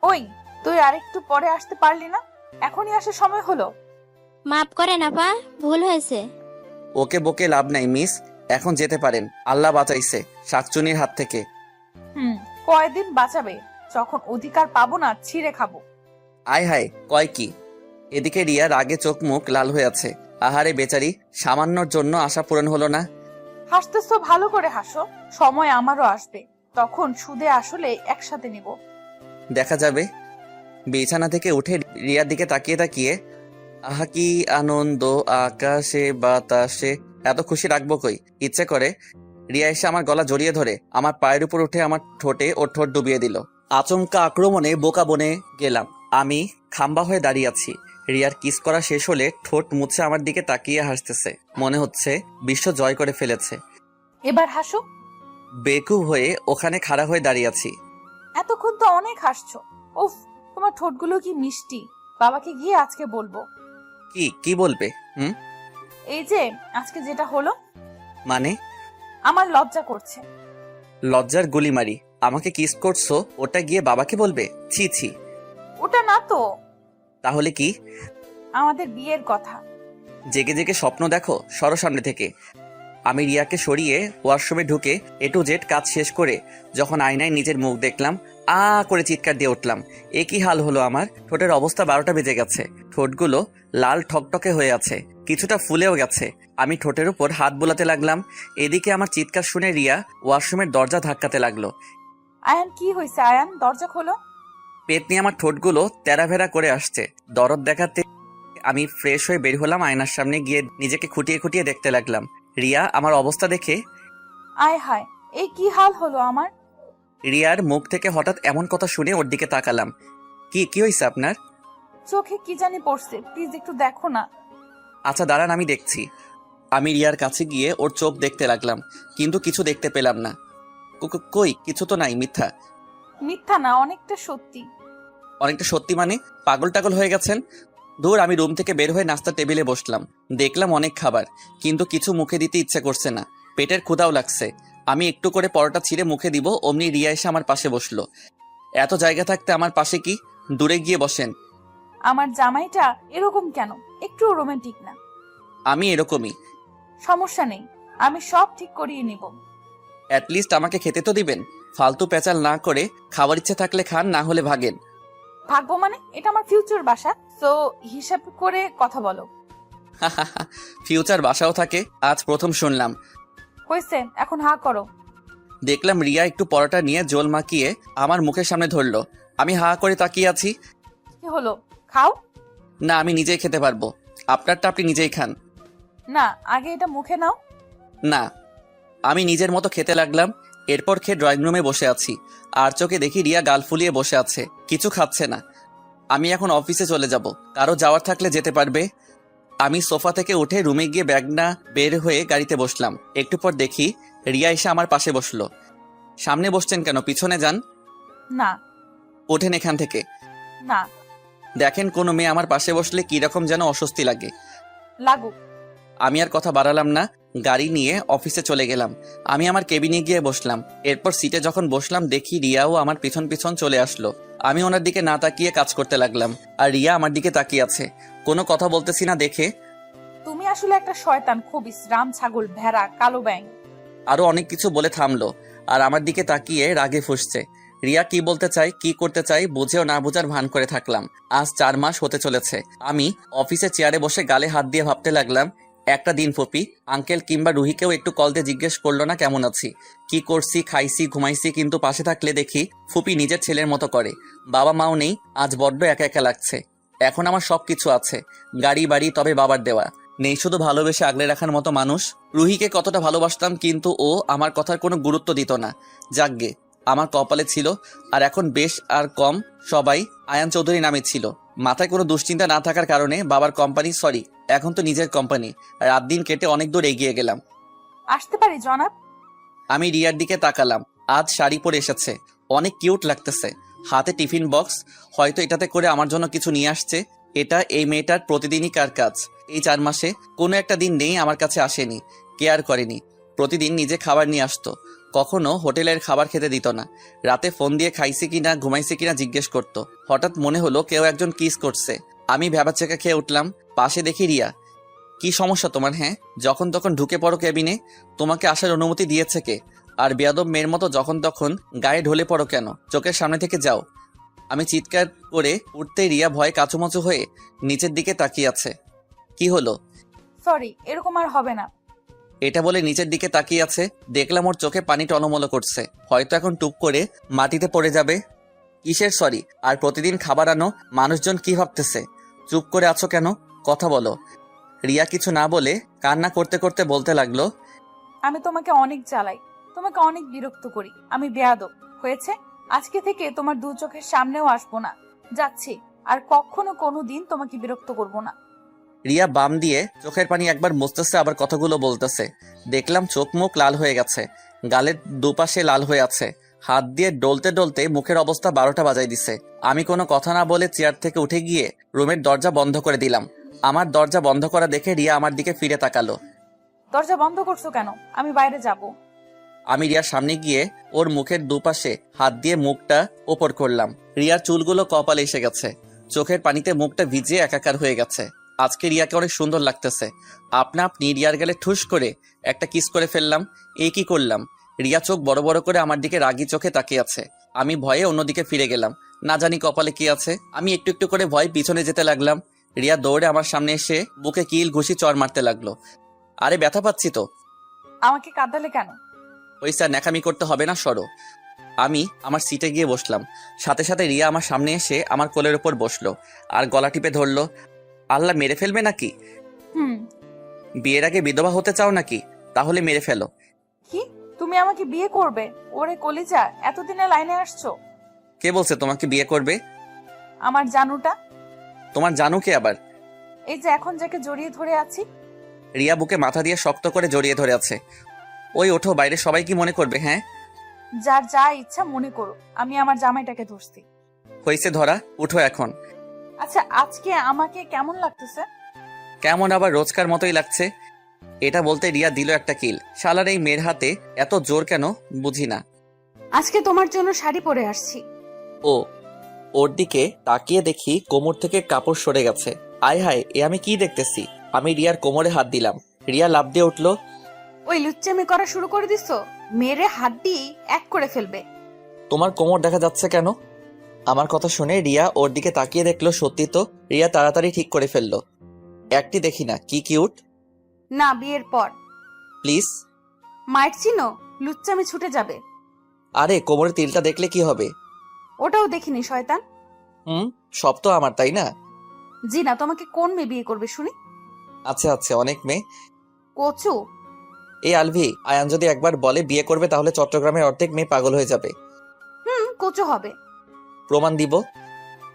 ওই, তুই আরেকটু পরে আসতে পারলি না? এখনই আসার সময় হলো। মাফ করেন আপা, ভুল হয়েছে। ওকে বকে লাভ নাই মিস, এখন যেতে পারেন। আল্লাহ বাঁচাইছে শাকচুনির হাত থেকে। কয়দিন বাঁচাবে? যখন অধিকার পাবো না ছিঁড়ে খাবো। আয় হায়, কয় কি? এদিকে রিয়া রাগে চোখ মুখ লাল হয়ে আছে। আহারে বেচারি, সামান্যর জন্য আশা পূরণ হলো না। হাসতেছো, ভালো করে হাসো। সময় আমারও আসবে, তখন সুদে আসলে একসাথে নিব। দেখা যাবে। বিছানা থেকে উঠে রিয়ার দিকে তাকিয়ে তাকিয়ে, আহা কি আনন্দ আকাশে বাতাসে। এত খুশি রাখবো কই? ইচ্ছে করে রিয়া এসে আমার গলা জড়িয়ে ধরে আমার পায়ের উপর উঠে আমার ঠোঁটে ওর ঠোঁট ডুবিয়ে দিল। আচমকা আক্রমণে বোকা বনে গেলাম। আমি খাম্বা হয়ে দাঁড়িয়ে আছি। রিয়ার কিস করা শেষ হলে ঠোঁট মুছে আমার দিকে তাকিয়ে হাসতেছে। মনে হচ্ছে বিশ্ব জয় করে ফেলেছে। এবার হাসো। বেকুব হয়ে ওখানে খাড়া হয়ে দাঁড়িয়ে আছি। এতক্ষণ তো অনেক হাসছো। উফ, তোমার ঠোঁটগুলো কি মিষ্টি। বাবাকে গিয়ে আজকে বলবো। কি বলবে? এই যে আজকে যেটা হলো। মানে? আমার লজ্জা করছে। লজ্জার গুলি মারি। আমাকে কিস করছো, ওটা গিয়ে বাবাকে বলবে? ছি ছি। ওটা না তো। তাহলে কি? আমাদের বিয়ের কথা। জেগে জেগে স্বপ্ন দেখো, সরো সামনে থেকে। আমি রিয়াকে সরিয়ে ওয়াশরুমে ঢুকে A to Z কাজ শেষ করে যখন আয়নায় নিজের মুখ দেখলাম, করে চিৎকার দিয়ে উঠলাম। এ কি হাল হলো আমার? ঠোঁটের অবস্থা 12টা বেজে গেছে। ঠোঁটগুলো লাল ঠকটকে হয়ে আছে, কিছুটা ফুলেও গেছে। আমি ঠোঁটের উপর হাত বোলাতে লাগলাম। এদিকে আমার চিৎকার শুনে রিয়া ওয়াশরুমের দরজা ধাক্কাতে লাগলো। আয়ান, কি হয়েছে আয়ান? দরজা খোলো। পেট নিয়ে আমার ঠোঁটগুলো তেরাভেরা করে আসছে। দরদ দেখাতে আমি ফ্রেশ হয়ে বের হলাম। আয়নার সামনে গিয়ে নিজেকে খুঁটিয়ে খুঁটিয়ে দেখতে লাগলাম। রিয়া আমার অবস্থা দেখে, আয় হায়, এই কি হাল হলো আমার? রিয়ার মুখ থেকে হঠাৎ এমন কথা শুনে ওর দিকে তাকালাম। কি হয়েছে আপনার? চোখে কি জানি পড়ছে, প্লিজ একটু দেখো না। আচ্ছা দাঁড়ান, আমি দেখছি। আমি রিয়ার কাছে গিয়ে ওর চোখ দেখতে লাগলাম, কিন্তু কিছু দেখতে পেলাম না। কই, কিছু তো নাই। মিথ্যা। মিথ্যা না, অনেকটা সত্যি। অনেকটা সত্যি মানে? পাগল টাগল হয়ে গেছেন? দূর। আমি রুম থেকে বের হয়ে নাস্তার টেবিলে বসলাম। দেখলাম অনেক খাবার, কিন্তু কিছু মুখে দিতে ইচ্ছে করছে না। পেটের ক্ষুধাও লাগছে। আমি একটু করে পরোটা ছিঁড়ে মুখে দিব, অমনি রিয়া এসে আমার পাশে বসলো। এত জায়গা থাকতে আমার পাশে কি? দূরে গিয়ে বসেন। আমার জামাইটা এরকম কেন? একটু রোমান্টিক না? আমি এরকমই। সমস্যা নেই, আমি সব ঠিক করিয়ে নিব। অ্যাটলিস্ট আমাকে খেতে তো দিবেন। ফালতু পেঁচাল না করে খাবার ইচ্ছে থাকলে খান, না হলে ভাগেন। থাকবো মানে? এটা আমার ফিউচার বাসা, তো হিসাব করে কথা বলো। ফিউচার বাসাও থাকে, আজ প্রথম শুনলাম। হয়েছে, এখন হা করো। দেখলাম রিয়া একটু পরোটা নিয়ে জল মাখিয়ে আমার মুখের সামনে ধরলো। আমি হা করে তাকিয়ে আছি। কি হলো, খাও। না, আমি নিজেই খেতে পারবো। আপনারটা আপনি নিজেই খান। না, আগে এটা মুখে নাও। না। আমি নিজের মতো খেতে লাগলাম। এরপর খেয়ে ড্রয়িং রুমে বসে আছি, আর চোখে দেখি রিয়া গাল ফুলিয়ে বসে আছে, কিছু খাচ্ছে না। আমি এখন অফিসে চলে যাব, কারো যাওয়ার থাকলে যেতে পারবে। আমি সোফা থেকে উঠে রুমে গিয়ে ব্যাগ না বের হয়ে গাড়িতে বসলাম। একটু পর দেখি রিয়া এসে আমার পাশে বসলো। সামনে বসছেন কেন, পিছনে যান। না। ওঠেন এখান থেকে। না। দেখেন, কোনো মেয়ে আমার পাশে বসলে কিরকম যেন অস্বস্তি লাগে। লাগুক। আমি আর কথা বাড়ালাম না, গাড়ি নিয়ে অফিসে চলে গেলাম। আমি আমার কেবিনে গিয়ে বসলাম। এরপর সিটে যখন বসলাম দেখি রিয়াও আমার পিছন পিছন চলে আসলো। আমি ওনার দিকে না তাকিয়ে কাজ করতে লাগলাম, আর রিয়া আমার দিকে তাকিয়ে আছে। কোনো কথা বলতেছি না দেখে। তুমি আসলে একটা শয়তান, খবিস, রাম ছাগল, ভেড়া, কালো ব্যাং। আরো অনেক কিছু বলে থামলো, আর আমার দিকে তাকিয়ে রাগে ফুঁসছে। রিয়া কি বলতে চাই, কি করতে চাই বুঝেও না বুঝার ভান করে থাকলাম। আজ 4 মাস হতে চলেছে। আমি অফিসে চেয়ারে বসে গালে হাত দিয়ে ভাবতে লাগলাম, একটা দিন ফুপি, আঙ্কেল কিংবা রুহিকেও একটু কল দিয়ে জিজ্ঞেস করলো না কেমন আছি, কি করছি, খাইছি, ঘুমাইছি। কিন্তু পাশে থাকলে দেখি ফুপি নিজের ছেলের মতো করে। বাবা মাও নেই, আজ বড্ড একা একা লাগছে। এখন আমার সবকিছু আছে, গাড়ি বাড়ি, তবে বাবার দেওয়া নেই শুধু ভালোবেসে আগলে রাখার মতো মানুষ। রুহিকে কতটা ভালোবাসতাম, কিন্তু ও আমার কথার কোনো গুরুত্ব দিত না। যাকগে, আমার কপালে ছিল। আর এখন বেশ আর কম সবাই আয়ান চৌধুরী নামে ছিল। মাথায় কোনো দুশ্চিন্তা না থাকার কারণে বাবার কোম্পানি, সরি এখন তো নিজের কোম্পানি, রাত দিন কেটে অনেক দূর এগিয়ে গেলাম। আসতে পারি জনাব? আমি রিয়ার দিকে তাকালাম। আজ শাড়ি পরে এসেছে, অনেক কিউট লাগতেছে। হাতে টিফিন বক্স, হয়তো এটাতে করে আমার জন্য কিছু নিয়ে আসছে। এটা এই মেয়েটার প্রতিদিনই কার কাজ। এই 4 মাসে কোনো একটা দিন নেই আমার কাছে আসেনি, কেয়ার করেনি। প্রতিদিন নিজে খাবার নিয়ে আসতো, কখনো হোটেলের খাবার খেতে দিত না। রাতে ফোন দিয়ে খাইছি কিনা, ঘুমাইছি কিনা জিজ্ঞেস করতো। হঠাৎ মনে হলো কেউ একজন কিস করছে। আমি ভ্যাবাচেকা খেয়ে উঠলাম। পাশে দেখি রিয়া। কি সমস্যা তোমার? হ্যাঁ, যখন তখন ঢুকে পড়ো কেবিনে। তোমাকে আসার অনুমতি দিয়েছে কে? আর বেয়াদব মেয়ের মতো যখন তখন গায়ে ঢলে পড়ো কেন? চোখের সামনে থেকে যাও। আমি চিৎকার করে উঠতেই রিয়া ভয়ে কাঁচুমাচু হয়ে নিচের দিকে তাকিয়ে আছে। কি হলো? সরি, এরকম আর হবে না। এটা বলে নিচের দিকে তাকিয়ে আছে। দেখলাম ওর চোখে পানি টলমলো করছে, হয়তো এখন টুপ করে মাটিতে পড়ে যাবে। কিসের সরি? আর প্রতিদিন খাবার আনো, মানুষজন কি ভাবতেছে? চুপ করে আছো কেন, কথা বলো। রিয়া কিছু না বলে কান্না করতে করতে বলতে লাগলো, আমি তোমাকে অনেক জ্বালাই, তোমাকে অনেক বিরক্ত করি, আমি বেয়াদব। হয়েছে, আজকে থেকে তোমার 2 চোখের সামনেও আসবো না। যাচ্ছি, আর কখনো কোনো দিন তোমাকে বিরক্ত করব না। রিয়া বাম দিয়ে চোখের পানি একবার মুছতেছে, আবার কথাগুলো বলতেছে। দেখলাম চোখ মুখ লাল হয়ে গেছে, গালের দুপাশে লাল হয়ে আছে। হাত দিয়ে ডলতে ডলতে মুখের অবস্থা 12টা বাজাই দিছে। আমি কোনো কথা না বলে চেয়ার থেকে উঠে গিয়ে রুমের দরজা বন্ধ করে দিলাম। আমার দরজা বন্ধ করা দেখে রিয়া আমার দিকে ফিরে তাকালো। দরজা বন্ধ করছো কেন? আমি বাইরে যাব। আমি রিয়ার সামনে গিয়ে ওর মুখের দুপাশে হাত দিয়ে মুখটা ওপর করলাম। রিয়ার চুলগুলো কপালে এসে গেছে, চোখের পানিতে মুখটা ভিজিয়ে একাকার হয়ে গেছে। আজকে রিয়াকে অনেক সুন্দর লাগতেছে। আপনা আপনি রিয়ার গেলে ঠুস করে একটা কিস করে ফেললাম। এই কি করলাম? রিয়া চোখ বড় বড় করে আমার দিকে রাগি চোখে তাকিয়ে আছে। আমি ভয়ে অন্যদিকে ফিরে গেলাম, না জানি কপালে কি আছে। আমি একটু একটু করে ভয় পিছনে যেতে লাগলাম। রিয়া দৌড়ে আমার সামনে এসে বুকে কিল ঘুষি চড় মারতে লাগলো। আরে ব্যথা পাচ্ছি তো। আমাকে কাঁদালে কেন? ওই স্যার, ন্যাকামি করতে হবে না, সরো। আমি আমার সিটে গিয়ে বসলাম। সাথে সাথে রিয়া আমার সামনে এসে আমার কোলের উপর বসলো আর গলা টিপে ধরলো। আল্লাহ, মেরে ফেলবে নাকি? বিয়ের আগে বিধবা হতে চাও নাকি? তাহলে মেরে ফেলো। কি, তুমি আমাকে বিয়ে করবে? ওরে কলিজা, এতদিনে লাইনে আসছো? কে বলছে তোমাকে বিয়ে করবে? আমার জানুটা। তোমার জানু কে আবার? এই যে এখন যাকে জড়িয়ে ধরে আছি। রিয়া বুকে মাথা দিয়ে শক্ত করে জড়িয়ে ধরে আছে। ওই ওঠো, বাইরে সবাই কি মনে করবে? হ্যাঁ, যার যা ইচ্ছা মনে করো, আমি আমার জামাইটাকে ধরছি। হয়েছে ধরা, উঠো এখন। আচ্ছা, আজকে আমাকে কেমন লাগতেছে? কেমন আবার? রোজকার মতোই লাগছে। এটা বলতে রিয়া দিল একটা কিল। শালার এই মেয়ের হাতে এত জোর কেন বুঝি না। আজকে তোমার জন্য শাড়ি পরে আসছি। ওর দিকে তাকিয়ে দেখি কোমর থেকে কাপড় সরে গেছে। আয় হায়, এ আমি কি দেখতেছি? আমি রিয়ার কোমরে হাত দিলাম। রিয়া লাফ দিয়ে উঠলো। ওই লুচ্চামি করা শুরু করে দিছো? মেরে হাত দিয়ে এক করে ফেলবে। তোমার কোমর দেখা যাচ্ছে কেন? আমার কথা শুনে রিয়া ওর দিকে তাকিয়ে দেখলো সত্যি তো। রিয়া তাড়াতাড়ি ঠিক করে ফেললো, একটি দেখি না কি কিউট। না, বিয়ের পর। প্লিজ। মায়ের চিনো, লুচ্চামি ছুটে যাবে। আরে কোমরের তিলটা দেখলে কি হবে? ওটাও দেখিনি শয়তান। সব তো আমার, তাই না? জি না, তোমাকে কোন মেয়ে বিয়ে করবে শুনি? আচ্ছা আচ্ছা, অনেক মেয়ে। কচু। এই আলভি, আয়ান যদি একবার বলে বিয়ে করবে তাহলে চট্টগ্রামের অর্ধেক মেয়ে পাগল হয়ে যাবে। কচু হবে। প্রমাণ দিব।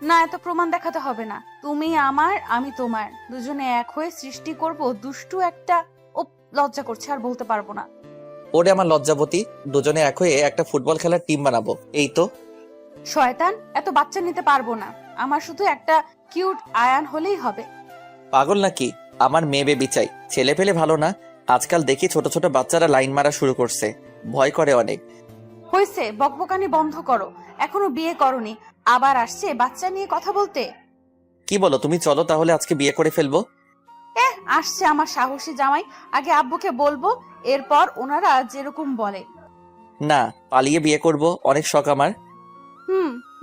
না, এত প্রমাণ দেখাতে হবে না। তুমি আমার, আমি তোমার, দুজনে এক হয়ে সৃষ্টি করব দুষ্টু একটা। ও লজ্জা করছে, আর বলতে পারবো না। ওরে আমার লজ্জাবতী, দুজনে এক হয়ে একটা ফুটবল খেলার টিম বানাবো। এই তো। শয়তান, এত বাচ্চা নিতে পারবো না। আমার শুধু একটা কিউট আয়ান হলেই হবে। পাগল নাকি? আমার মেয়ে বেবি চাই, ছেলে পেলে ভালো না। আজকাল দেখি ছোট ছোট বাচ্চারা লাইন মারা শুরু করছে, ভয় করে অনেক। হয়েছে, বকবকানি বন্ধ করো। এখনো বিয়ে করনি, আবার আসছে বাচ্চা নিয়ে কথা বলতে। কি বলো তুমি? চলো তাহলে আজকে বিয়ে করে ফেলবো। আসছে আমার সাহসী জামাই, আগে আব্বুকে বলবো, এরপর ওনারা যেরকম বলে। না, পালিয়ে বিয়ে করব, অনেক শখ আমার।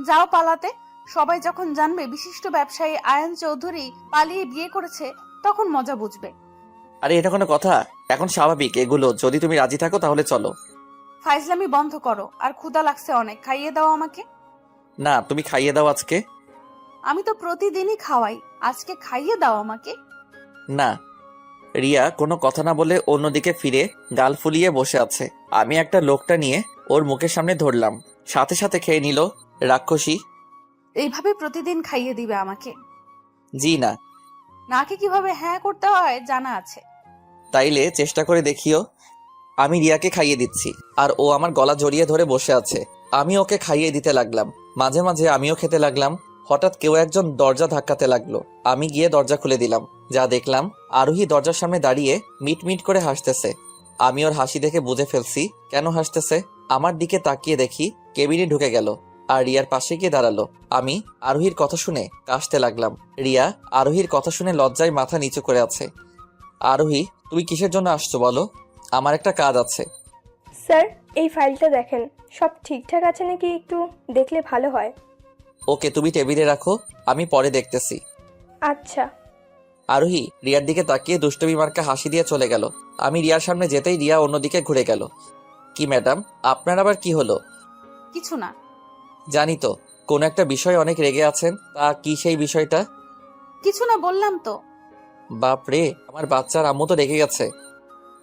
যাও পালাতে। সবাই যখন জানবে বিশিষ্ট ব্যবসায়ী আয়ান চৌধুরী পালিয়ে বিয়ে করেছে, তখন মজা বুঝবে। আরে এটা কোনো কথা? এখন স্বাভাবিক এগুলো। যদি তুমি রাজি থাকো তাহলে চলো। ফাইজলামি বন্ধ করো, আর ক্ষুধা লাগছে অনেক, খাইয়ে দাও আমাকে। না, তুমি খাইয়ে দাও আজকে। আমি তো প্রতিদিনই খাওয়াই, আজকে খাইয়ে দাও আমাকে। না। রিয়া কোনো কথা না বলে অন্যদিকে ফিরে গাল ফুলিয়ে বসে আছে। আমি একটা লোকটা নিয়ে ওর মুখের সামনে ধরলাম, সাথে সাথে খেয়ে নিল। রাক্ষসী। এইভাবে প্রতিদিন খাইয়ে দিবে আমাকে? জি না। নাকে কিভাবে হ্যাঁ করতে হয় জানা আছে। তাইলে চেষ্টা করে দেখিও। আমি রিয়াকে খাইয়ে দিচ্ছি, আর ও আমার গলা জড়িয়ে ধরে বসে আছে। আমি ওকে খাইয়ে দিতে লাগলাম, মাঝে মাঝে আমিও খেতে লাগলাম। হঠাৎ কেউ একজন দরজা ধাক্কাতে লাগলো। আমি গিয়ে দরজা খুলে দিলাম। যা দেখলাম, আরোহী দরজার সামনে দাঁড়িয়ে মিট মিট করে হাসতেছে। আমি ওর হাসি দেখে বুঝে ফেলছি কেন হাসতেছে। আমার দিকে তাকিয়ে দেখি কেবিনে ঢুকে গেল আর রিয়ার পাশে গিয়ে দাঁড়ালো। আমি আরোহীর কথা শুনে কাশতে লাগলাম। রিয়া আরোহীর কথা শুনে লজ্জায় মাথা নিচু করে আছে। আরোহী, তুমি কিসের জন্য আসছো বলো? আমার একটা কাজ আছে। স্যার, এই ফাইলটা দেখেন, সব ঠিকঠাক আছে নাকি একটু দেখলে ভালো হয়। ওকে, তুমি টেবিলে রাখো, আমি পরে দেখতেছি। আচ্ছা। আরোহী রিয়ার দিকে তাকিয়ে দুষ্টমি মার্কা হাসি দিয়ে চলে গেল। আমি রিয়ার সামনে যেতেই রিয়া অন্যদিকে ঘুরে গেল। কি ম্যাডাম, আপনার আবার কি হলো? কিছু না। জানি তো কোন একটা বিষয়ে অনেক রেগে আছেন, তা কি সেই বিষয়টা? কিছু না বললাম তো। বাপ রে, আমার বাচ্চার আম্মু তো রেগে গেছে।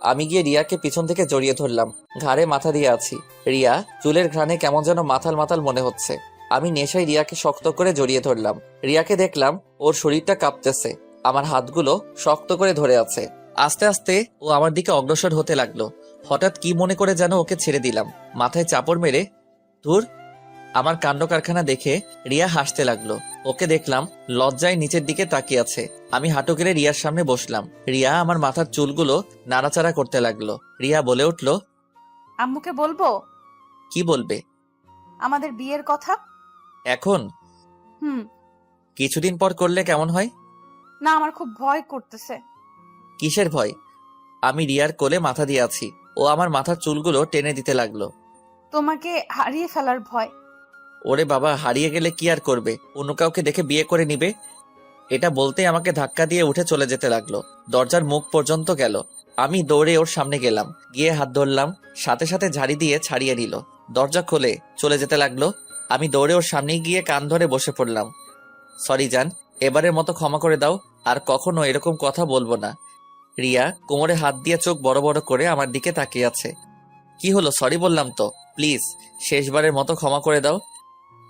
আমি গিয়ে রিয়াকে পিছন থেকে জড়িয়ে ধরলাম, ঘাড়ে মাথা দিয়ে আছি। রিয়া চুলের ঘ্রাণে কেমন যেন মাথাল মাথাল মনে হচ্ছে। আমি নেশায় রিয়াকে শক্ত করে জড়িয়ে ধরলাম। রিয়াকে দেখলাম ওর শরীরটা কাঁপতেছে, আমার হাতগুলো শক্ত করে ধরে আছে। আস্তে আস্তে ও আমার দিকে অগ্রসর হতে লাগলো। হঠাৎ কি মনে করে যেন ওকে ছেড়ে দিলাম, মাথায় চাপড় মেরে। ধুর, আমার কাণ্ড কারখানা দেখে রিয়া হাসতে লাগলো। ওকে দেখলাম লজ্জায় নিচের দিকে তাকিয়ে আছে। আমি হাঁটু গেড়ে রিয়ার সামনে বসলাম। রিয়া আমার মাথার চুলগুলো নাড়াচাড়া করতে লাগলো। রিয়া বলে উঠল, আম্মুকে বলবো? কি বলবে? আমাদের বিয়ের কথা। এখন? কিছুদিন পর করলে কেমন হয়? না, আমার খুব ভয় করতেছে। কিসের ভয়? আমি রিয়ার কোলে মাথা দিয়ে আছি, ও আমার মাথার চুলগুলো টেনে দিতে লাগলো। তোমাকে হারিয়ে ফেলার ভয়। ওরে বাবা, হারিয়ে গেলে কি আর করবে? অন্য কাউকে দেখে বিয়ে করে নিবে। এটা বলতেই আমাকে ধাক্কা দিয়ে উঠে চলে যেতে লাগলো। দরজার মুখ পর্যন্ত গেল। আমি দৌড়ে ওর সামনে গেলাম, গিয়ে হাত ধরলাম, সাথে সাথে ঝাড়ি দিয়ে ছাড়িয়ে নিল। দরজা খুলে চলে যেতে লাগলো। আমি দৌড়ে ওর সামনে গিয়ে কান ধরে বসে পড়লাম। সরি জান, এবারের মতো ক্ষমা করে দাও, আর কখনো এরকম কথা বলবো না। রিয়া কোমরে হাত দিয়ে চোখ বড় বড় করে আমার দিকে তাকিয়ে আছে। কি হলো? সরি বললাম তো, প্লিজ শেষবারের মতো ক্ষমা করে দাও।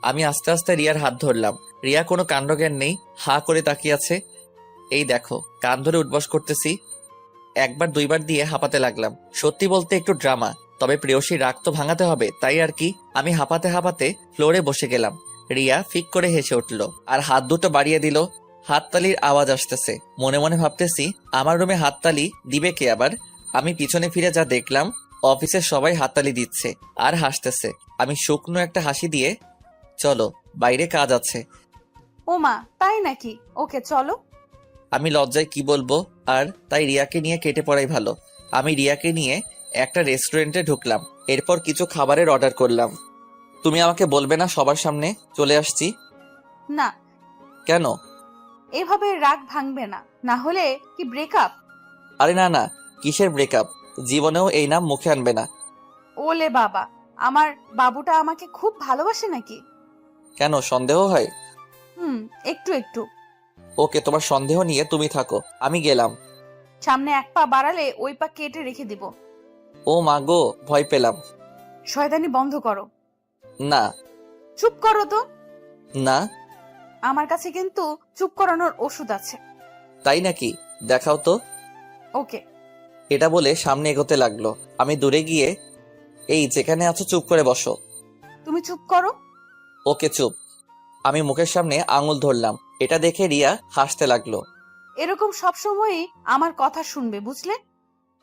আমি আস্তে আস্তে রিয়ার হাত ধরলাম। রিয়া কোনো কাণ্ডজ্ঞান নেই, হা করে তাকিয়ে আছে। এই দেখো, কান ধরে উঠবস করতেছি। একবার দুইবার দিয়ে হাঁপাতে লাগলাম। সত্যি বলতে একটু ড্রামা, তবে প্রেয়সী রাগ তো ভাঙাতে হবে, তাই আর কি। আমি হাঁপাতে হাঁপাতে ফ্লোরে বসে গেলাম। রিয়া ফিক করে হেসে উঠল আর হাত দুটো বাড়িয়ে দিল। হাততালির আওয়াজ আসতেছে। মনে মনে ভাবতেছি, আমার রুমে হাততালি দিবে কে আবার? আমি পিছনে ফিরে যা দেখলাম, অফিসের সবাই হাততালি দিচ্ছে আর হাসতেছে। আমি শুকনো একটা হাসি দিয়ে, চলো বাইরে কাজ আছে। ওমা, তাই নাকি? ওকে চলো। আমি লজ্জায় কি বলবো, আর তাই রিয়াকে নিয়ে কেটে পড়াই ভালো। আমি রিয়াকে নিয়ে একটা রেস্টুরেন্টে ঢুকলাম। এরপর কিছু খাবারের অর্ডার করলাম। তুমি আমাকে বলবে না সবার সামনে চলে আসছি? না, কেন? এভাবে রাগ ভাঙবে না, না হলে কি ব্রেকআপ? আরে না না, কিসের ব্রেকআপ? জীবনেও এই নাম মুখে আনবে না। ওলে বাবা, আমার বাবুটা আমাকে খুব ভালোবাসে নাকি? কেন, সন্দেহ হয়? একটু একটু। ওকে, তোমার সন্দেহ নিয়ে তুমি থাকো, আমি গেলাম। সামনে এক পা বাড়ালে ওই পা কেটে রেখে দিব। ও মা গো, ভয় পেলাম। শয়তানি বন্ধ করো। না। চুপ করো তো। না। আমার কাছে কিন্তু চুপ করানোর ওষুধ আছে। তাই নাকি? দেখাও তো। ওকে। এটা বলে সামনে এগোতে লাগলো। আমি দূরে গিয়ে, এই যেখানে আছো চুপ করে বসো। তুমি চুপ করো। ওকে চুপ। আমি মুখের সামনে আঙুল ধরলাম। এটা দেখে রিয়া হাসতে লাগলো। এরকম সবসময়ই আমার কথা শুনবে, বুঝলে?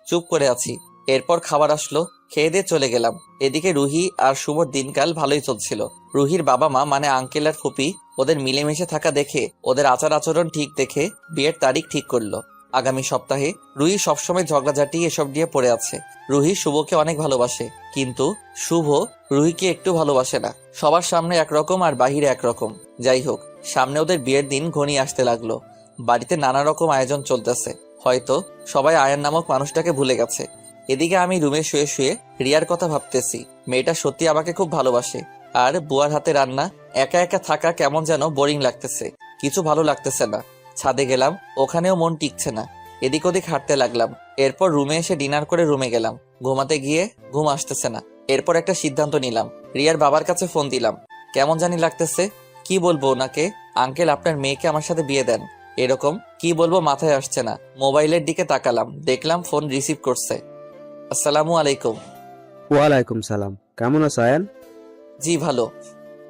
চুপ করে আছি। এরপর খাবার আসলো, খেয়ে দিয়ে চলে গেলাম। এদিকে রুহি আর শুভর দিনকাল ভালোই চলছিল। রুহির বাবা মা মানে আঙ্কেল আর ফুপি ওদের মিলেমিশে থাকা দেখে, ওদের আচার আচরণ ঠিক দেখে বিয়ের তারিখ ঠিক করলো আগামী সপ্তাহে। রুহি সবসময় ঝগড়াঝাটি এসব নিয়ে পড়ে আছে। রুহি শুভকে অনেক ভালোবাসে, কিন্তু শুভ রুহিকে একটু ভালোবাসে না। সবার সামনে একরকম আর বাহিরে একরকম। যাই হোক, সামনে ওদের বিয়ের দিন ঘনিয়ে আসতে লাগলো। বাড়িতে নানা রকম আয়োজন চলতেছে। হয়তো সবাই আয়ান নামক মানুষটাকে ভুলে গেছে। এদিকে আমি রুমে শুয়ে শুয়ে রিয়ার কথা ভাবতেছি। মেয়েটা সত্যি আমাকে খুব ভালোবাসে। আর বুয়ার হাতে রান্না, একা একা থাকা কেমন যেন বোরিং লাগতেছে, কিছু ভালো লাগতেছে না। ছাদে গেলাম, ওখানেও মন টিকছে না। এদিক ওদিক হাঁটতে লাগলাম। এরপর রুমে এসে ডিনার করে রুমে গেলাম। ঘুমাতে গিয়ে ঘুম আসতেছে না। এরপর একটা সিদ্ধান্ত নিলাম, রিয়ার বাবার কাছে ফোন দিলাম। কেমন জানি লাগতেছে, কি বলবো ওনাকে? আঙ্কেল, আপনার মেয়েকে আমার সাথে বিয়ে দেন, এরকম কি বলবো মাথায় আসছে না। মোবাইলের দিকে তাকালাম, দেখলাম ফোন রিসিভ করছে। আসসালামু আলাইকুম। ওয়ালাইকুম সালাম। কেমন আছো আয়ান? জি ভালো।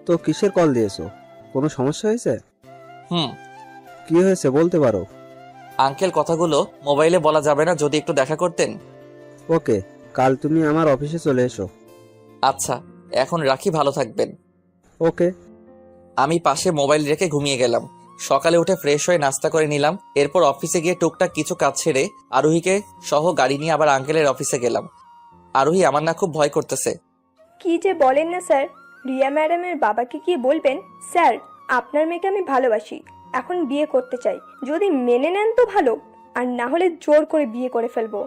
তো কিসের কল দিয়েছো? কোনো সমস্যা হয়েছে? কি হয়েছে বলতে পারো। আঙ্কেল, কথাগুলো মোবাইলে বলা যাবে না, যদি একটু দেখা করতেন। ওকে, কাল তুমি আমার অফিসে চলে এসো। আচ্ছা, এখন রাখি, ভালো থাকবেন। ওকে। আমি পাশে মোবাইল রেখে ঘুমিয়ে গেলাম। সকালে উঠে ফ্রেশ হয়ে নাস্তা করে নিলাম। এরপর অফিসে গিয়ে টুকটাক কিছু কাজ ছেড়ে আরোহীকে সহ গাড়ি নিয়ে আবার আঙ্কেলের অফিসে গেলাম। আরোহী, আমার না খুব ভয় করতেছে। কি যে বলেন না স্যার, রিয়া ম্যাডামের বাবাকে কি বলবেন? স্যার, আপনার মেয়েকে আমি ভালোবাসি, এখন বিয়ে করতে চাই। যদি মেনে নেন তো ভালো, আর না হলে জোর করে বিয়ে করে ফেলবো।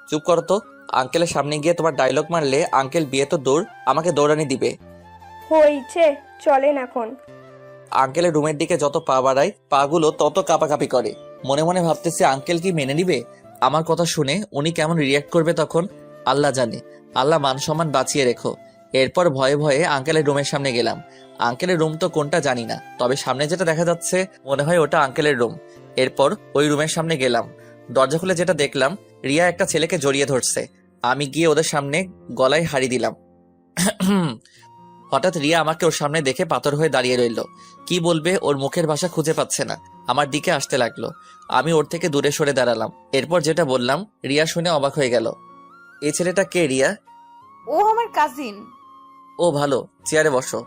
চুপ করো তো। আঙ্কেলের সামনে গিয়ে তোমার ডায়লগ মারলে আঙ্কেল বিয়ে তো দূর, আমাকে দৌড়ানি দিবে। হয়েছে, চলেন এখন। আঙ্কেলের রুমের দিকে যত পা বাড়ায়, পা গুলো তত কাঁপাকাঁপি করে। মনে মনে ভাবতেছি, আঙ্কেল কি মেনে নিবে আমার কথা শুনে? উনি কেমন রিয়াক্ট করবে তখন আল্লাহ জানে। আল্লাহ মান সম্মান বাঁচিয়ে রেখো। এরপর ভয়ে ভয়ে আঙ্কেলের রুমের সামনে গেলাম। আঙ্কেলের রুম তো কোনটা জানি না, তবে সামনে যেটা দেখা যাচ্ছে মনে হয় ওটা আঙ্কেলের রুম। এরপর ওই রুমের সামনে গেলাম। দরজা খুলে যেটা দেখলাম, রিয়া একটা ছেলেকে জড়িয়ে ধরছে। আমি গিয়ে ওদের সামনে গলায় হাড়ি দিলাম। হঠাৎ রিয়া আমাকে ওর সামনে দেখে পাথর হয়ে দাঁড়িয়ে রইল। কি বলবে ওর মুখের ভাষা খুঁজে পাচ্ছে না। আমার দিকে আসতে লাগলো। আমি ওর থেকে দূরে সরে দাঁড়ালাম। এরপর যেটা বললাম, রিয়া শুনে অবাক হয়ে গেল। এই ছেলেটা কে রিয়া? ও আমার কাজিন। ও ভালো, চেয়ারে বসো।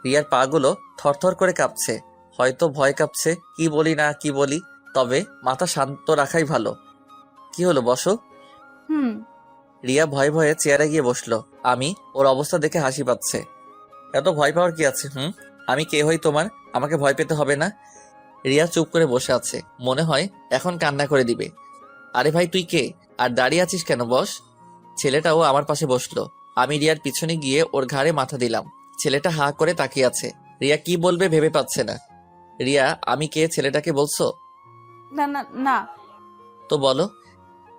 রিয়ার পা গুলো থরথর করে কাঁপছে, হয়তো ভয় কাঁপছে। কি বলি না কি বলি, তবে মাথা শান্ত রাখাই ভালো। কি হলো, বসো। রিয়া ভয়ে ভয়ে চেয়ারে গিয়ে বসলো। আমি ওর অবস্থা দেখে হাসি পাচ্ছে। এত ভয় পাওয়ার কি আছে? আমি কে হই তোমার? আমাকে ভয় পেতে হবে না। রিয়া চুপ করে বসে আছে, মনে হয় এখন কান্না করে দিবে। আরে ভাই, তুই কে আর দাঁড়িয়ে আছিস কেন? বস। ছেলেটাও আমার পাশে বসলো। আমি রিয়ার পিছনে গিয়ে ওর ঘাড়ে মাথা দিলাম। ছেলেটা হা করে তাকিয়ে আছে। রিয়া কি বলবে ভেবে পাচ্ছে না। রিয়া, আমি কে ছেলেটাকে বলছো? না না না। তো বলো।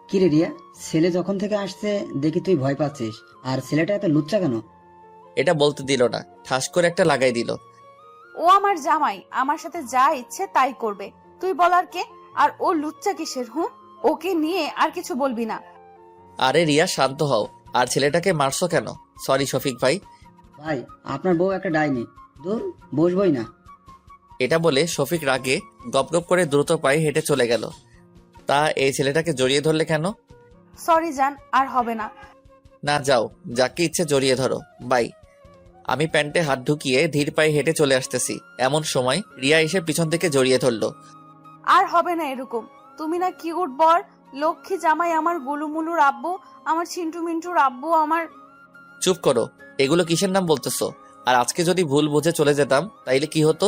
কিরে রিয়া, ছেলে যখন থেকে আসছে দেখি তুই ভয় পাচ্ছিস, আর ছেলেটা এত লুচ্চা কেন? এটা বলতে দিল না, ঠাস করে একটা লাগাই দিল। ও আমার জামাই, আমার সাথে যা ইচ্ছে তাই করবে, তুই বলার কে? আর ও লুচ্চা কিসের? ওকে নিয়ে আর কিছু বলবি না। আরে রিয়া, শান্ত হও। আর ছেলেটাকে মারছো কেন? সরি শফিক ভাই। ভাই, আপনার বউ একটা ডাইনি, দূর বসবই না। এটা বলে শফিক রাগে গপ গপ করে দ্রুত পায়ে হেঁটে চলে গেল। তা এই ছেলেটাকে জড়িয়ে ধরলে কেন? সরি জান, আর হবে না। না, যাও, যাকে ইচ্ছে জড়িয়ে ধরো, বাই। আমি প্যান্টে হাত ঢুকিয়ে ধীর পায়ে হেঁটে চলে আসতেছি। এমন সময় রিয়া এসে পিছন থেকে জড়িয়ে ধরলো। আর হবে না এরকম। তুমি না কিউট বর, লক্ষ্মী জামাই, আমার গুলুমুলুর আব্বু, আমার ছিন্টু মিন্টুর আব্বু, আমার। চুপ করো, এগুলো কিসের নাম বলতেছো? আর আজকে যদি ভুল বুঝে চলে যেতাম তাইলে কি হতো?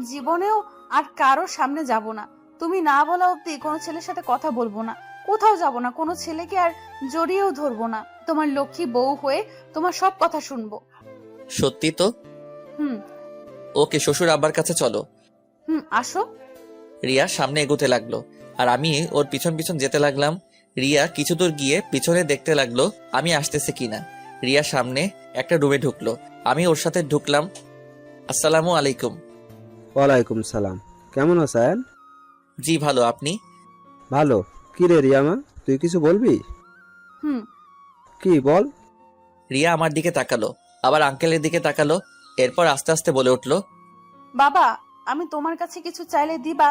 জীবনেও আর কারোর সামনে যাব না। তুমি না বলা অব্দি কোনো ছেলের সাথে কথা বলবো না, কোথাও যাব না, কোনো ছেলেকে আর জড়িয়েও ধরবো না। তোমার লক্ষ্মী বউ হয়ে তোমার সব কথা শুনবো। সত্যি তো? হুম। ওকে, শ্বশুর আব্বার কাছে চলো। আসো। রিয়া সামনে এগোতে লাগলো আর আমি ওর পিছন পিছন যেতে লাগলাম। রিয়া কিছু দূর গিয়ে পিছনে দেখতে লাগলো আমি আসতেছি কিনা। রিয়া সামনে একটা রুমে ঢুকলো, আমি ওর সাথে ঢুকলাম। আসসালামু আলাইকুম। ওয়ালাইকুম সালাম। কেমন আছেন? জি ভালো, আপনি? ভালো। কি রে রিয়ামা, তুই কিছু বলবি? কি বল। রিয়া আমার দিকে তাকালো, আবার আঙ্কেলের দিকে তাকালো, এরপর আস্তে আস্তে বলে উঠলো, বাবা, আমি তোমার কাছে কিছু চাইলে দিবা?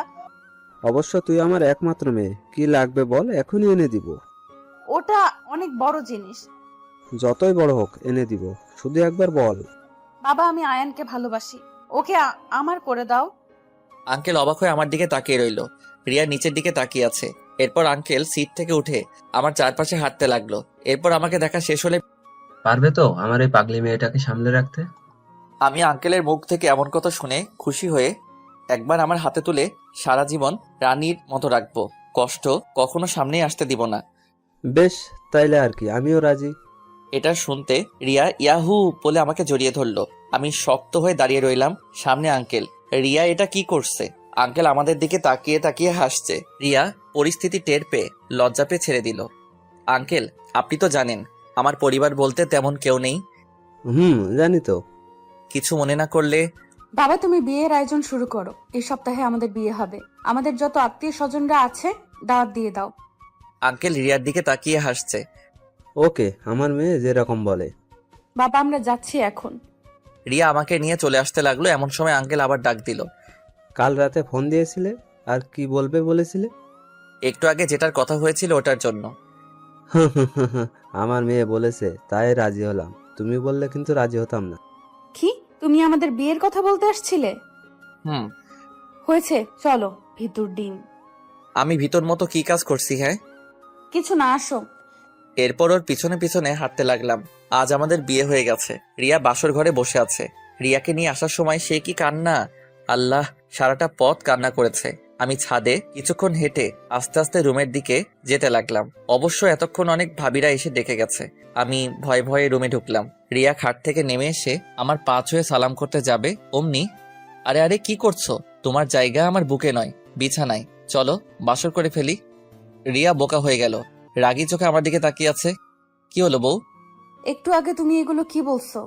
অবশ্য তুই আমার একমাত্র মেয়ে, কি লাগবে বল, এখনই এনে দিব। ওটা অনেক বড় জিনিস। যতই বড় হোক এনে দিব, শুধু একবার বল। বাবা, আমি আয়ানকে ভালোবাসি, ওকে আমার করে দাও। আঙ্কেল অবাক হয়ে আমার দিকে তাকিয়ে রইলো। রিয়া নিচের দিকে তাকিয়ে আছে। এরপর আঙ্কেল সিট থেকে উঠে আমার চারপাশে হাঁটতে লাগলো। এরপর আমাকে দেখা শেষ হলে পারবে তো আমার এই পাগলি মেয়েটাকে সামলে রাখতে? আমি আঙ্কেলের মুখ থেকে এমন কথা শুনে খুশি হয়ে একবার আমার হাতে তুলে সারা জীবন রানীর মতো রাখবো, কষ্ট কখনো সামনেই আসতে দিব না। বেশ, তাইলে আর কি, আমিও রাজি। এটা শুনতে রিয়া ইয়াহু বলে আমাকে জড়িয়ে ধরলো। আমি শক্ত হয়ে দাঁড়িয়ে রইলাম। সামনে আঙ্কেল। রিয়া এটা কি করছে? আঙ্কেল আমাদের দিকে তাকিয়ে তাকিয়ে হাসছে। রিয়া পরিস্থিতি টের পেয়ে লজ্জা পেয়ে ছেড়ে দিল। আঙ্কেল, আপনি তো জানেন আমার পরিবার বলতে তেমন কেউ নেই। জানি তো। কিছু মনে না করলে বাবা, তুমি বিয়ের আয়োজন শুরু করো। এই সপ্তাহে আমাদের বিয়ে হবে। আমাদের যত আত্মীয় স্বজনরা আছে দাওয়াত দিয়ে দাও। আঙ্কেল রিয়ার দিকে তাকিয়ে হাসছে। ওকে, আমার মেয়ে যেরকম বলে। বাবা, আমরা যাচ্ছি এখন। রিয়া আমাকে নিয়ে চলে আসতে লাগলো। এমন সময় আঙ্কেল আবার ডাক দিল। কাল রাতে ফোন দিয়েছিলে, আর কি বলবে বলেছিলে? একটু আগে যেটার কথা হয়েছিল ওটার জন্য। আমার মেয়ে বলেছে তাই রাজি হলাম, তুমি বললে কিন্তু রাজি হতাম না। কি, তুমি আমাদের বিয়ের কথা বলতে আসছিলে? হয়েছে, চলো ভিতর ডিম। আমি ভিতর মতো কি কাজ করছি? হ্যাঁ কিছু না, আসো। এরপর ওর পিছনে পিছনে হাঁটতে লাগলাম। আজ আমাদের বিয়ে হয়ে গেছে। রিয়া বাসর ঘরে বসে আছে। রিয়াকে নিয়ে আসার সময় সে কি কান্না! আল্লাহ, সারাটা পথ কান্না করেছে। আমি ছাদে কিছুক্ষণ হেঁটে আস্তে আস্তে রুমের দিকে যেতে লাগলাম। অবশ্য এতক্ষণ অনেক ভাবিরা এসে ডেকে গেছে। আমি ভয়ে ভয়ে রুমে ঢুকলাম। রিয়া খাট থেকে নেমে এসে আমার পা ছুঁয়ে সালাম করতে যাবে অমনি, আরে আরে কি করছো? তোমার জায়গা আমার বুকে নয়, বিছানায়। চলো বাসর করে ফেলি। রিয়া বোকা হয়ে গেল, রাগী চোখে আমার দিকে তাকিয়ে আছে। কি হলো বউ? একটু আগে তুমি এগুলো কি বলছো?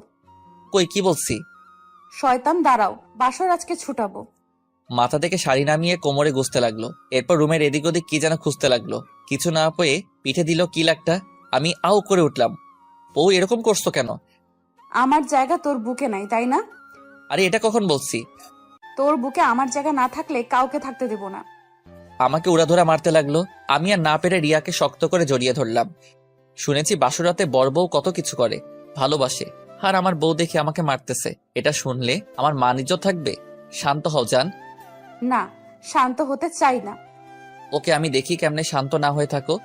কই কি বলছি? শয়তান, দাঁড়াও, বাসর আজকে ছুটাবো। মাথা থেকে শাড়ি নামিয়ে কোমরে গুছতে লাগলো। এরপর রুমের এদিক ওদিক কি যেন খুঁজতে লাগলো। কিছু না পেয়ে পিঠে দিল কি একটা। আমি আউ করে উঠলাম। বউ এরকম করছো কেন? আমার জায়গা তোর বুকে নাই, তাই না? আরে এটা কখন বলছি? তোর বুকে আমার জায়গা না থাকলে কাউকে থাকতে দেব না। আমাকে উড়াধরা মারতে লাগলো। আমি আর না পেরে রিয়াকে শক্ত করে জড়িয়ে ধরলাম। শুনেছি বাসরাতে বড় বউ কত কিছু করে, ভালোবাসে, আর আমার বউ দেখে আমাকে মারতেছে। এটা শুনলে আমার মান ইজ্জত থাকবে? শান্ত হও জান। না, শান্ত হতে চাই না। ওকে, আমি দেখি কেমনে শান্ত না হয়ে থাকো।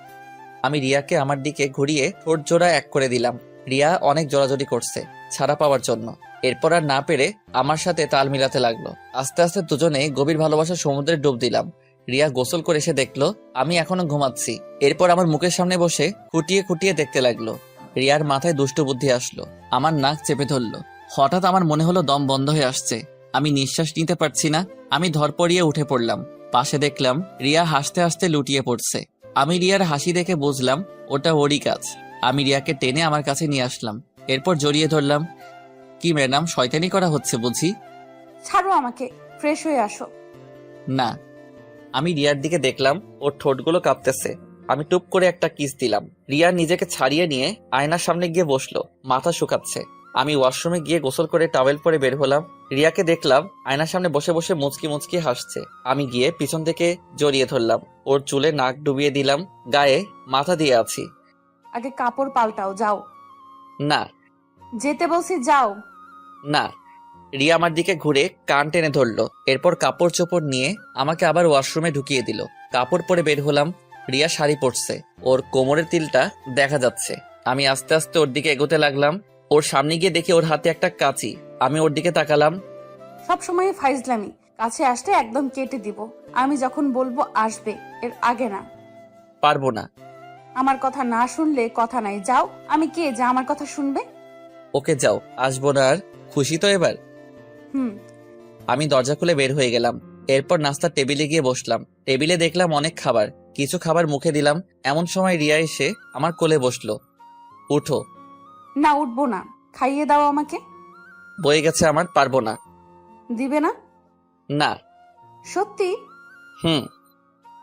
আমি রিয়াকে আমার দিকে ঘুরিয়ে ঠোঁট জোড়া এক করে দিলাম। রিয়া অনেক জোরাজোরি করছে ছাড়া পাওয়ার জন্য। এরপর আর না পেরে আমার সাথে তাল মিলাতে লাগলো। আস্তে আস্তে দুজনে গভীর ভালোবাসার সমুদ্রে ডুব দিলাম। রিয়া গোসল করে এসে দেখলো আমি এখনো ঘুমাচ্ছি। এরপর আমার মুখের সামনে বসে খুঁটিয়ে খুঁটিয়ে দেখতে লাগলো। রিয়ার মাথায় দুষ্টু বুদ্ধি আসলো, আমার নাক চেপে ধরলো। হঠাৎ আমার মনে হলো দম বন্ধ হয়ে আসছে, আমি নিঃশ্বাস নিতে পারছি না। আমি ধরপড়িয়ে উঠে পড়লাম। পাশে দেখলাম রিয়া হাসতে হাসতে লুটিয়ে পড়ছে। আমি রিয়ার হাসি দেখে বুঝলাম ওটা ওরই কাজ। আমি রিয়াকে টেনে আমার কাছে নিয়ে আসলাম। এরপর জড়িয়ে ধরলাম। কি ম্যাডাম, শয়তানি করা হচ্ছে বুঝি? ছাড়ো আমাকে, ফ্রেশ হয়ে আসো। না। আমি রিয়ার দিকে দেখলাম, ওর ঠোঁটগুলো কাঁপতেছে। আমি টুপ করে একটা কিস দিলাম। রিয়া নিজেকে ছাড়িয়ে নিয়ে আয়নার সামনে গিয়ে বসলো, মাথা শুকাচ্ছে। আমি ওয়াশরুমে গিয়ে গোসল করে টাওয়েল পরে বের হলাম। রিয়াকে দেখলাম আয়নার সামনে বসে বসে মুচকি মুচকি হাসছে। আমি গিয়ে পিছন থেকে জড়িয়ে ধরলাম, ওর চুলে নাক ডুবিয়ে দিলাম, গায়ে মাথা দিয়ে আছি। আগে কাপড় পাল্টাও, যাও। না। যেতে বলছি, যাও। না। রিয়া আমার দিকে ঘুরে কান টেনে ধরলো। এরপর কাপড় চোপড় নিয়ে আমাকে আবার ওয়াশরুমে ঢুকিয়ে দিল। কাপড় পরে বের হলাম। রিয়া শাড়ি পরছে, ওর কোমরের তিলটা দেখা যাচ্ছে। আমি আস্তে আস্তে ওর দিকে এগোতে লাগলাম। ওর সামনে গিয়ে দেখি ওর হাতে একটা কাঁচি। আমি ওর দিকে তাকালাম। সব সময় ফাইজলামি, কাছে আসলে একদম কেটে দিব। আমি যখন বলবো আসবে, এর আগে না। পারবো না। আমার কথা না শুনলে কথা নাই, যাও। আমি কে যা আমার কথা শুনবে? ওকে যাও, আসবো না আর। খুশি তো এবার? হুম। আমি দরজা খুলে বের হয়ে গেলাম। এরপর নাস্তার টেবিলে গিয়ে বসলাম। টেবিলে দেখলাম অনেক খাবার। কিছু খাবার মুখে দিলাম, এমন সময় রিয়া এসে আমার কোলে বসলো। উঠো। না, উঠবো না। খাইয়ে দাও আমাকে। বয়ে গেছে আমার, পারবো না। দিবে না? না। সত্যি? হুম।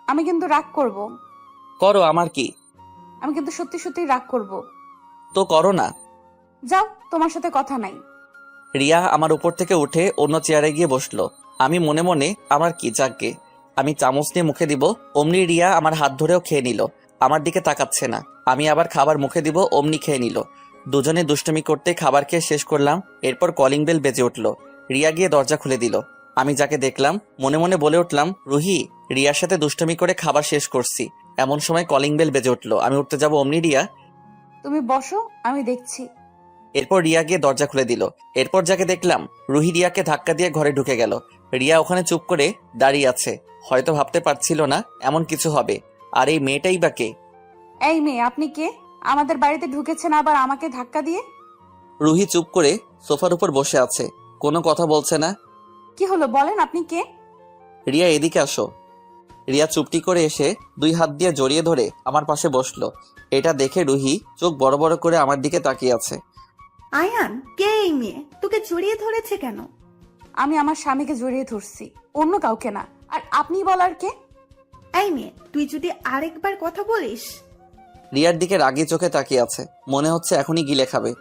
আমি কিন্তু রাগ করব। করো, আমার কি। আমি কিন্তু সত্যি সত্যি রাগ করব। তো করো না। যাও, তোমার সাথে কথা নাই। রিয়া আমার উপর থেকে উঠে অন্য চেয়ারে গিয়ে বসলো। আমি মনে মনে আমার কি, যাকগে। আমি চামচ নিয়ে মুখে দিব, অমনি রিয়া আমার হাত ধরেও খেয়ে নিল। আমার দিকে তাকাচ্ছে না। আমি আবার খাবার মুখে দিব, অমনি খেয়ে নিল। দুজনে দুষ্টুমি করতে খাবার খেয়ে শেষ করলাম। এরপর কলিং বেল বেজে উঠলো। রিয়া গিয়ে দরজা খুলে দিল। আমি যাকে দেখলাম মনে মনে বলে উঠলাম, রুহি, রিয়ার সাথে দুষ্টুমি করে খাবার শেষ করছি। এমন সময় কলিং বেল বেজে উঠলো। আমি উঠতে যাব, অমনি রিয়া। তুমি বসো, আমি দেখছি। এরপর রিয়া গিয়ে দরজা খুলে দিল। এরপর যাকে দেখলাম, রুহি রিয়াকে ধাক্কা দিয়ে ঘরে ঢুকে গেল। রিয়া ওখানে চুপ করে দাঁড়িয়ে আছে। হয়তো ভাবতে পারছিল না এমন কিছু হবে। আর এই মেয়েটাই বা কে? এই মেয়ে, আপনি কে? আমাদের বাড়িতে ঢুকেছেন আবার আমাকে ধাক্কা দিয়ে? রুহি চুপ করে সোফার উপর বসে আছে, কোনো কথা বলছে না। কি হলো বলেন, আপনি কে? রিয়া, এদিকে আসো। রিয়া চুপটি করে এসে 2 হাত দিয়ে জড়িয়ে ধরে আমার পাশে বসলো। এটা দেখে রুহি চোখ বড় বড় করে আমার দিকে তাকিয়ে আছে। আয়ান, কে এই মেয়ে? তোকে জড়িয়ে ধরেছে কেন? আমি আমার স্বামীকে জড়িয়ে ধরছি, অন্য কাউকে না। আর আপনি বলার কে? এই মেয়ে, তুই যদি আরেকবার কথা বলিস। রিয়ার দিকে রাগী চোখে তাকিয়ে আছে, মনে হচ্ছে এখনই গিলে খাবে।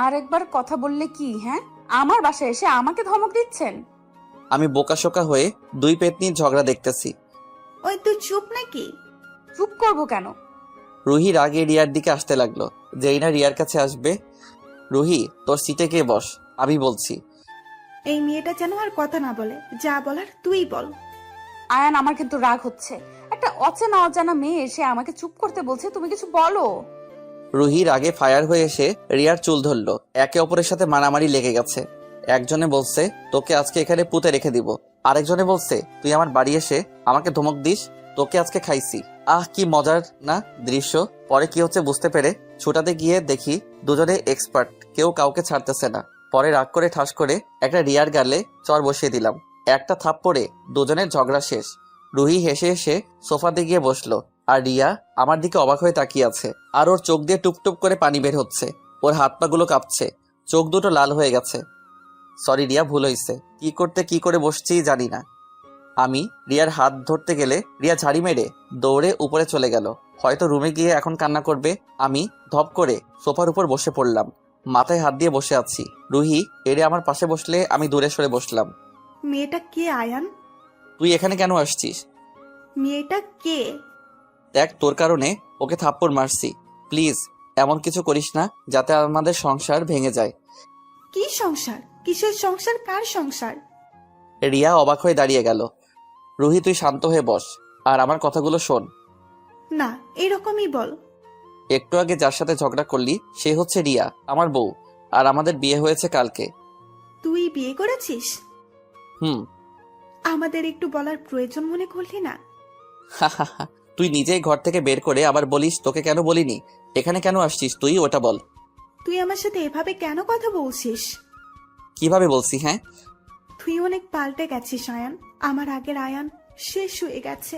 আর একবার কথা বললে কি, হ্যাঁ? আমার বাসায় এসে আমাকে ধমক দিচ্ছেন? আমি বোকাশোকা হয়ে 2 পেতনির ঝগড়া দেখতেছি। ওই তুই চুপ নাকি? চুপ করবো কেন? রুহি রাগে রিয়ার দিকে আসতে লাগলো। যেই না রিয়ার কাছে আসবে, রুহি তোর সিটে গিয়ে বস, আমি বলছি। এই মেয়েটা যেন আর কথা না বলে, যা বলার তুই বল। আয়ান, আমার কিন্তু রাগ হচ্ছে। একটা অচেনা অজানা মেয়ে এসে আমাকে চুপ করতে বলছে, তুমি কিছু বলো। রুহি রাগে ফায়ার হয়ে এসে রিয়ার চুল ধরলো। একে অপরের সাথে মারামারি লেগে গেছে। একজনে বলছে তোকে আজকে এখানে পুঁতে রেখে দিব, আরেকজনে বলছে তুই আমার বাড়ি এসে আমাকে ধমক দিস, তোকে আজকে খাইছি। আহ, কি মজার না দৃশ্য। পরে কি হচ্ছে বুঝতে পেরে ছুটাতে গিয়ে দেখি দুজনে এক্সপার্ট, কেউ কাউকে ছাড়তেছে না। পরে রাগ করে ঠাস করে একটা রিয়ার গালে চর বসিয়ে দিলাম। একটা থাপ্পড়ে দুজনের ঝগড়া শেষ। রুহি হেসে হেসে সোফাতে গিয়ে বসলো, আর রিয়া আমার দিকে অবাক হয়ে তাকিয়ে আছে। আর ওর চোখ দিয়ে টুপটুপ করে পানি বের হচ্ছে। ওর হাত পা গুলো কাঁপছে, চোখ দুটো লাল হয়ে গেছে। সরি রিয়া, ভুল হয়েছে। কি করে বসছি জানি না। আমি রিয়ার হাত ধরতে গেলে রিয়া ঝাড়ি মেরে দৌড়ে উপরে চলে গেল। হয়তো রুমে গিয়ে এখন কান্না করবে। আমি ধপ করে সোফার উপর বসে পড়লাম, মাথায় হাত দিয়ে বসে আছি। রুহি এড়ে আমার পাশে বসলে আমি দূরে সরে বসলাম। মেয়েটা কে আয়ান? তুই এখানে কেন আসছিস? মেয়েটা কে? দেখ, তোর কারণে ওকে থাপ্পড় মারছি। প্লিজ এমন কিছু করিস না যাতে আমাদের সংসার ভেঙে যায়। কি সংসার? কিসের সংসার? কার সংসার? রিয়া অবাক হয়ে দাঁড়িয়ে গেল। রুহি, তুই শান্ত হয়ে বস আর আমার কথাগুলো শোন। না, এরকমই বল। একটু আগে যার সাথে ঝগড়া করলি সে হচ্ছে রিয়া, আমার বউ। আর আমাদের বিয়ে হয়েছে কালকে। তুই বিয়ে করেছিস? হুম। আমাদের একটু বলার প্রয়োজন মনে করলি না? তুই নিজেই ঘর থেকে বের করে আবার বলিস তোকে কেন বলিনি। এখানে কেন আসছিস তুই, ওটা বল। তুই আমার সাথে এভাবে কেন কথা বলছিস? কিভাবে বলছি? হ্যাঁ, তুই অনেক পাল্টে গেছিস আয়ান। আমার আগের আয়ান শেষ হয়ে গেছে।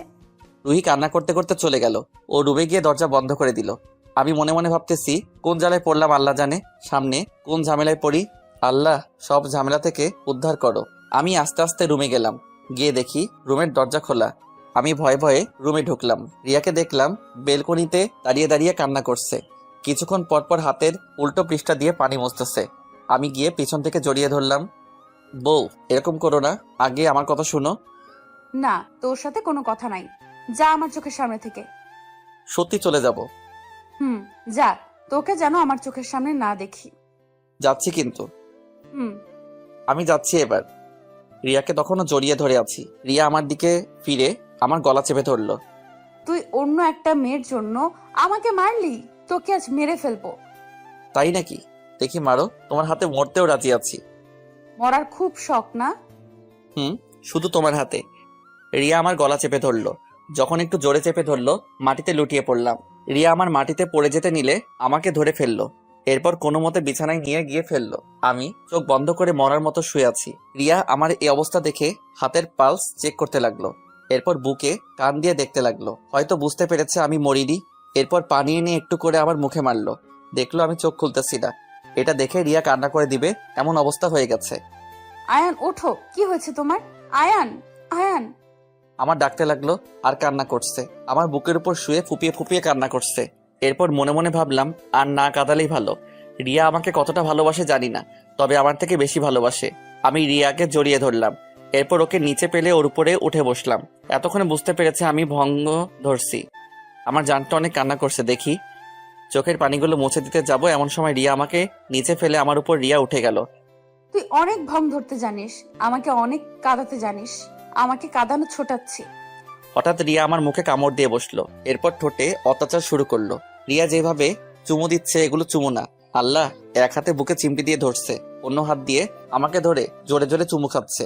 রুহি কান্না করতে করতে চলে গেল। ও রুমে গিয়ে দরজা বন্ধ করে দিল। আমি মনে মনে ভাবতেছি কোন জ্বালায় পড়লাম আল্লাহ জানে, সামনে কোন ঝামেলায় পড়ি। আল্লাহ সব ঝামেলা থেকে উদ্ধার করো। আমি আস্তে আস্তে রুমে গেলাম। গিয়ে দেখি রুমের দরজা খোলা। আমি ভয়ে ভয়ে রুমে ঢুকলাম। রিয়াকে দেখলাম বেলকনিতে দাঁড়িয়ে দাঁড়িয়ে কান্না করছে। কিছুক্ষণ পরপর হাতের উল্টো পৃষ্ঠা দিয়ে পানি মুছতেছে। আমি গিয়ে পিছন থেকে জড়িয়ে ধরলাম। বউ, এরকম করো না, আগে আমার কথা শুনো। না, তোর সাথে কোনো কথা নাই, যা আমার চোখের সামনে থেকে। সত্যি চলে যাব। যা, তোকে যেন আমার চোখের সামনে না দেখি। যাচ্ছি কিন্তু। হুম। আমি যাচ্ছি এবার। রিয়াকে তখনও জড়িয়ে ধরে আছি। রিয়া আমার দিকে ফিরে আমার গলা চেপে ধরলো। তুই অন্য একটা মেয়ের জন্য আমাকে মারলি, তোকে আজ মেরে ফেলবো। তাই নাকি? দেখি মারো, তোমার হাতে মরতেও রাজি আছি। মরার খুব শখ না? শুধু তোমার হাতে। রিয়া আমার গলা চেপে ধরলো। যখন একটু জোরে চেপে ধরলো, মাটিতে লুটিয়ে পড়লাম। রিয়া আমার মাটিতে পড়ে যেতে নিলে আমাকে ধরে ফেললো। এরপর কোনো মতে বিছানায় নিয়ে গিয়ে ফেললো। আমি চোখ বন্ধ করে মরার মতো শুয়ে আছি। রিয়া আমার এই অবস্থা দেখে হাতের পালস চেক করতে লাগলো। এরপর বুকে কান দিয়ে দেখতে লাগলো, হয়তো বুঝতে পেরেছে আমি মরিনি। এরপর পানি এনে একটু করে আমার মুখে মারলো। দেখলো আমি চোখ খুলতেছি না। এটা দেখে রিয়া কান্না করে দিবে এমন অবস্থা হয়ে গেছে। আয়ান ওঠো, কি হয়েছে তোমার? আয়ান, আয়ান। আমার ডাকতে লাগলো আর কান্না করছে। আমার বুকের উপর শুয়ে ফুপিয়ে ফুপিয়ে কান্না করছে। এরপর মনে মনে ভাবলাম আর না কাঁদালেই ভালো। রিয়া আমাকে কতটা ভালোবাসে জানি না, তবে আমার থেকে বেশি ভালোবাসে। আমি রিয়াকে জড়িয়ে ধরলাম। এরপর ওকে নিচে পেলে ওর উপরে উঠে বসলাম। এতক্ষণে বুঝতে পেরেছে আমি ভঙ্গ ধরছি। আমার জানটা অনেক কান্না করছে। দেখি চোখের পানিগুলো মুছে দিতে যাব, এমন সময় রিয়া আমাকে নিচে ফেলে আমার উপর রিয়া উঠে গেল। তুই অনেক ভং ধরতে জানিস, আমাকে অনেক কাঁদাতে জানিস, আমাকে কাঁদানো ছোটাচ্ছি। হঠাৎ রিয়া আমার মুখে কামড় দিয়ে বসলো। এরপর ঠোঁটে অত্যাচার শুরু করলো। রিয়া যেভাবে চুমু দিচ্ছে এগুলো চুমু না, আল্লাহ। এক হাতে বুকে চিমটি দিয়ে ধরছে, অন্য হাত দিয়ে আমাকে ধরে জোরে জোরে চুমু খাচ্ছে।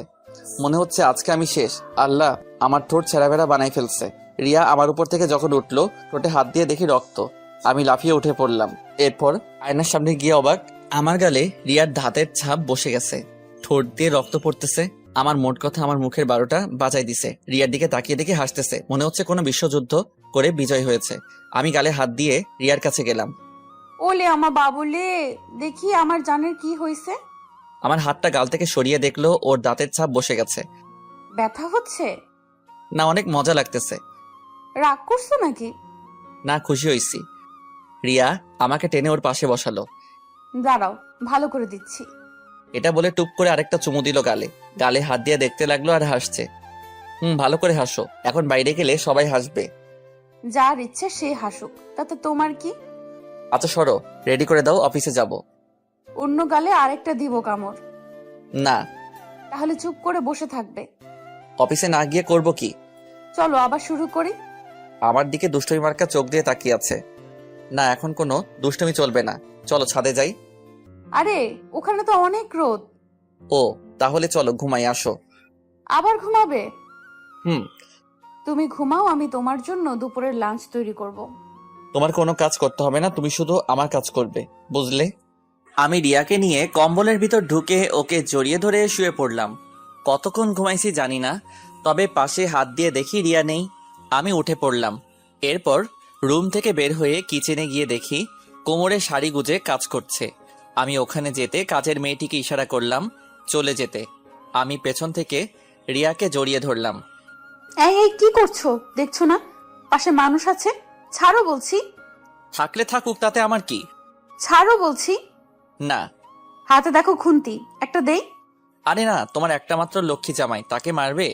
মনে হচ্ছে আজকে আমি শেষ। আল্লাহ, আমার ঠোঁট ছেঁড়াবেড়া বানাই ফেলছে। রিয়া আমার উপর থেকে যখন উঠলো, ঠোঁটে হাত দিয়ে দেখি রক্ত। আমি লাফিয়ে উঠে পড়লাম। এরপর আয়নার সামনে গিয়ে অবাক, আমার গালে রিয়ার দাঁতের ছাপ বসে গেছে, ঠোঁট দিয়ে রক্ত পড়তেছে। আমার মোট কথা আমার মুখের 12টা বাজাই দিছে। রিয়ার দিকে তাকিয়ে দেখে হাসতেছে, মনে হচ্ছে কোনো বিশ্বযুদ্ধ করে বিজয় হয়েছে। আমি গালে হাত দিয়ে রিয়ার কাছে গেলাম। ওলে আমার বাবুলে, দেখি আমার জানের কি হয়েছে। আমার হাতটা গাল থেকে সরিয়ে দেখলো ওর দাঁতের ছাপ বসে গেছে। ব্যথা হচ্ছে না, অনেক মজা লাগতেছে। রাগ করছো নাকি? না, খুশি হইছি। রিয়া আমাকে টেনে ওর পাশে বসালো। দাঁড়াও, ভালো করে দিচ্ছি। এটা বলে টুপ করে আরেকটা চুমু দিল গালে। গালে হাত দিয়ে দেখতে লাগলো আর হাসছে। ভালো করে হাসো, এখন বাইরে গেলে সবাই হাসবে। যার ইচ্ছে সে হাসুক, তাতে তোমার কি? আচ্ছা সরো, রেডি করে দাও, অফিসে যাব। অন্য গালে আরেকটা দিব কামড়। না। তাহলে চুপ করে বসে থাকবে। অফিসে না গিয়ে করব কি? চলো আবার শুরু করি। আমার দিকে দুষ্টমি মার্কা চোখ দিয়ে তাকিয়ে আছে। না, এখন কোনো দুষ্টমি চলবে না, চলো ছাদে যাই। আরে ওখানে তো অনেক রোদ। ও, তাহলে চলো ঘুমাই, আসো। আবার ঘুমাবে? হুম। তুমি ঘুমাও, আমি তোমার জন্য দুপুরের লাঞ্চ তৈরি করব। তোমার কোনো কাজ করতে হবে না, তুমি শুধু আমার কাজ করবে, বুঝলে? আমি রিয়াকে নিয়ে কম্বলের ভিতর ঢুকে ওকে জড়িয়ে ধরে শুয়ে পড়লাম। কতক্ষণ ঘুমাইছি জানি না, তবে পাশে হাত দিয়ে দেখি রিয়া নেই। আমি উঠে পড়লাম। এরপর রুম থেকে বের হয়ে কিচেনে গিয়ে দেখি কোমরে শাড়ি গুজে কাজ করছে। আমি ওখানে যেতে কাজের মেয়েটিকে ইশারা করলাম চলে যেতে। আমি পেছন থেকে রিয়াকে জড়িয়ে ধরলাম। এই কি করছো? দেখছো না পাশে মানুষ আছে? ছাড়ো বলছি। থাকলে থাকুক, তাতে আমার কি? ছাড়ো বলছি। না। হাতে দেখো খুন্তি, একটা দেই। আরে না, তোমার একটা মাত্র লক্ষ্মী জামাই, তাকে মারবে?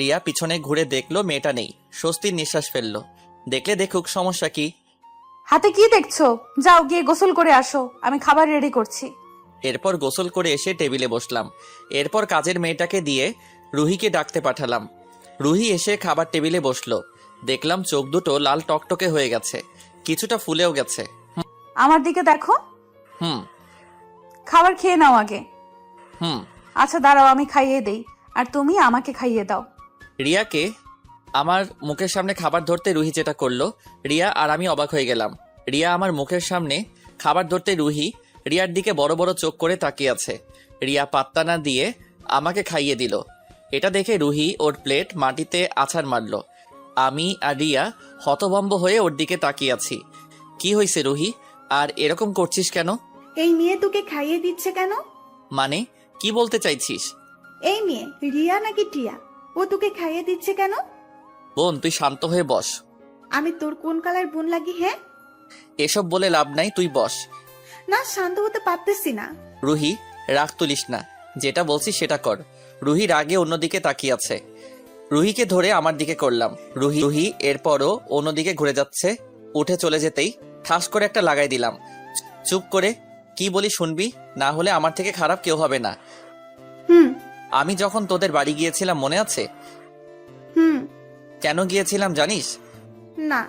রিয়া পিছনে ঘুরে দেখলো মেয়েটা নেই, স্বস্তির নিঃশ্বাস ফেললো। দেখলে দেখুক, সমস্যা কি? হাতে কি দেখছো? যাও গিয়ে গোসল করে আসো, আমি খাবার রেডি করছি। এরপর গোসল করে এসে টেবিলে বসলাম। এরপর কাজের মেয়েটাকে দিয়ে রুহিকে ডাকতে পাঠালাম। রুহি এসে খাবার টেবিলে বসলো। দেখলাম চোখ দুটো লাল টকটকে হয়ে গেছে, কিছুটা ফুলেও গেছে। আমার দিকে দেখো। হুম। খাবার খেয়ে নাও আগে। হুম। আচ্ছা দাঁড়াও, আমি খাইয়ে দেই, আর তুমি আমাকে খাইয়ে দাও। রিয়াকে আমার মুখের সামনে খাবার ধরতে রুহি যেটা করলো, রিয়া আর আমি অবাক হয়ে গেলাম। রিয়া আমার মুখের সামনে খাবার ধরতে রুহি রিয়ার দিকে বড় বড় চোখ করে তাকিয়ে আছে। রিয়া পাত্তা না দিয়ে আমাকে খাইয়ে দিল। এটা দেখে রুহি ওর প্লেট মাটিতে আছাড় মারল। আমি আর রিয়া হতভম্ব হয়ে ওর দিকে তাকিয়ে আছি। কি হয়েছে রুহি, আর এরকম করছিস কেন? এই মেয়ে তোকে খাইয়ে দিচ্ছে কেন? মানে কি বলতে চাইছিস? এই মেয়ে রিয়া নাকি টিয়া, ও তোকে খাইয়ে দিচ্ছে কেন? বোন, তুই শান্ত হয়ে বস। আমি তোর কোন কালার বোন লাগি? হ্যাঁ, এসব বলে লাভ নাই, তুই বস। না, শান্ত হতে পারতেছি না। রুহি, রাগ তুলিস না, যেটা বলছি সেটা কর। রুহি রাগে অন্যদিকে তাকিয়ে আছে। রুহিকে ধরে আমার দিকে করলাম। রুহি এরপরও অন্যদিকে ঘুরে যাচ্ছে। উঠে চলে যেতেই ঠাস করে একটা লাগাই দিলাম। চুপ করে, কি বলি শুনবি, না হলে আমার থেকে খারাপ কেউ হবে না। হুম। আমি যখন তোদের বাড়ি গিয়েছিলাম মনে আছে? হুম। কেন গিয়েছিলাম জানিস? না।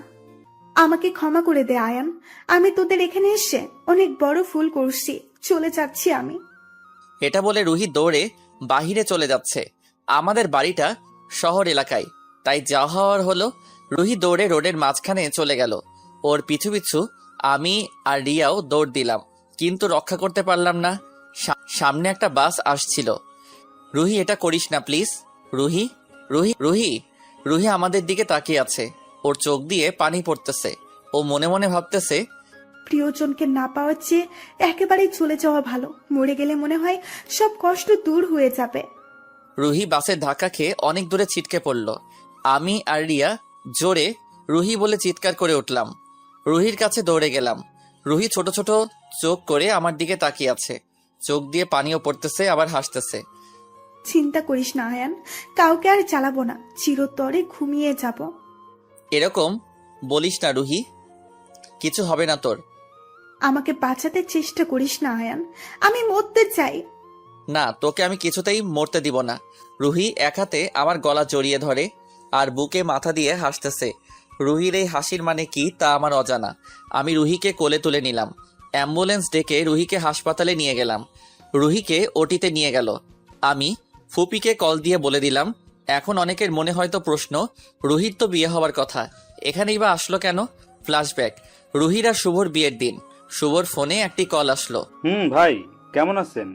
আমাকে ক্ষমা করে দে আয়ান। আমি তোদের এখানে এসে অনেক বড় ভুল করছি, চলে যাচ্ছি আমি। এটা বলে রুহি দৌড়ে বাহিরে চলে যাচ্ছে। আমাদের বাড়িটা শহর এলাকায়, তাই যা হওয়ার হলো। রুহি দৌড়ে রোডের মাঝখানে চলে গেল। ওর পিছু পিছু আমি আর রিয়াও দৌড় দিলাম, কিন্তু রক্ষা করতে পারলাম না। সামনে একটা বাস আসছিল। রুহি, এটা করিস না প্লিজ। রুহি, রুহি, রুহি। রুহি আমাদের দিকে তাকিয়ে আছে, ওর চোখ দিয়ে পানি পড়তেছে। ও মনে মনে ভাবতেছে, প্রিয়জনকে না পাওয়ার চেয়ে একেবারেই চলে যাওয়া ভালো। মরে গেলে মনে হয় সব কষ্ট দূর হয়ে যাবে। রুহি বাসের ধাক্কা খেয়ে অনেক দূরে ছিটকে পড়ল। আমি আর রিয়া জোরে রুহি বলে চিৎকার করে উঠলাম। রুহির কাছে দৌড়ে গেলাম। রুহি ছোট ছোট চোখ করে আমার দিকে তাকিয়ে আছে, চোখ দিয়ে পানিও পড়তেছে, আবার হাসতেছে। চিন্তা করিস না আয়ান, কাউকে আর চালাবো না, চিরতরে ঘুমিয়ে যাব। এরকম বলিস না রুহি, কিছু হবে না তোর। আমাকে বাঁচাতে চেষ্টা করিস না আয়ান, আমি মরতে চাই। না, তোকে আমি কিছুতেই মরতে দিব না। রুহি এক হাতে আমার গলা জড়িয়ে ধরে আর বুকে মাথা দিয়ে হাসতেছে। রুহির এই হাসির মানে কি তা আমার অজানা। আমি রুহিকে কোলে তুলে নিলাম। অ্যাম্বুলেন্স ডেকে রুহিকে হাসপাতালে নিয়ে গেলাম। রুহিকে ওটিতে নিয়ে গেল। আমি ফুপিকে কল দিয়ে বলে দিলাম। এখন অনেকের মনে হয়তো প্রশ্ন, রুহির তো বিয়ে হওয়ার কথা, এখানেই বা আসলো কেন? ফ্ল্যাশব্যাক, রুহির আর শুভর বিয়ের দিন। শুভর ফোনে একটি কল আসলো। ভাই কেমন আছেন?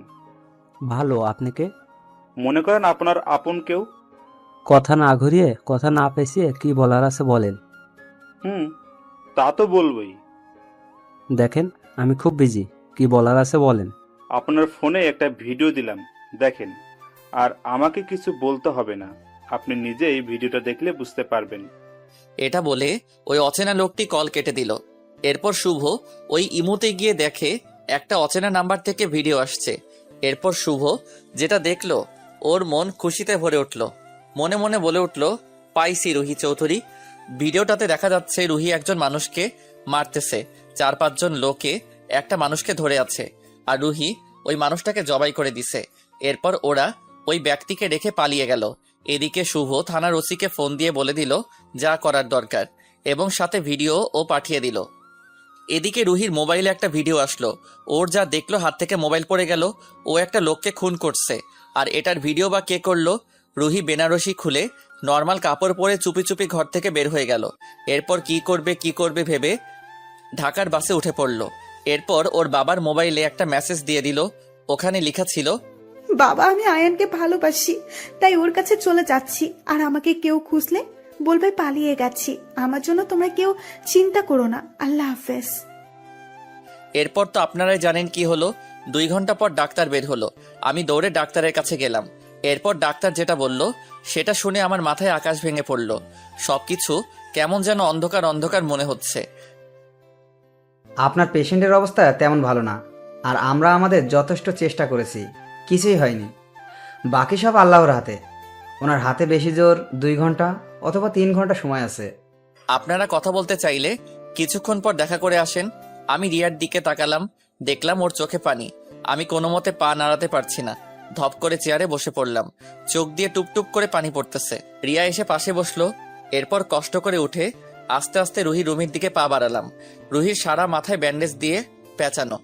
ভালো, আপনি কে? মনে করেন আপনার আপন কেউ। কথা না ঘুরিয়ে, কথা না পেঁচিয়ে কি বলার আছে বলেন। তা তো বলবই। দেখেন আমি খুব বিজি, কি বলার আছে বলেন। আপনার ফোনে একটা ভিডিও দিলাম, দেখেন। আর আমাকে কিছু বলতে হবে না, আপনি নিজেই ভিডিওটা দেখলে বুঝতে পারবেন। এটা বলে ওই অচেনা লোকটি কল কেটে দিল। এরপর শুভ ওই ইমোতে গিয়ে দেখে একটা অচেনা নাম্বার থেকে ভিডিও আসছে। এরপর শুভ যেটা দেখলো, ওর মন খুশিতে ভরে উঠল। মনে মনে বলে উঠল, পাইছি রুহি চৌধুরী। ভিডিওটাতে দেখা যাচ্ছে রুহি একজন মানুষকে মারতেছে, 4-5 জন লোকে একটা মানুষকে ধরে আছে, আর রুহি ওই মানুষটাকে জবাই করে দিছে। এরপর ওরা ওই ব্যক্তিকে রেখে পালিয়ে গেল। এদিকে শুভ থানার ওসিকে ফোন দিয়ে বলে দিল যা করার দরকার, এবং সাথে ভিডিও ও পাঠিয়ে দিল। এদিকে রুহির মোবাইলে একটা ভিডিও আসলো। ওর যা দেখলো, হাত থেকে মোবাইল পড়ে গেল। ও একটা লোককে খুন করছে। আর এটার ভিডিও বা কে করলো? রুহি বেনারসি খুলে নর্মাল কাপড় পরে চুপি চুপি ঘর থেকে বের হয়ে গেল। এরপর কি করবে ভেবে ঢাকার বাসে উঠে পড়ল। এরপর ওর বাবার মোবাইলে একটা মেসেজ দিয়ে দিল। ওখানে লেখা ছিল, বাবা, আমি আয়ানকে ভালোবাসি, তাই ওর কাছে চলে যাচ্ছি। আর আমাকে কেউ খুঁজলে বলবে পালিয়ে গেছি। আমার জন্য তোমরা কেউ চিন্তা করো না। আল্লাহ হাফেজ। এরপর তো আপনারাই জানেন কি হলো। 2 ঘন্টা পর ডাক্তার বের হলো। আমি দৌড়ে ডাক্তারের কাছে গেলাম। এরপর ডাক্তার যেটা বলল সেটা শুনে আমার মাথায় আকাশ ভেঙে পড়ল। সবকিছু কেমন যেন অন্ধকার অন্ধকার মনে হচ্ছে। আপনার পেশেন্টের অবস্থা তেমন ভালো না, আর আমরা আমাদের যথেষ্ট চেষ্টা করেছি, কিছুই হয়নি। বাকি সব আল্লাহর হাতে। ওনার হাতে বেশি জোর 2 ঘন্টা অথবা 3 ঘন্টা সময় আছে। আপনারা কথা বলতে চাইলে কিছুক্ষণ পর দেখা করে আসেন। আমি রিয়ার দিকে তাকালাম, দেখলাম ওর চোখে পানি। আমি কোনো মতে পা নাড়াতে পারছি না। ধপ করে চেয়ারে বসে পড়লাম। চোখ দিয়ে টুপটুপ করে পানি পড়তেছে। রিয়া এসে পাশে বসলো। এরপর কষ্ট করে উঠে আস্তে আস্তে রুহি রুমির দিকে পা বাড়ালাম। রুহির সারা মাথায় ব্যান্ডেজ দিয়ে পেঁচানো।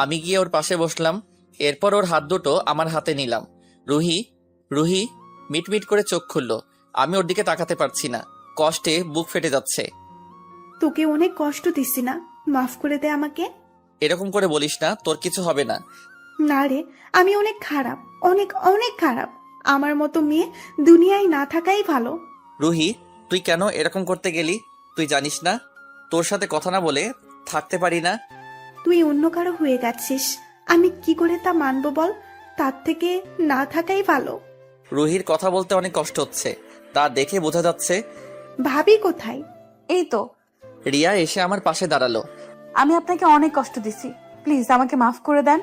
আমি গিয়ে ওর পাশে বসলাম। এরপর ওর হাত দুটো আমার হাতে নিলাম। রুহি, রুহি মিটমিট করে চোখ খুললো। আমি ওর দিকে তাকাতে পারছি না, কষ্টে বুক ফেটে যাচ্ছে। তোকে অনেক কষ্ট দিচ্ছি না, মাফ করে দে আমাকে। এরকম করে বলিস না, তোর কিছু হবে না। না রে, আমি অনেক খারাপ, অনেক অনেক খারাপ। আমার মতো মেয়ে দুনিয়ায় না থাকাই ভালো। রুহি, তুই কেন এরকম করতে গেলি? তুই জানিস না তোর সাথে কথা না বলে থাকতে পারি না। তুই অন্য কারো হয়ে গেছিস, আমি কি করে তা মানবো বল? তার থেকে না থাকাই ভালো। রুহির কথা বলতে অনেক কষ্ট হচ্ছে, তা দেখে বোঝা যাচ্ছে। ভাবি কোথায়? এই তো। রিয়া এসে আমার পাশে দাঁড়ালো। আমি আপনাকে অনেক কষ্ট দিছি, প্লিজ আমাকে মাফ করে দেন।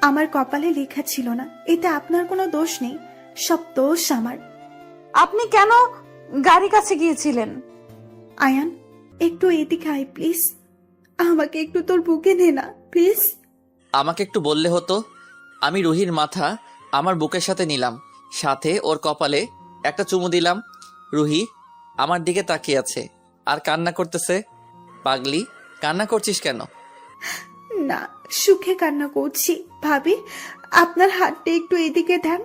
আমার কপালে লেখা ছিল না, এতে আপনার কোনো দোষ নেই, সব দোষ আমার। আপনি কেন গাড়ি কাছে গিয়েছিলেন? আয়ান, একটু এদিকে আয় প্লিজ। আমাকে একটু তোর বুকে নে না প্লিজ। আমাকে একটু বললে হতো। আমি রুহির মাথা আমার বুকের সাথে নিলাম, সাথে ওর কপালে একটা চুমু দিলাম। রুহি আমার দিকে তাকিয়ে আছে আর কান্না করতেছে। পাগলি, কান্না করছিস কেন? না, সুখে কান্না করছি। ভাবি, আপনার হাতটা একটু এদিকে দেন।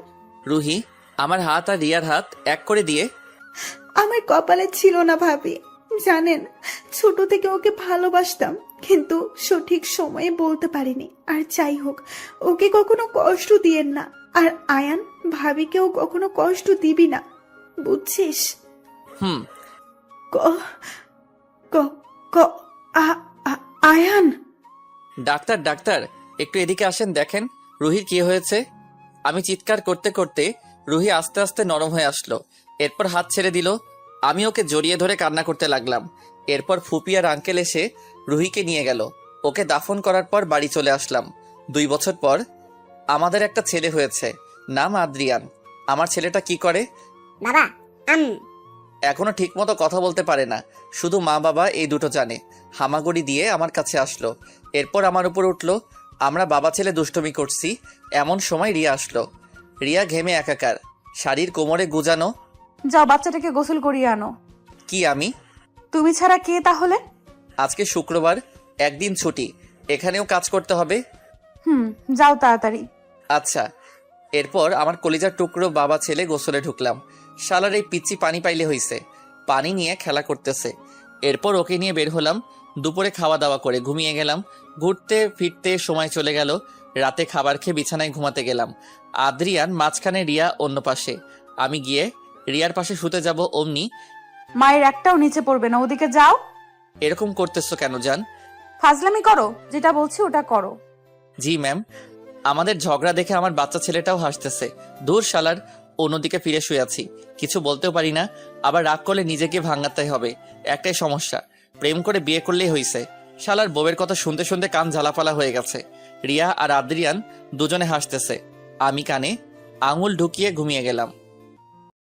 রুহি আমার হাত আর রিয়ার হাত এক করে দিয়ে। আমার কপালে ছিল না ভাবি, জানেন, ছোট থেকে ওকে ভালোবাসতাম, কিন্তু সঠিক সময়ে বলতে পারিনি। আর যাই হোক, ওকে কখনো কষ্ট দিয়েন না। আর আয়ান, ভাবিকেও কখনো কষ্ট দিবি না, বুঝছিস? হুম। ক ক ক আয়ান। ডাক্তার ডাক্তার, একটু এদিকে আসেন, দেখেন রুহির কি হয়েছে। আমি চিৎকার করতে করতে রুহি আস্তে আস্তে নরম হয়ে আসলো। এরপর হাত ছেড়ে দিল। আমি ওকে জড়িয়ে ধরে কান্না করতে লাগলাম। এরপর ফুপি আর আঙ্কেল এসে রুহিকে নিয়ে গেল। ওকে দাফন করার পর বাড়ি চলে আসলাম। 2 বছর পর আমাদের একটা ছেলে হয়েছে, নাম আদ্রিয়ান। আমার ছেলেটা কি করে? বাবা, এখনো ঠিক মতো কথা বলতে পারে না, শুধু মা বাবা এই দুটো জানে। হামাগুড়ি দিয়ে আমার কাছে আসলো, এরপর আমার উপর উঠলো। আমরা বাবা ছেলে দুষ্টুমি করছি, এমন সময় রিয়া আসলো। রিয়া ঘেমে একাকার, শাড়ির কোমরে গুজানো। যাও বাচ্চাটাকে গোসল করিয়ে আনো। কি আমি? তুমি ছাড়া কে তাহলে? আজকে শুক্রবার, একদিন ছুটি, এখানেও কাজ করতে হবে। যাও তাড়াতাড়ি। আচ্ছা। এরপর আমার কলিজার টুকরো বাবা ছেলে গোসলে ঢুকলাম। শালার এই পিচ্চি পানি পাইলে হইছে, পানি নিয়ে খেলা করতেছে। এরপর ওকে নিয়ে বের হলাম। দুপুরে খাওয়া দাওয়া করে ঘুমিয়ে গেলাম। ঘুরতে ফিরতে সময় চলে গেল। রাতে খাবার খেয়ে বিছানায় ঘুমাতে গেলাম। আদ্রিয়ান মাঝখানে, রিয়া অন্য পাশে। আমি গিয়ে রিয়ার পাশে শুতে যাব, অমনি মায়ের একটাও নিচে পড়বে না, ওদিকে যাও। এরকম করতেছো কেন জান? ফাজলামি করো, যেটা বলছি ওটা করো। জি ম্যাম। আমাদের ঝগড়া দেখে আমার বাচ্চা ছেলেটাও হাসতেছে। দূর শালার, অন্যদিকে ফিরে শুয়ে আছি, কিছু বলতেও পারি না। আবার রাগ করলে নিজেকে ভাঙাতে হবে, একটাই সমস্যা, প্রেম করে বিয়ে করলেই হইছে। শালার বউয়ের কথা শুনতে শুনতে কান ঝালাপালা হয়ে গেছে। রিয়া আর আদ্রিয়ান দুজনে হাসতেছে, আমি কানে আঙুল ঢুকিয়ে ঘুমিয়ে গেলাম।